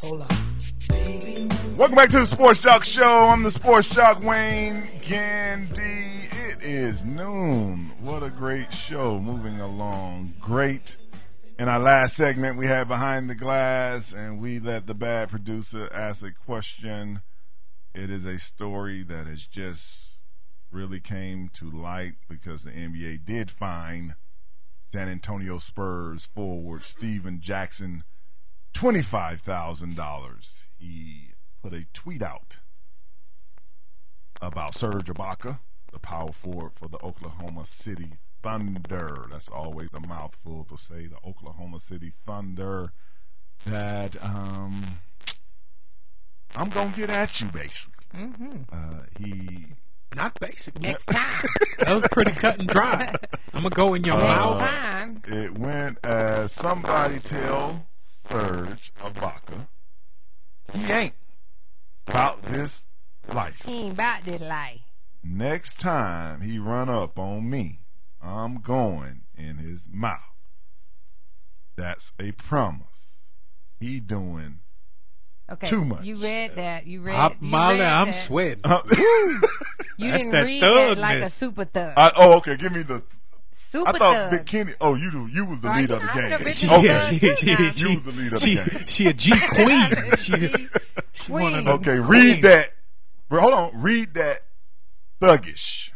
Hold on. Welcome back to the Sports Junk Show. I'm the Sports Junk, Wayne Gandy. It is noon. What a great show. Moving along great. In our last segment, we had Behind the Glass, and we let the bad producer ask a question. It is a story that has just really came to light because the NBA did fine San Antonio Spurs forward Steven Jackson $25,000. He put a tweet out about Serge Ibaka, the power forward for the Oklahoma City Thunder. That's always a mouthful to say, the Oklahoma City Thunder. That I'm gonna get at you, basically. He not basically. Next time. That was pretty cut and dry. I'm gonna go in your mouth. Next time. It went as somebody tell Serge Ibaka he ain't about this life. He ain't about this life. Next time he run up on me, I'm going in his mouth. That's a promise. He doing too much. You read that. You read Molly, I'm that. sweating. You didn't read that like a super thug. Okay, give me the super I thought thug. Big Kenny. Oh, you was the leader of the game. You was the leader of the game. She a G queen. She Queen. Okay, read that. Hold on, read that. Thuggish.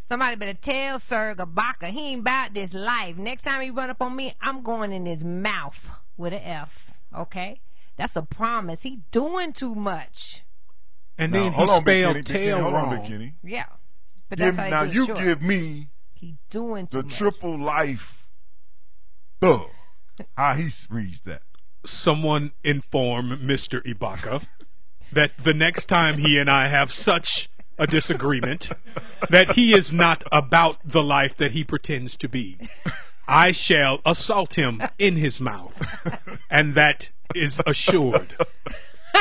Somebody better tell Serge Ibaka he ain't about this life. Next time he run up on me, I'm going in his mouth with an F. Okay? That's a promise. He doing too much. And then he spelled tail wrong. wrong. Hold on, Big Kenny. Yeah. But that's how now you do it you short. give me He doing too the much. triple life thug. How he reads that. Someone inform Mr. Ibaka that the next time he and I have such a disagreement, that he is not about the life that he pretends to be. I shall assault him in his mouth, and that is assured.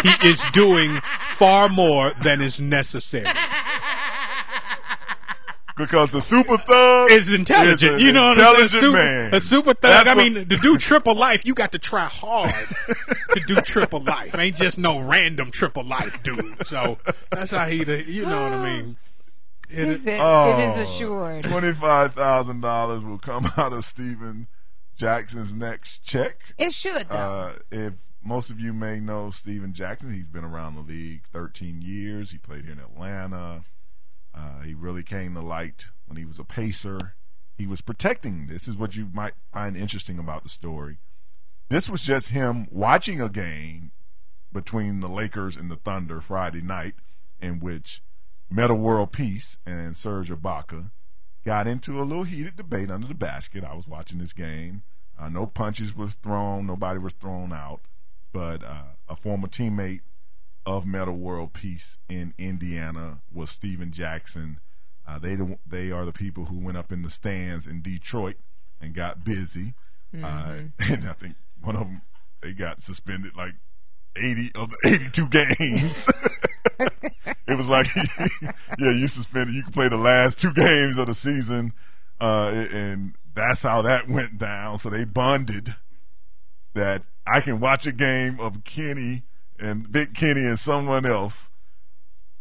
He is doing far more than is necessary. because the super thug is intelligent. Is you know, intelligent man. A super thug. To do triple life, you got to try hard to do triple life. Ain't just no random triple life dude. So that's how he. You know what I mean. It is assured. $25,000 will come out of Steven Jackson's next check. It should, though. If most of you may know Steven Jackson, he's been around the league 13 years. He played here in Atlanta. He really came to light when he was a Pacer. He was protecting. This is what you might find interesting about the story. This was just him watching a game between the Lakers and the Thunder Friday night, in which Metta World Peace and Serge Ibaka got into a little heated debate under the basket. I was watching this game. No punches were thrown. Nobody was thrown out. But a former teammate of Metta World Peace in Indiana was Steven Jackson. They are the people who went up in the stands in Detroit and got busy. And I think one of them, they got suspended like 80 of the 82 games. It was like, yeah, you suspended. You can play the last 2 games of the season, and that's how that went down. So they bonded that I can watch a game of Kenny and Big Kenny and someone else,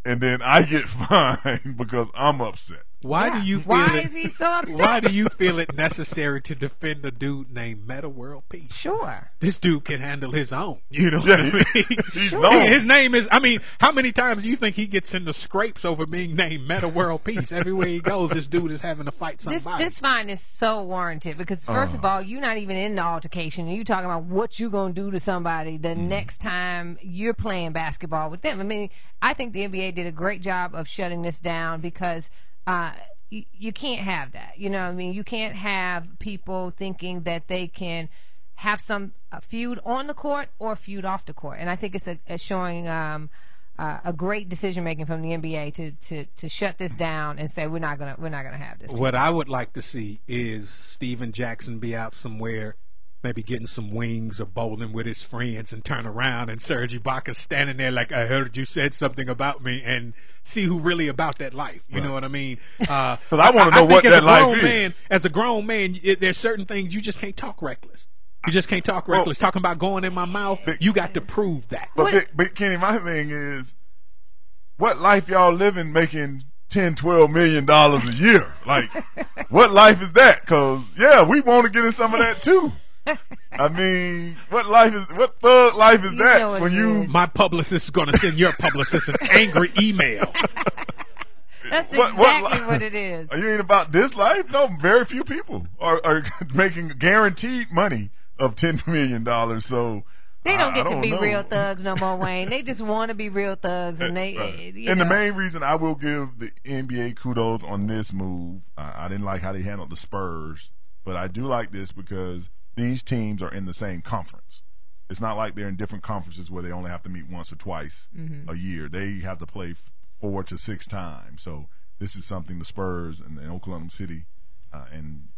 and then I get fined because I'm upset. Why do you feel Why is he so upset? Why do you feel it necessary to defend a dude named Metta World Peace? Sure. This dude can handle his own. You know what I mean? He's Sure. known. His name is, how many times do you think he gets into scrapes over being named Metta World Peace? Everywhere he goes, this dude is having to fight somebody. This fine is so warranted because, first of all, you're not even in the altercation. You're talking about what you're going to do to somebody the next time you're playing basketball with them. I mean, I think the NBA did a great job of shutting this down because you can't have that. You know what I mean? You can't have people thinking that they can have some feud on the court or feud off the court. And I think it's showing a great decision making from the NBA to shut this down and say we're not gonna have this. What I would like to see is Steven Jackson be out somewhere, maybe getting some wings or bowling with his friends, and turn around and Serge Ibaka standing there like, I heard you said something about me, and see who really about that life. You know what I mean? Because I want to know what that life is. As a grown man, there's certain things you just can't talk reckless. You just can't talk reckless. Talking about going in my mouth, you got to prove that. But Kenny, my thing is, what life y'all living making $10-12 million a year? Like, what life is that? Because, yeah, we want to get in some of that too. I mean, what thug life is that when you... My publicist is going to send your publicist an angry email. That's exactly what it is. You ain't about this life? No, very few people are making guaranteed money of $10 million. So they don't get to be real thugs no more, Wayne. They just want to be real thugs, and they. And the main reason I will give the NBA kudos on this move, I didn't like how they handled the Spurs, but I do like this because these teams are in the same conference. It's not like they're in different conferences where they only have to meet once or twice a year. They have to play 4 to 6 times. So this is something the Spurs and Oklahoma City, and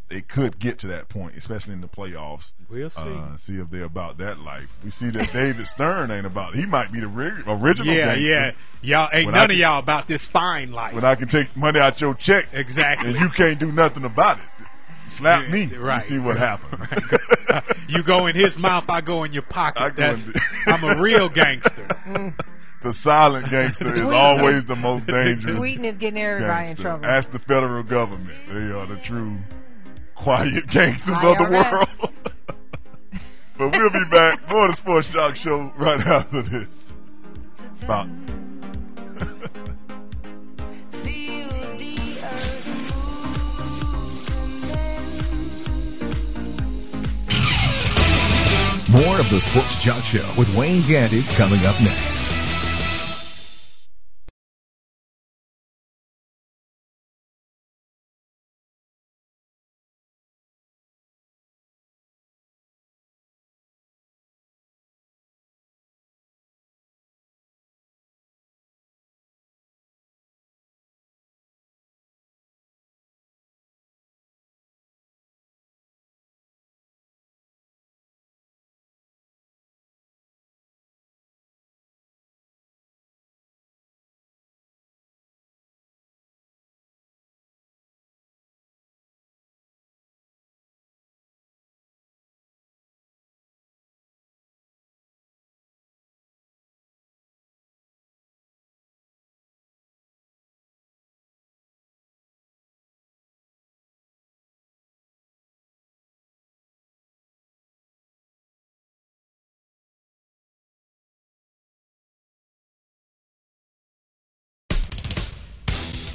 they could get to that point, especially in the playoffs. We'll see. See if they're about that life. We see that David Stern ain't about it. He might be the original gangster. Yeah. Y'all ain't none of y'all about this fine life. When I can take money out your check. Exactly. And you can't do nothing about it. Slap me and see what happens. You go in his mouth, I go in your pocket. I'm a real gangster. The silent gangster is always the most dangerous. Tweeting is getting everybody in trouble. Ask the federal government. They are the true quiet gangsters of the world. But we'll be back. More of the Sports Jock Show right after this. Bye. More of the Sports Jock Show with Wayne Gandy coming up next.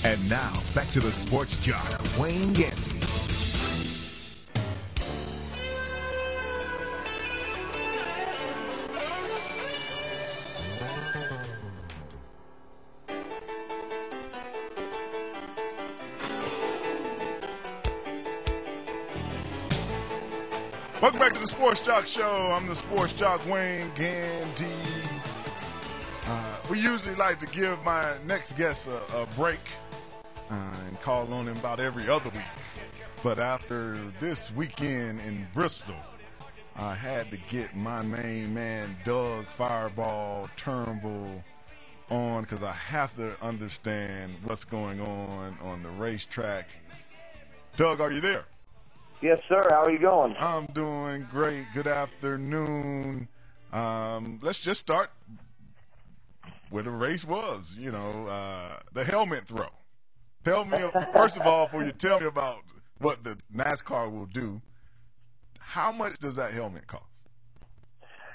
And now, back to the Sports Jock, Wayne Gandy. Welcome back to the Sports Jock Show. I'm the Sports Jock, Wayne Gandy. We usually like to give my next guest a break and call on him about every other week. But after this weekend in Bristol, I had to get my main man, Doug Fireball Turnbull, on because I have to understand what's going on the racetrack. Doug, are you there? Yes, sir. How are you going? I'm doing great. Good afternoon. Let's just start where the race was, the helmet throw. Tell me, first of all, before you tell me about what the NASCAR will do, how much does that helmet cost?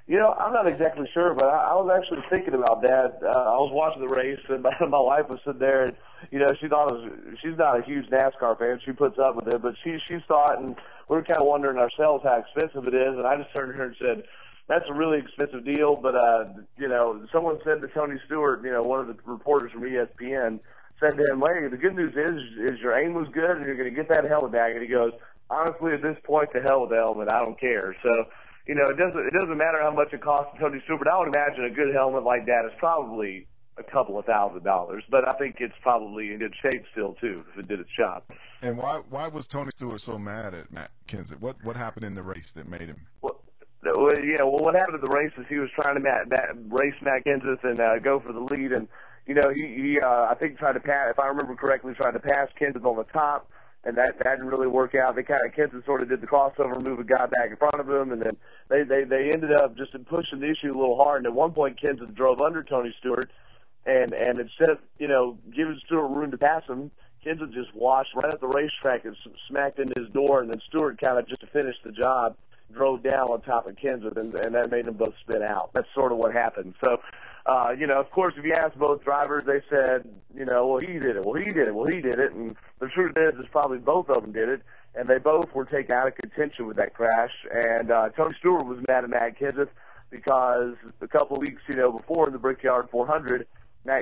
I'm not exactly sure, but I was actually thinking about that. I was watching the race, and my wife was sitting there, and she's not a huge NASCAR fan. She puts up with it, but she saw it, and we were kind of wondering ourselves how expensive it is. And I just turned to her and said, "That's a really expensive deal." But someone said to Tony Stewart, one of the reporters from ESPN, said to him, "Hey, the good news is your aim was good, and you're going to get that helmet back." And he goes, "Honestly, at this point, the hell with the helmet. I don't care." So. It doesn't matter how much it costs Tony Stewart, but I would imagine a good helmet like that is probably a couple of $1,000s. But I think it's probably in good shape still too if it did its job. And why was Tony Stewart so mad at Matt Kenseth? What happened in the race that made him? Well, what happened at the race is he was trying to race Matt Kenseth and go for the lead, and he I think tried to pass, if I remember correctly, tried to pass Kenseth on the top. And that didn't really work out. Kenseth sort of did the crossover move and got back in front of him, and then they ended up just pushing the issue a little hard. And at one point, Kenseth drove under Tony Stewart, and instead of giving Stewart room to pass him, Kenseth just washed right at the racetrack and smacked into his door. And then Stewart kind of just to finish the job drove down on top of Kenseth, and that made them both spin out. That's sort of what happened. So. Of course, if you ask both drivers, they said, well, he did it, well, he did it, well, he did it. And the truth is probably both of them did it. And they both were taken out of contention with that crash. And Tony Stewart was mad at Matt Kenseth because a couple of weeks, before in the Brickyard 400,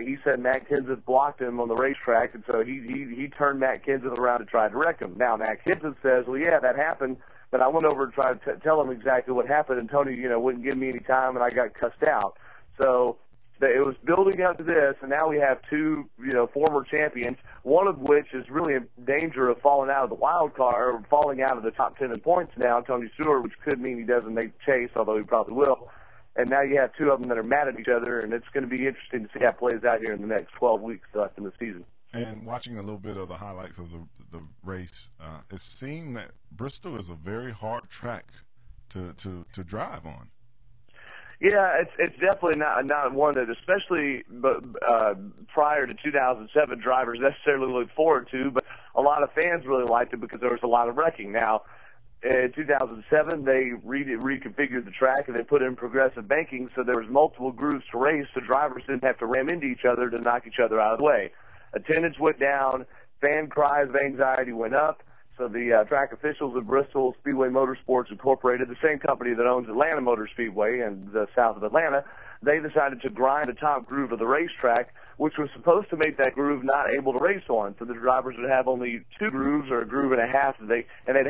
he said Matt Kenseth blocked him on the racetrack. And so he turned Matt Kenseth around to try to wreck him. Now, Matt Kenseth says, well, yeah, that happened. But I went over to try to tell him exactly what happened. And Tony, wouldn't give me any time, and I got cussed out. So it was building up to this, and now we have two, former champions, one of which is really in danger of falling out of the wild card, or falling out of the top 10 in points now, Tony Stewart, which could mean he doesn't make the chase, although he probably will. And now you have two of them that are mad at each other, and it's going to be interesting to see how it plays out here in the next 12 weeks left in the season. And watching a little bit of the highlights of the race, it seemed that Bristol is a very hard track to drive on. Yeah, it's definitely not one that, especially prior to 2007, drivers necessarily look forward to. But a lot of fans really liked it because there was a lot of wrecking. Now, in 2007, they reconfigured the track and they put in progressive banking, so there was multiple grooves to race, so drivers didn't have to ram into each other to knock each other out of the way. Attendance went down, fan cries of anxiety went up. So the track officials of Bristol Speedway Motorsports Incorporated, the same company that owns Atlanta Motor Speedway in the south of Atlanta, they decided to grind the top groove of the racetrack, which was supposed to make that groove not able to race on. So the drivers would have only two grooves or a groove and a half, and they'd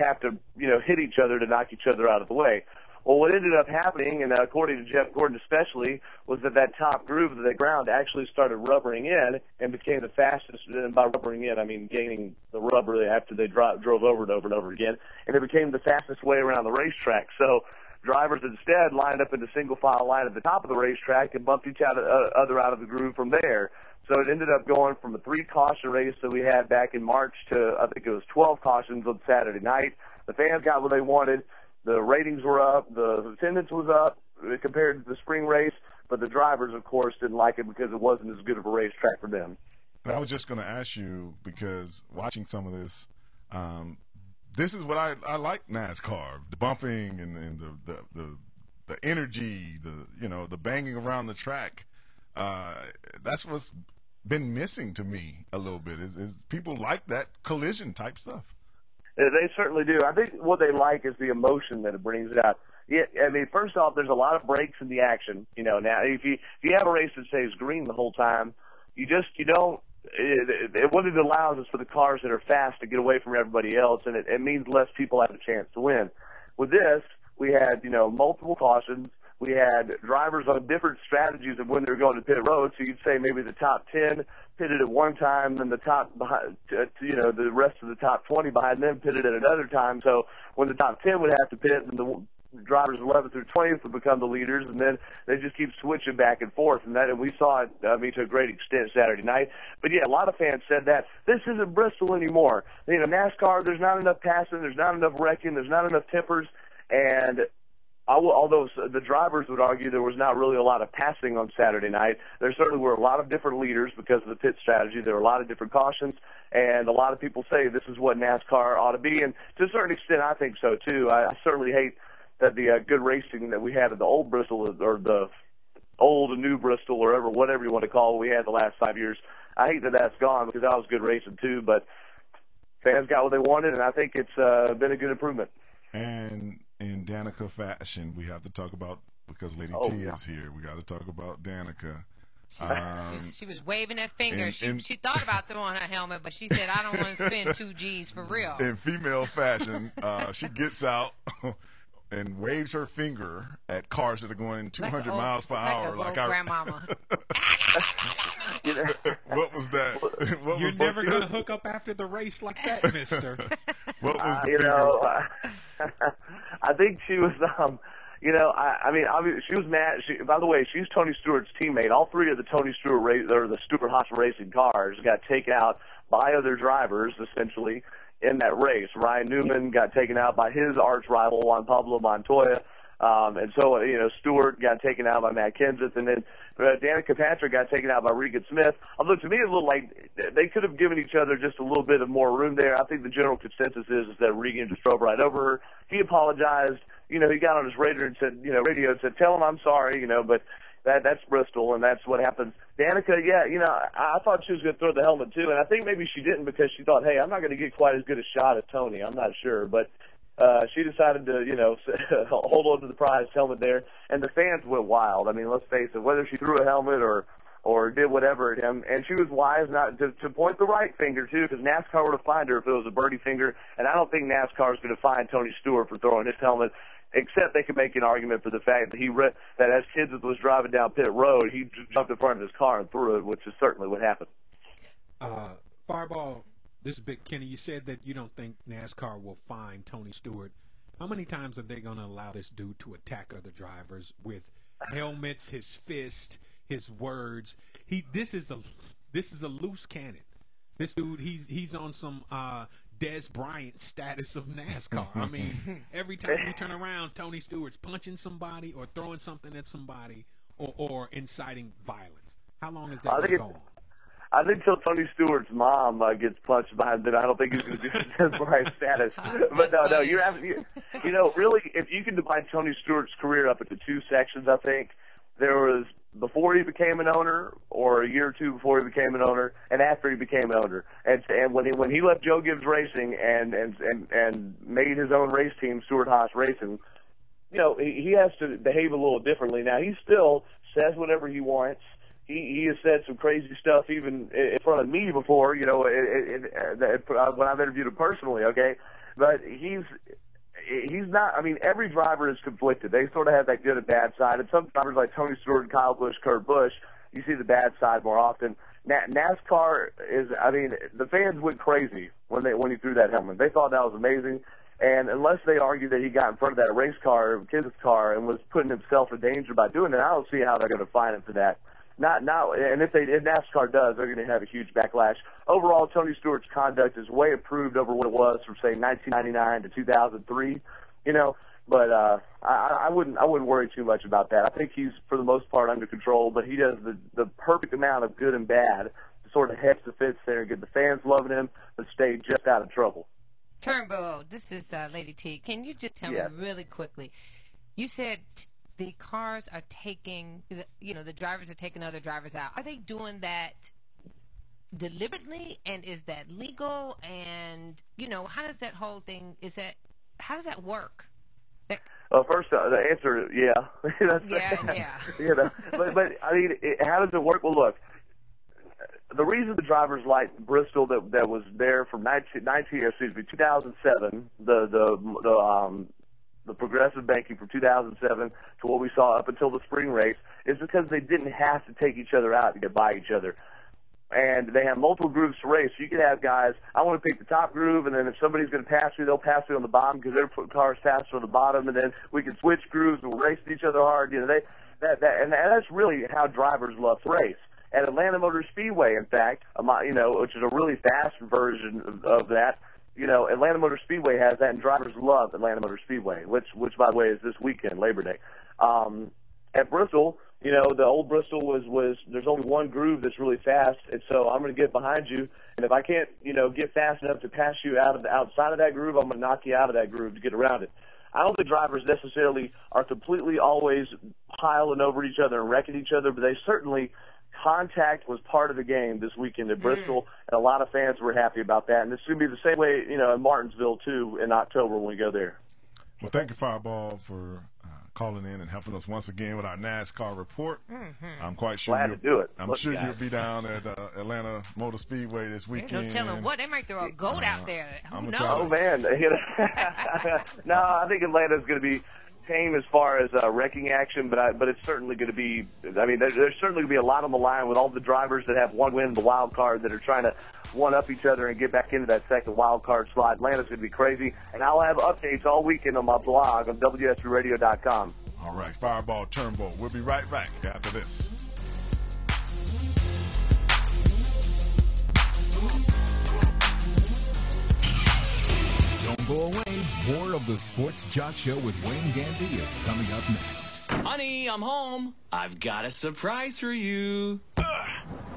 have to, hit each other to knock each other out of the way. Well, what ended up happening, and according to Jeff Gordon especially, was that top groove that they ground actually started rubbering in and became the fastest. And by rubbering in, I mean gaining the rubber after they drove over it over and over again. And it became the fastest way around the racetrack. So drivers instead lined up in a single file line at the top of the racetrack and bumped each other out of the groove from there. So it ended up going from a 3-caution race that we had back in March to, I think it was 12 cautions on Saturday night. The fans got what they wanted. The ratings were up, the attendance was up compared to the spring race, but the drivers, of course, didn't like it because it wasn't as good of a racetrack for them. I was just going to ask you, because watching some of this, this is what I like NASCAR: the bumping and the energy, the banging around the track. That's what's been missing to me a little bit. Is people like that collision type stuff? They certainly do. I think what they like is the emotion that it brings out. Yeah, I mean, first off, there's a lot of breaks in the action. You know, now if you have a race that stays green the whole time, what it allows is for the cars that are fast to get away from everybody else, and it means less people have a chance to win. With this, we had, multiple cautions. We had drivers on different strategies of when they're going to pit road. So you'd say maybe the top 10 pitted at one time, then the top behind, the rest of the top 20 behind them pitted at another time. So when the top 10 would have to pit, then the drivers 11th through 20th would become the leaders, and then they just keep switching back and forth. And we saw it, to a great extent Saturday night. But yeah, a lot of fans said that this isn't Bristol anymore. NASCAR, there's not enough passing, there's not enough wrecking, there's not enough tempers, and although the drivers would argue there was not really a lot of passing on Saturday night, there certainly were a lot of different leaders because of the pit strategy. There were a lot of different cautions, and a lot of people say this is what NASCAR ought to be, and to a certain extent I think so too. I certainly hate that the good racing that we had at the old Bristol, or the old and new Bristol, or whatever you want to call it, we had the last 5 years. I hate that that's gone because that was good racing too, but fans got what they wanted, and I think it's been a good improvement. And in Danica fashion, we have to talk about, because Lady T is here, we got to talk about Danica. She was waving that finger. She thought about throwing her helmet, but she said, I don't want to spend 2 G's for real. In female fashion, she gets out and waves her finger at cars that are going 200 miles per hour. Like grandmama. What was that? You're never going to hook up after the race like that, mister. What was the I think she was, she was mad. By the way, she's Tony Stewart's teammate. All 3 of the Tony Stewart the Stewart-Haas racing cars got taken out by other drivers, essentially, in that race. Ryan Newman got taken out by his arch rival, Juan Pablo Montoya. And so, Stewart got taken out by Matt Kenseth, and then Danica Patrick got taken out by Regan Smith. Although to me, it's a little like they could have given each other just a little bit of more room there. I think the general consensus is that Regan just drove right over her. He apologized. He got on his radio and said, tell him I'm sorry, but that's Bristol, and that's what happens. Danica, I thought she was going to throw the helmet too, and I think maybe she didn't because she thought, hey, I'm not going to get quite as good a shot as Tony. I'm not sure, but she decided to, hold on to the prize helmet there, and the fans went wild. I mean, let's face it, whether she threw a helmet or did whatever at him, and she was wise not to point the right finger too, because NASCAR would have fined her if it was a birdie finger, and I don't think NASCAR is going to fine Tony Stewart for throwing his helmet, except they could make an argument for the fact that that as Kenseth was driving down pit road, he jumped in front of his car and threw it, which is certainly what happened. Fireball. This is Big Kenny. You said that you don't think NASCAR will fine Tony Stewart. How many times are they going to allow this dude to attack other drivers with helmets, his fist, his words? This is a loose cannon. This dude, he's on some Des Bryant status of NASCAR. I mean, every time you turn around, Tony Stewart's punching somebody or throwing something at somebody or inciting violence. How long is that going to go on? I think till Tony Stewart's mom gets punched behind it, I don't think he's going to do Des Bryant status. But no, you're absolutely, really, if you can divide Tony Stewart's career up into 2 sections, I think there was before he became an owner, or a year or 2 before he became an owner, and after he became an owner. And when he left Joe Gibbs Racing and made his own race team, Stewart-Haas Racing, he has to behave a little differently. Now, he still says whatever he wants. He has said some crazy stuff even in front of me before, when I've interviewed him personally, okay? But he's not, every driver is conflicted. They sort of have that good and bad side. And some drivers like Tony Stewart, Kyle Busch, Kurt Busch, you see the bad side more often. NASCAR is, the fans went crazy when he threw that helmet. They thought that was amazing. And unless they argue that he got in front of that race car, Kenseth's car, and was putting himself in danger by doing it, I don't see how they're going to fine him for that. Not now, and if NASCAR does, they're going to have a huge backlash. Overall, Tony Stewart's conduct is way improved over what it was from, say, 1999 to 2003. But I wouldn't worry too much about that. I think he's for the most part under control, but he does the perfect amount of good and bad to sort of hedge the fence there and get the fans loving him, but stay just out of trouble. Turnbow, this is Lady T. Can you just tell me really quickly? You said the cars are taking, the drivers are taking other drivers out. Are they doing that deliberately, and is that legal? And how does that whole thing? How does that work? Well, first, the answer, yeah. Yeah. But I mean, how does it work? Well, look, the reason the drivers like Bristol that was there from 2007, the progressive banking from 2007 to what we saw up until the spring race, is because they didn't have to take each other out to get by each other. And they have multiple grooves to race. So you could have guys, I want to pick the top groove, and then if somebody's going to pass me, they'll pass me on the bottom because they're putting cars faster on the bottom, and then we can switch grooves and we'll race each other hard. And that's really how drivers love to race. At Atlanta Motor Speedway, in fact, which is a really fast version of that, Atlanta Motor Speedway has that, and drivers love Atlanta Motor Speedway, which by the way is this weekend, Labor Day. At Bristol, the old Bristol was there's only one groove that's really fast, and so I'm going to get behind you, and if I can't, get fast enough to pass you outside of that groove, I'm going to knock you out of that groove to get around it. I don't think drivers necessarily are completely always piling over each other and wrecking each other, but they certainly, contact was part of the game this weekend at Bristol, and a lot of fans were happy about that, and it's going to be the same way, in Martinsville, too, in October when we go there. Well, thank you, Fireball, for calling in and helping us once again with our NASCAR report. I'm quite sure you'll be down at Atlanta Motor Speedway this weekend. No telling what, they might throw a goat out there. Who knows? Oh man, no, I think Atlanta's going to be tame as far as wrecking action, but it's certainly going to be. I mean, there's certainly going to be a lot on the line with all the drivers that have one win in the wild card that are trying to one-up each other and get back into that second wild card slot. Atlanta's going to be crazy, and I'll have updates all weekend on my blog on WSBRadio.com. All right, Fireball Turnbull. We'll be right back after this. Don't go away. More of the Sports Jock Show with Wayne Gandy is coming up next. Honey, I'm home. I've got a surprise for you.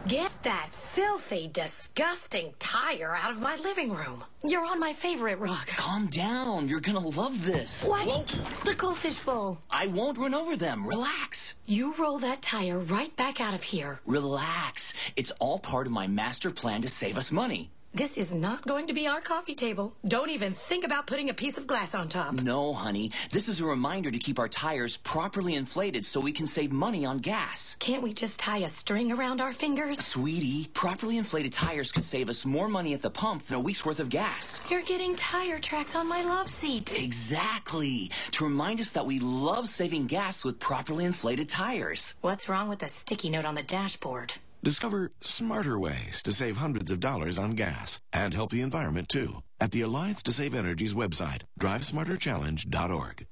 Get that filthy, disgusting tire out of my living room. You're on my favorite rug. Calm down. You're gonna love this. What? Whoa. The goldfish bowl. I won't run over them. Relax. You roll that tire right back out of here. Relax. It's all part of my master plan to save us money. This is not going to be our coffee table. Don't even think about putting a piece of glass on top. No, honey. This is a reminder to keep our tires properly inflated so we can save money on gas. Can't we just tie a string around our fingers? Sweetie, properly inflated tires could save us more money at the pump than a week's worth of gas. You're getting tire tracks on my love seat. Exactly. To remind us that we love saving gas with properly inflated tires. What's wrong with the sticky note on the dashboard? Discover smarter ways to save hundreds of dollars on gas and help the environment, too, at the Alliance to Save Energy's website, drivesmarterchallenge.org.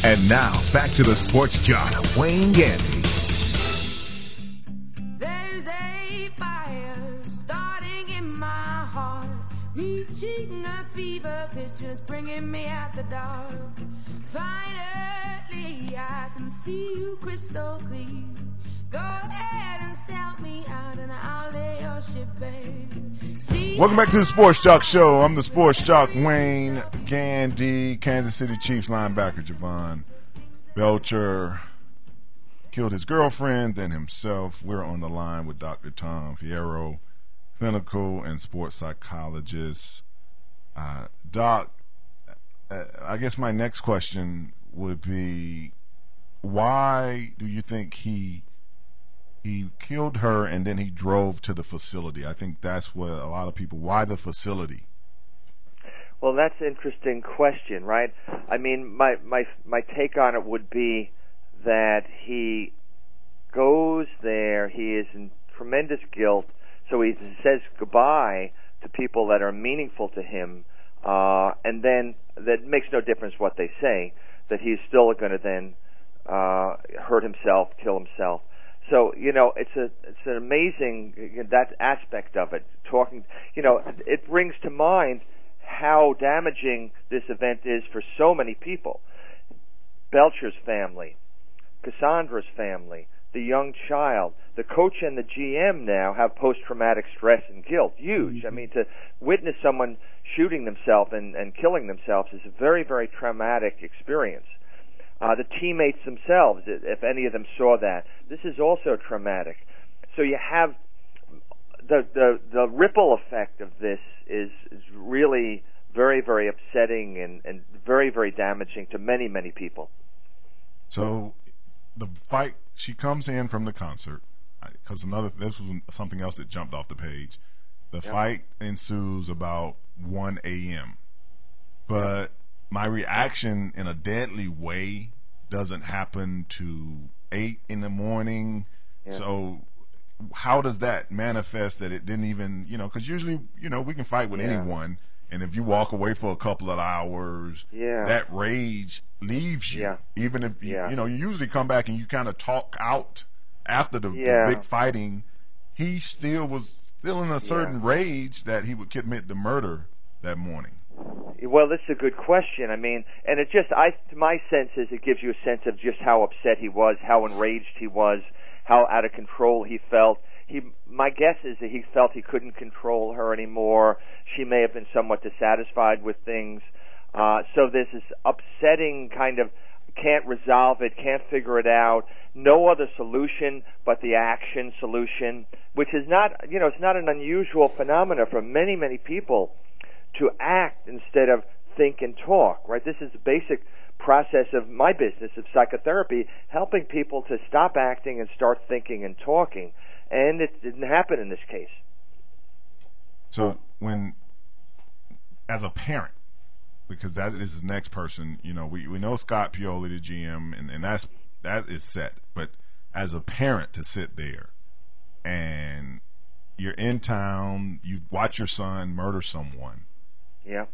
And now, back to the Sports Jock, Wayne Gandy. There's a fire starting in my heart, reaching a fever pitch, just bringing me out the dark. Finally, I can see you crystal clear. Go ahead and sell me out, and I'll lay your ship bare. Welcome back to the Sports Jock Show. I'm the Sports Jock, Wayne Gandy. Kansas City Chiefs linebacker Javon Belcher killed his girlfriend, then himself. We're on the line with Dr. Tom Fierro, clinical and sports psychologist. Doc, I guess my next question would be, why do you think he killed her and then he drove to the facility? I think that's what a lot of people, why the facility? Well, that's an interesting question, right? I mean, my take on it would be that he goes there, he is in tremendous guilt, so he says goodbye to people that are meaningful to him, and then that makes no difference what they say, that he's still going to then hurt himself, kill himself. So, it's an amazing, that aspect of it. Talking, it brings to mind how damaging this event is for so many people. Belcher's family, Cassandra's family, the young child, the coach and the GM now have post-traumatic stress and guilt. Huge. I mean, to witness someone shooting themselves and killing themselves is a very, very traumatic experience. the teammates themselves, if any of them saw that. This is also traumatic. So you have the ripple effect of this is really very, very upsetting and very, very damaging to many, many people. So the fight, she comes in from the concert, because this was something else that jumped off the page. The fight ensues about 1 a.m. But my reaction in a deadly way doesn't happen to 8 in the morning. Yeah. So how does that manifest that it didn't even, because usually, we can fight with anyone. And if you walk away for a couple of hours, that rage leaves you. Yeah. Even if, you usually come back and you kind of talk out after the big fighting. He was still in a certain rage that he would commit the murder that morning. Well, that's a good question. I mean, and it just, my sense is it gives you a sense of just how upset he was, how enraged he was, how out of control he felt. My guess is that he felt he couldn't control her anymore. She may have been somewhat dissatisfied with things. So there's this upsetting kind of can't resolve it, can't figure it out, no other solution but the action solution, which is not, it's not an unusual phenomena for many, many people to act instead of think and talk, right? This is the basic process of my business of psychotherapy, helping people to stop acting and start thinking and talking. And it didn't happen in this case. So as a parent, because that is the next person, we know Scott Pioli, the GM, and that is set. But as a parent to sit there and you're in town, you watch your son murder someone. Yeah.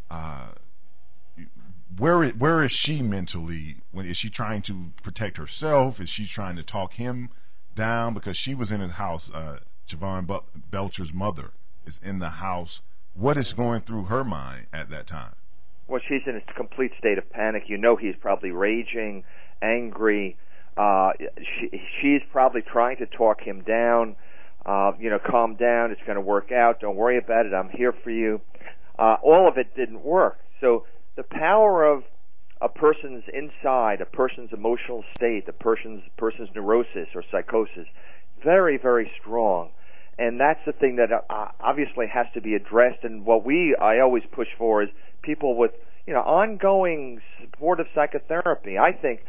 Where is she mentally? Is she trying to protect herself? Is she trying to talk him down? Because she was in his house. Javon Belcher's mother is in the house. What is going through her mind at that time? Well, she's in a complete state of panic. He's probably raging, angry. She's probably trying to talk him down. Calm down. It's going to work out. Don't worry about it. I'm here for you. All of it didn't work. So the power of a person's inside, a person's emotional state, a person's neurosis or psychosis, very, very strong. And that's the thing that obviously has to be addressed. And what I always push for is people with, ongoing supportive psychotherapy. I think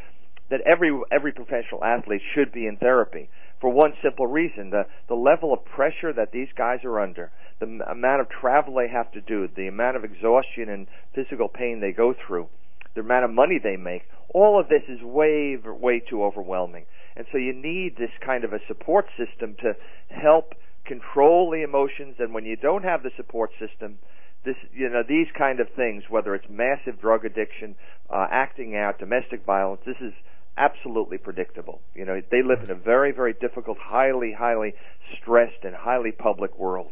that every professional athlete should be in therapy for one simple reason: the level of pressure that these guys are under, the amount of travel they have to do, the amount of exhaustion and physical pain they go through, the amount of money they make. All of this is way, way too overwhelming. And so you need this kind of a support system to help control the emotions. And when you don't have the support system, these kind of things, whether it's massive drug addiction, acting out, domestic violence, this is absolutely predictable. They live in a very, very difficult, highly, highly stressed and highly public world.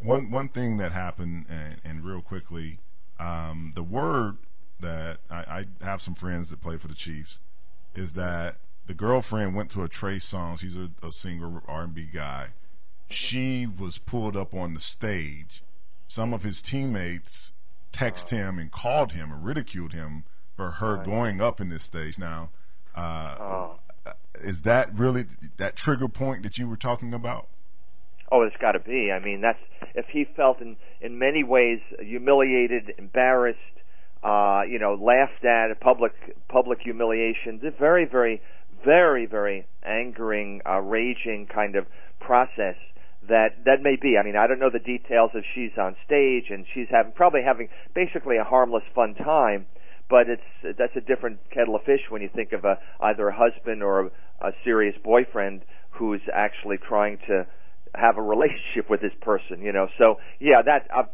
One thing that happened, and real quickly, the word that I have some friends that play for the Chiefs, is that the girlfriend went to a Trey Songz. He's a singer, R&B guy. She was pulled up on the stage. Some of his teammates texted him and called him and ridiculed him for her going up in this stage. Now, is that really that trigger point that you were talking about? Oh, it's got to be. I mean, that's if he felt in many ways humiliated, embarrassed, laughed at, public humiliation. It's a very, very, very, very angering, raging kind of process. That may be. I mean, I don't know the details if she's on stage and she's probably having basically a harmless, fun time, but that's a different kettle of fish when you think of either a husband or a serious boyfriend who's actually trying to have a relationship with this person. So yeah,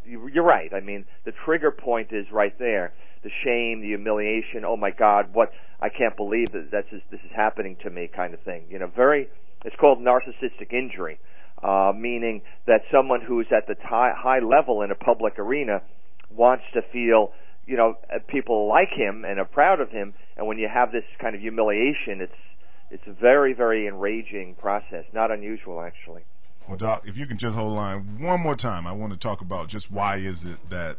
you're right. I mean, the trigger point is right there. The shame, the humiliation. Oh my God, I can't believe that this is happening to me, kind of thing. It's called narcissistic injury. Meaning that someone who's at the high level in a public arena wants to feel, people like him and are proud of him. And when you have this kind of humiliation, it's a very, very enraging process. Not unusual, actually. Well, Doc, if you can just hold the line one more time, I want to talk about just why is it that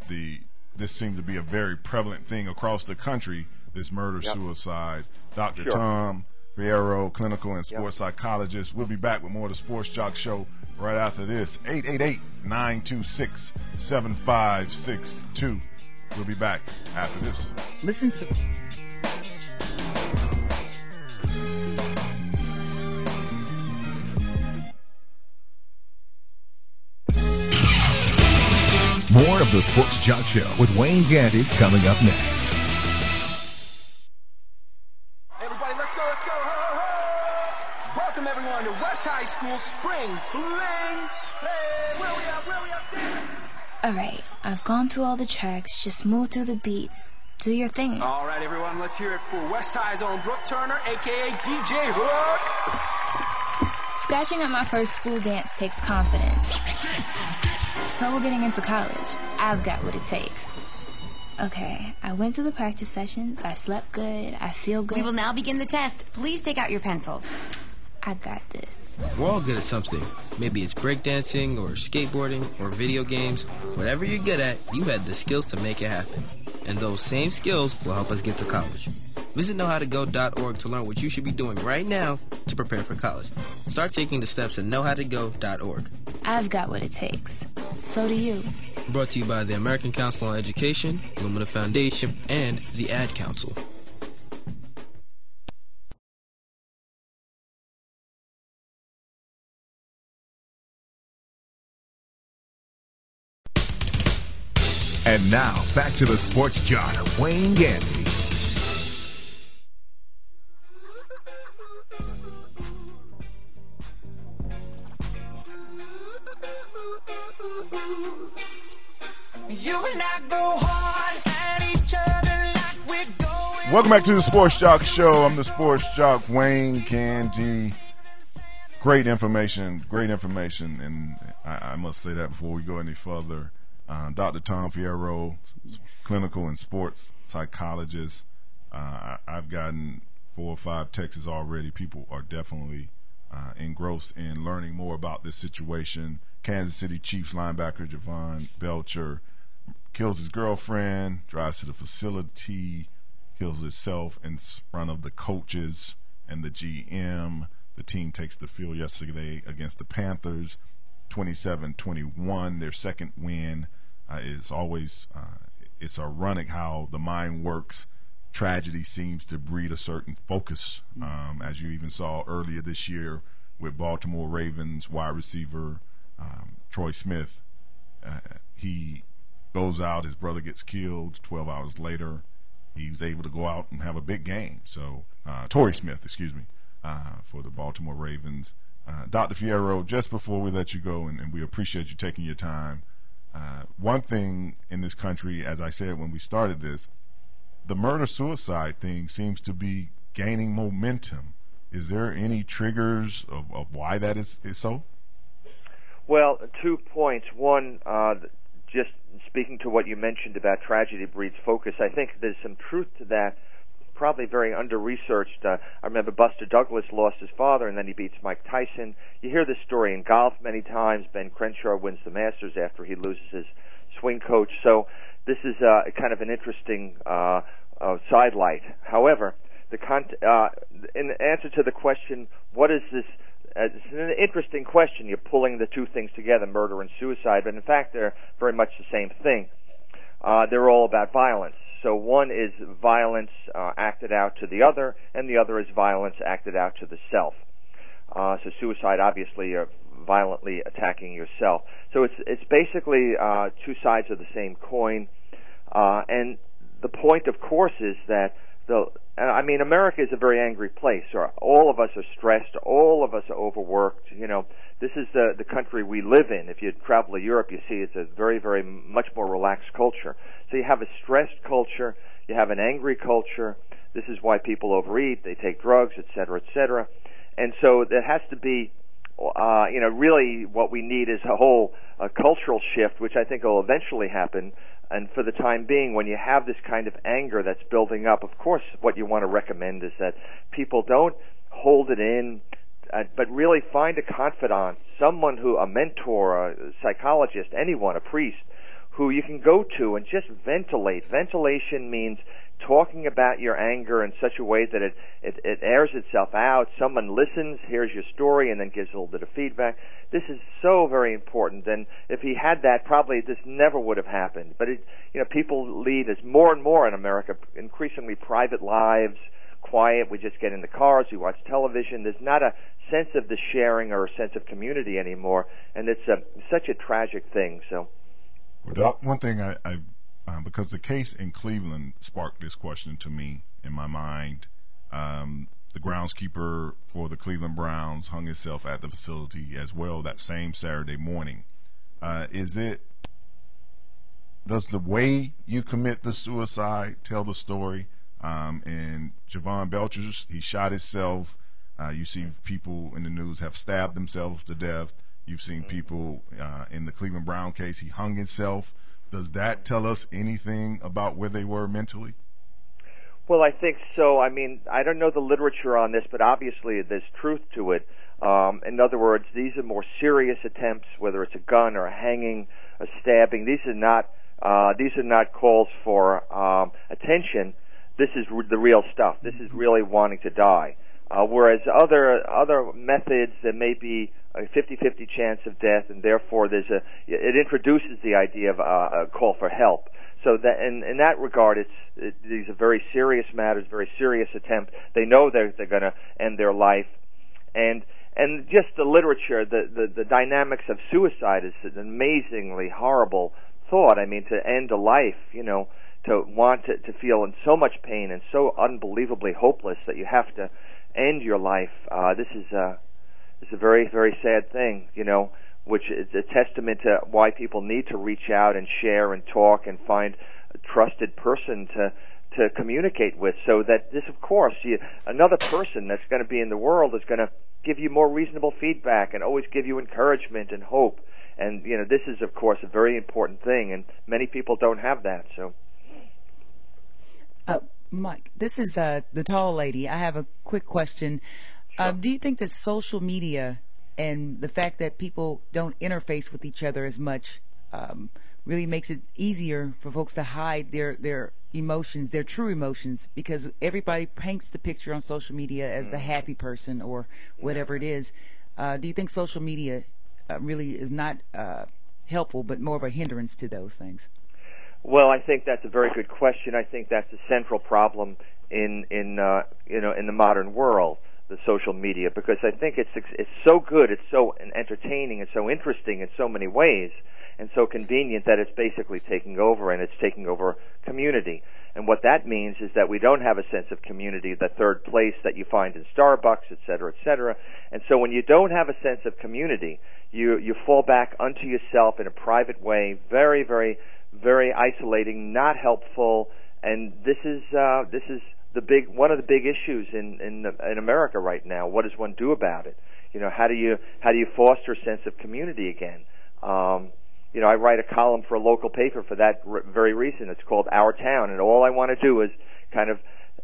this seems to be a very prevalent thing across the country this murder-suicide. Dr. Tom Fierro, clinical and sports psychologist. We'll be back with more of the Sports Jock Show right after this. 888-926-7562. We'll be back after this. Listen to the... More of the Sports Jock Show with Wayne Gandy coming up next. Everybody, let's go, let's go. Ho, ho, ho. Welcome, everyone, to West High School Spring Fling. Hey, where we at, All right, I've gone through all the tracks. Just move through the beats. Do your thing. All right, everyone, let's hear it for West High's own Brooke Turner, a.k.a. DJ Hook. Scratching at my first school dance takes confidence. So getting into college, I've got what it takes. Okay, I went through the practice sessions, I slept good, I feel good. We will now begin the test. Please take out your pencils. I got this. We're all good at something. Maybe it's breakdancing or skateboarding or video games. Whatever you're good at, you had the skills to make it happen. And those same skills will help us get to college. Visit knowhowtogo.org to learn what you should be doing right now to prepare for college. Start taking the steps at knowhowtogo.org. I've got what it takes. So do you. Brought to you by the American Council on Education, Lumina Foundation, and the Ad Council. And now, back to the Sports Jock, Wayne Gandy. Welcome back to the Sports Jock Show. I'm the Sports Jock, Wayne Gandy. Great information, and I must say that before we go any further. Dr. Tom Fierro, clinical and sports psychologist. I've gotten 4 or 5 texts already. People are definitely engrossed in learning more about this situation. Kansas City Chiefs linebacker Javon Belcher kills his girlfriend, drives to the facility, kills himself in front of the coaches and the GM. The team takes the field yesterday against the Panthers, 27-21, their second win. It's always it's ironic how the mind works. Tragedy seems to breed a certain focus, as you even saw earlier this year with Baltimore Ravens wide receiver Troy Smith. He goes out, his brother gets killed. 12 hours later, he was able to go out and have a big game. So Torrey Smith, for the Baltimore Ravens. Dr. Fierro, just before we let you go, and we appreciate you taking your time, one thing in this country, as I said when we started this, the murder-suicide thing seems to be gaining momentum. Is there any triggers of why that is so? Well, 2 points. One, just speaking to what you mentioned about tragedy breeds focus, I think there's some truth to that. Probably very under-researched. I remember Buster Douglas lost his father, and then he beats Mike Tyson. You hear this story in golf many times. Ben Crenshaw wins the Masters after he loses his swing coach. So this is kind of an interesting sidelight. However, in answer to the question, what is this? It's an interesting question. You're pulling the two things together, murder and suicide, but in fact they're very much the same thing. They're all about violence. So one is violence acted out to the other, and the other is violence acted out to the self. So suicide, obviously, you're violently attacking yourself. So it's basically 2 sides of the same coin. And the point, of course, is that America is a very angry place. All of us are stressed. All of us are overworked. This is the country we live in. If you travel to Europe, you see it's a very, very much more relaxed culture. So you have a stressed culture. You have an angry culture. This is why people overeat. They take drugs, et cetera, et cetera. And so there has to be, really what we need is a whole cultural shift, which I think will eventually happen. And for the time being, when you have this kind of anger that's building up, of course, what you want to recommend is that people don't hold it in, but really find a confidant, a mentor, a psychologist, anyone, a priest, who you can go to and just ventilate. Ventilation means talking about your anger in such a way that it airs itself out. Someone listens, hears your story, and then gives a little bit of feedback. This is so very important. And if he had that, probably this never would have happened. But people lead, as more and more in America, increasingly private lives, quiet. We just get in the cars, we watch television. There's not a sense of the sharing or a sense of community anymore, and it's such a tragic thing. So, well, one thing I because the case in Cleveland sparked this question to me in my mind. The groundskeeper for the Cleveland Browns hung himself at the facility as well that same Saturday morning. Does the way you commit the suicide tell the story? And Javon Belchers, he shot himself. You see people in the news have stabbed themselves to death. You've seen people in the Cleveland Brown case, he hung himself. Does that tell us anything about where they were mentally? Well, I think so. I mean, I don't know the literature on this, but obviously there's truth to it. In other words, these are more serious attempts, whether it's a gun or a hanging, a stabbing. These are not calls for attention. This is the real stuff. This is really wanting to die. Whereas other methods, there may be a 50-50 chance of death, and therefore it introduces the idea of a call for help. So that in that regard, these are very serious matters, very serious attempt. They know they're going to end their life, and just the literature, the dynamics of suicide is an amazingly horrible thought. I mean, to end a life, to want to feel in so much pain and so unbelievably hopeless that you have to end your life. This is a very, very sad thing, which is a testament to why people need to reach out and share and talk and find a trusted person to communicate with, so that this, of course, another person that's going to be in the world is going to give you more reasonable feedback and always give you encouragement and hope. And, this is, of course, a very important thing, and many people don't have that, so. Mike, this is the tall lady. I have a quick question. Sure. Do you think that social media and the fact that people don't interface with each other as much really makes it easier for folks to hide their emotions, their true emotions, because everybody paints the picture on social media as the happy person or whatever it is? Do you think social media really is not helpful, but more of a hindrance to those things? Well, I think that's a very good question. I think that's a central problem in the modern world, the social media, because I think it's so good, it's so entertaining, it's so interesting in so many ways, and so convenient that it's basically taking over, and it's taking over community. And what that means is that we don't have a sense of community, the third place that you find in Starbucks, et cetera, et cetera. And so when you don't have a sense of community, you fall back unto yourself in a private way, very, very, very isolating, not helpful, and this is one of the big issues in America right now. What does one do about it? How do you foster a sense of community again? I write a column for a local paper for that very reason. It's called Our Town, and all I want to do is kind of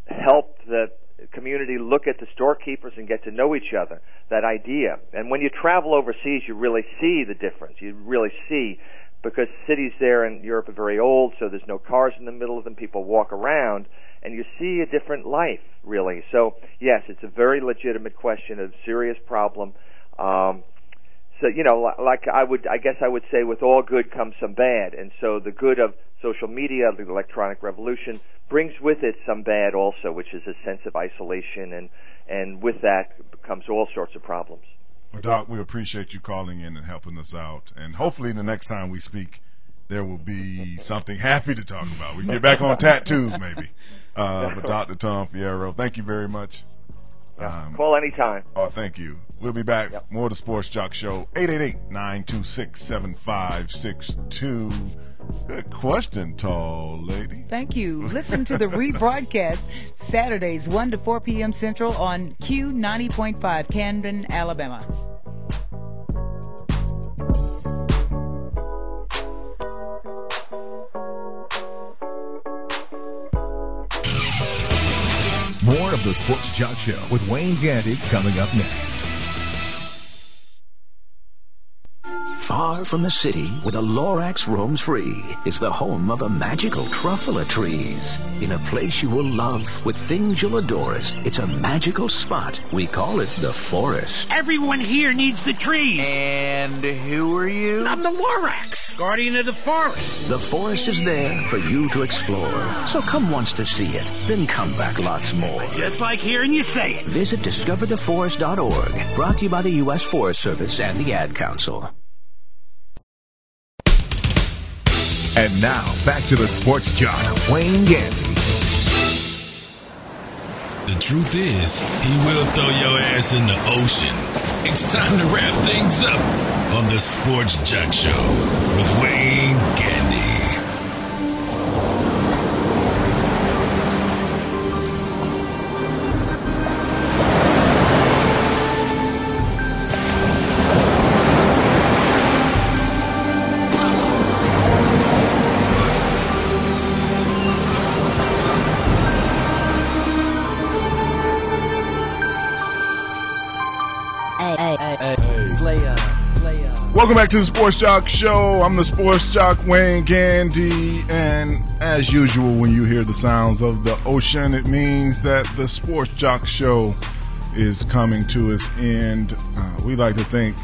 help the community look at the storekeepers and get to know each other, that idea. And when you travel overseas, you really see the difference. You really see, because cities there in Europe are very old, so there's no cars in the middle of them. People walk around, and you see a different life, really. So, yes, it's a very legitimate question, a serious problem. So, I guess I would say with all good comes some bad. And so the good of social media, the electronic revolution, brings with it some bad also, which is a sense of isolation, and with that comes all sorts of problems. Well, Doc, we appreciate you calling in and helping us out. And hopefully the next time we speak, there will be something happy to talk about. We can get back on tattoos maybe. But Dr. Tom Fierro, thank you very much. Call anytime. Oh, thank you. We'll be back. Yep. More of the Sports Jock Show. 888-926-7562. Good question, tall lady. Thank you. Listen to the rebroadcast Saturdays 1 to 4 p.m. Central on Q90.5, Camden, Alabama. More of the Sports Jock Show with Wayne Gandy coming up next. Far from the city, where the Lorax roams free, is the home of the magical truffula trees. In a place you will love, with things you'll adore, it's a magical spot. We call it the forest. Everyone here needs the trees. And who are you? I'm the Lorax, guardian of the forest. The forest is there for you to explore. So come once to see it, then come back lots more. Just like hearing you say it. Visit discovertheforest.org. Brought to you by the U.S. Forest Service and the Ad Council. And now, back to the sports jock, Wayne Gandy. The truth is, he will throw your ass in the ocean. It's time to wrap things up on the Sports Jock Show with Wayne Gandy. Welcome back to the Sports Jock Show. I'm the Sports Jock, Wayne Gandy, and as usual, when you hear the sounds of the ocean, it means that the Sports Jock Show is coming to its end. We like to thank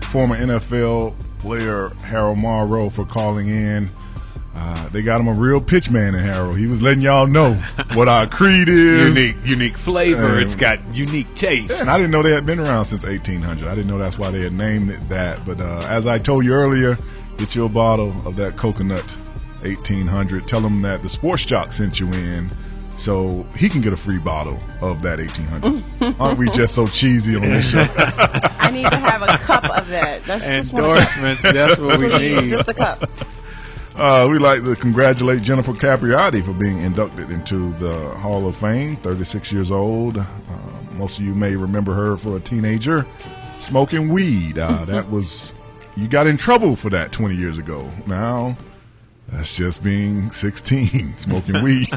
former NFL player Harold Morrow for calling in. They got him a real pitch man in Harold. He was letting y'all know what our creed is. Unique flavor. It's got unique taste. Yeah, and I didn't know they had been around since 1800. I didn't know that's why they had named it that. But as I told you earlier, get you a bottle of that coconut 1800. Tell him that the Sports Jock sent you in so he can get a free bottle of that 1800. Aren't we just so cheesy on this show? I need to have a cup of that. That's endorsements. That's what we need. Just a cup. We'd like to congratulate Jennifer Capriati for being inducted into the Hall of Fame, 36 years old. Most of you may remember her for a teenager smoking weed. That was, you got in trouble for that 20 years ago. Now, that's just being 16, smoking weed.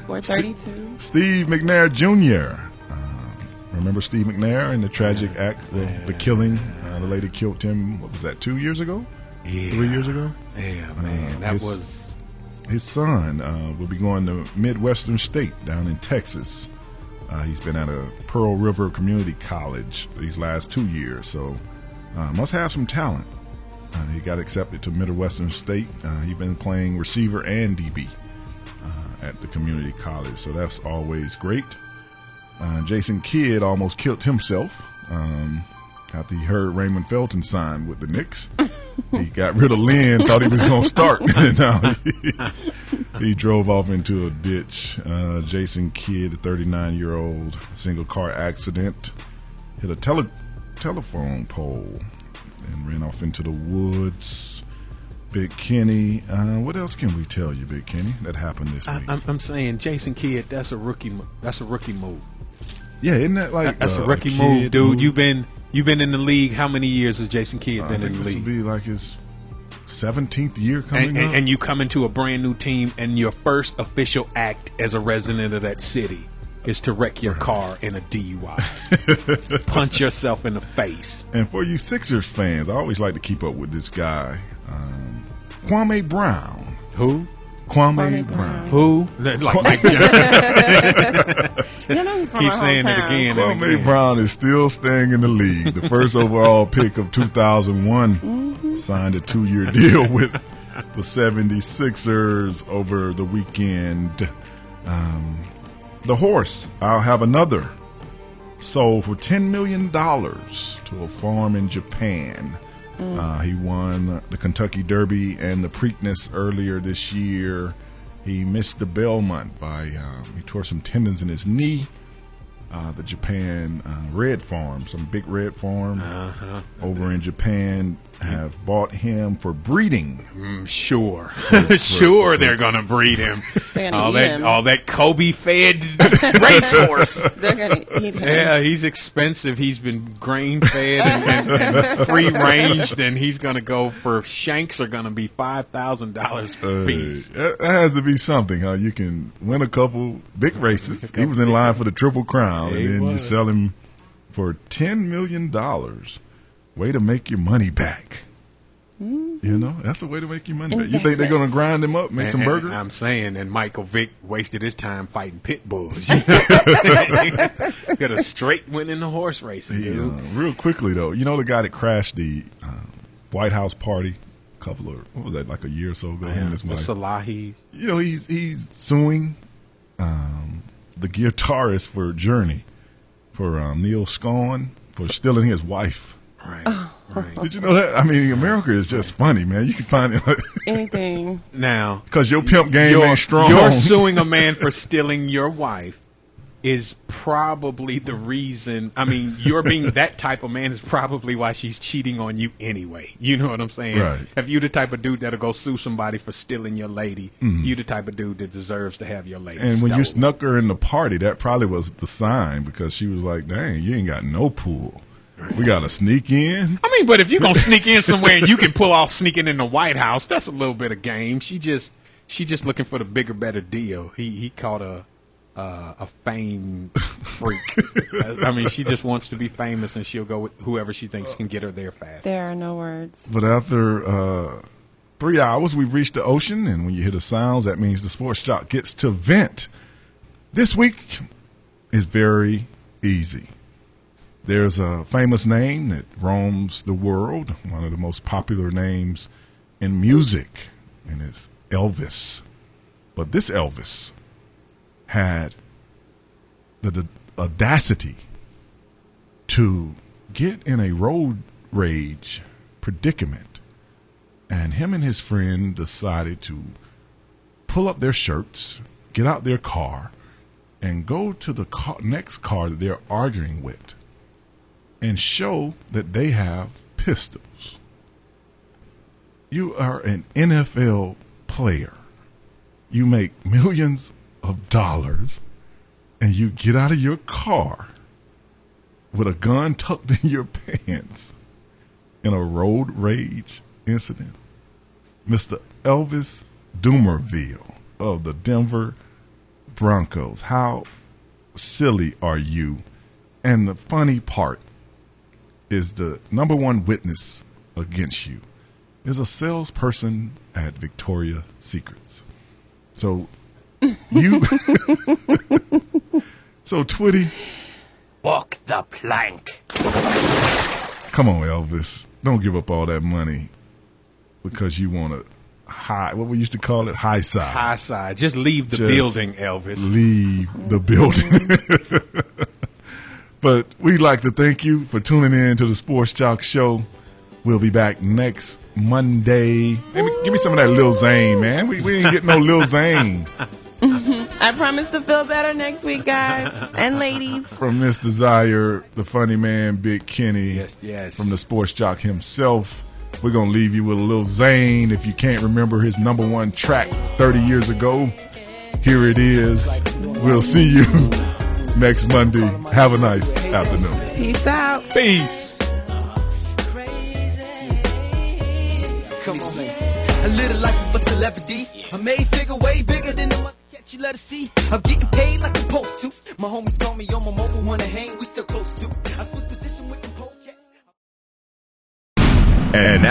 Or 32. Steve McNair Jr. Remember Steve McNair in the tragic act of the killing? The lady killed him, what was that, 2 years ago? Yeah. 3 years ago? Yeah, man. That was... His son will be going to Midwestern State down in Texas. He's been at a Pearl River Community College these last 2 years, so must have some talent. He got accepted to Midwestern State. He's been playing receiver and DB at the community college, so that's always great. Jason Kidd almost killed himself after he heard Raymond Felton sign with the Knicks. He got rid of Lynn, thought he was going to start. Now he drove off into a ditch. Jason Kidd, a 39-year-old, single-car accident, hit a telephone pole and ran off into the woods. Big Kenny. What else can we tell you, Big Kenny, that happened this week? I'm saying Jason Kidd, that's a rookie move. Yeah, isn't that like that's a rookie move, dude? You've been in the league. How many years has Jason Kidd been in the league? This will be like his 17th year coming up. And you come into a brand new team, and your first official act as a resident of that city is to wreck your car in a DUI. Punch yourself in the face. And for you Sixers fans, I always like to keep up with this guy, Kwame Brown. Who? Kwame Brown. Who? Like Mike Jones. Keep saying it again. Kwame Brown is still staying in the league. The first overall pick of 2001 signed a 2-year deal with the 76ers over the weekend. The horse, I'll have another, sold for $10 million to a farm in Japan. He won the Kentucky Derby and the Preakness earlier this year. He missed the Belmont by he tore some tendons in his knee. The Japan red farm, some big red farm over in Japan, have bought him for breeding. Sure, sure, they're gonna breed him. All that Kobe fed racehorse. They're gonna eat him. Yeah, he's expensive. He's been grain fed and free ranged, and he's gonna go for shanks are gonna be $5,000 per piece. That has to be something, huh? You can win a couple big races. He was in line for the Triple Crown, and then you sell him for $10 million. way to make your money back. You know, that's a way to make your money back. You think they're going to grind him up, make some burgers? I'm saying, and Michael Vick wasted his time fighting pit bulls. Got a straight win in the horse racing, dude. Real quickly, though, you know the guy that crashed the White House party what was that, like a year or so ago? Him and his wife. Salahi. You know, he's suing the guitarist for Journey, for Neil Scone, for stealing his wife. Right. Right. Did you know that? I mean, America is just funny, man. You can find it anything now because your pimp game ain't strong. You're suing a man for stealing your wife is probably the reason. I mean, you're being that type of man is probably why she's cheating on you anyway. You know what I'm saying? Right. If you the type of dude that'll go sue somebody for stealing your lady, you the type of dude that deserves to have your lady. And stolen. when you snuck her in the party, that probably was the sign because she was like, "Dang, you ain't got no pool. We got to sneak in." I mean, but if you're going to sneak in somewhere and you can pull off sneaking in the White House, that's a little bit of game. She just looking for the bigger, better deal. He caught a fame freak. I mean, she just wants to be famous and she'll go with whoever she thinks can get her there fast. There are no words. But after 3 hours, we've reached the ocean, and when you hear the sounds, that means the sports jock gets to vent. This week is very easy. There's a famous name that roams the world, one of the most popular names in music, and it's Elvis. But this Elvis had the audacity to get in a road rage predicament, and him and his friend decided to pull up their shirts, get out their car, and go to the next car that they're arguing with and show that they have pistols. You are an NFL player. You make millions of dollars, and you get out of your car with a gun tucked in your pants in a road rage incident. Mr. Elvis Dumervil of the Denver Broncos. How silly are you? And the funny part is the number one witness against you is a salesperson at Victoria's Secrets. So you so Twitty, walk the plank. Come on, Elvis. Don't give up all that money because you want to what we used to call it, high side. High side. Just leave the building, Elvis. Leave the building. But we'd like to thank you for tuning in to the Sports Jock Show. We'll be back next Monday. Give me some of that Lil Zane, man. We ain't getting no Lil Zane. I promise to feel better next week, guys and ladies. From Miss Desire, the funny man, Big Kenny. Yes. From the Sports Jock himself. We're going to leave you with a Lil Zane. If you can't remember his number one track 30 years ago, here it is. We'll see you next Monday. Have a nice afternoon. Peace out. Peace. Come on, man. A little life of a celebrity. A made figure way bigger than the mother cat you let her see. I'm getting paid like I'm supposed to. My homies call me on my mobile, wanna hang, we still close to. I switch position with the whole cat. And now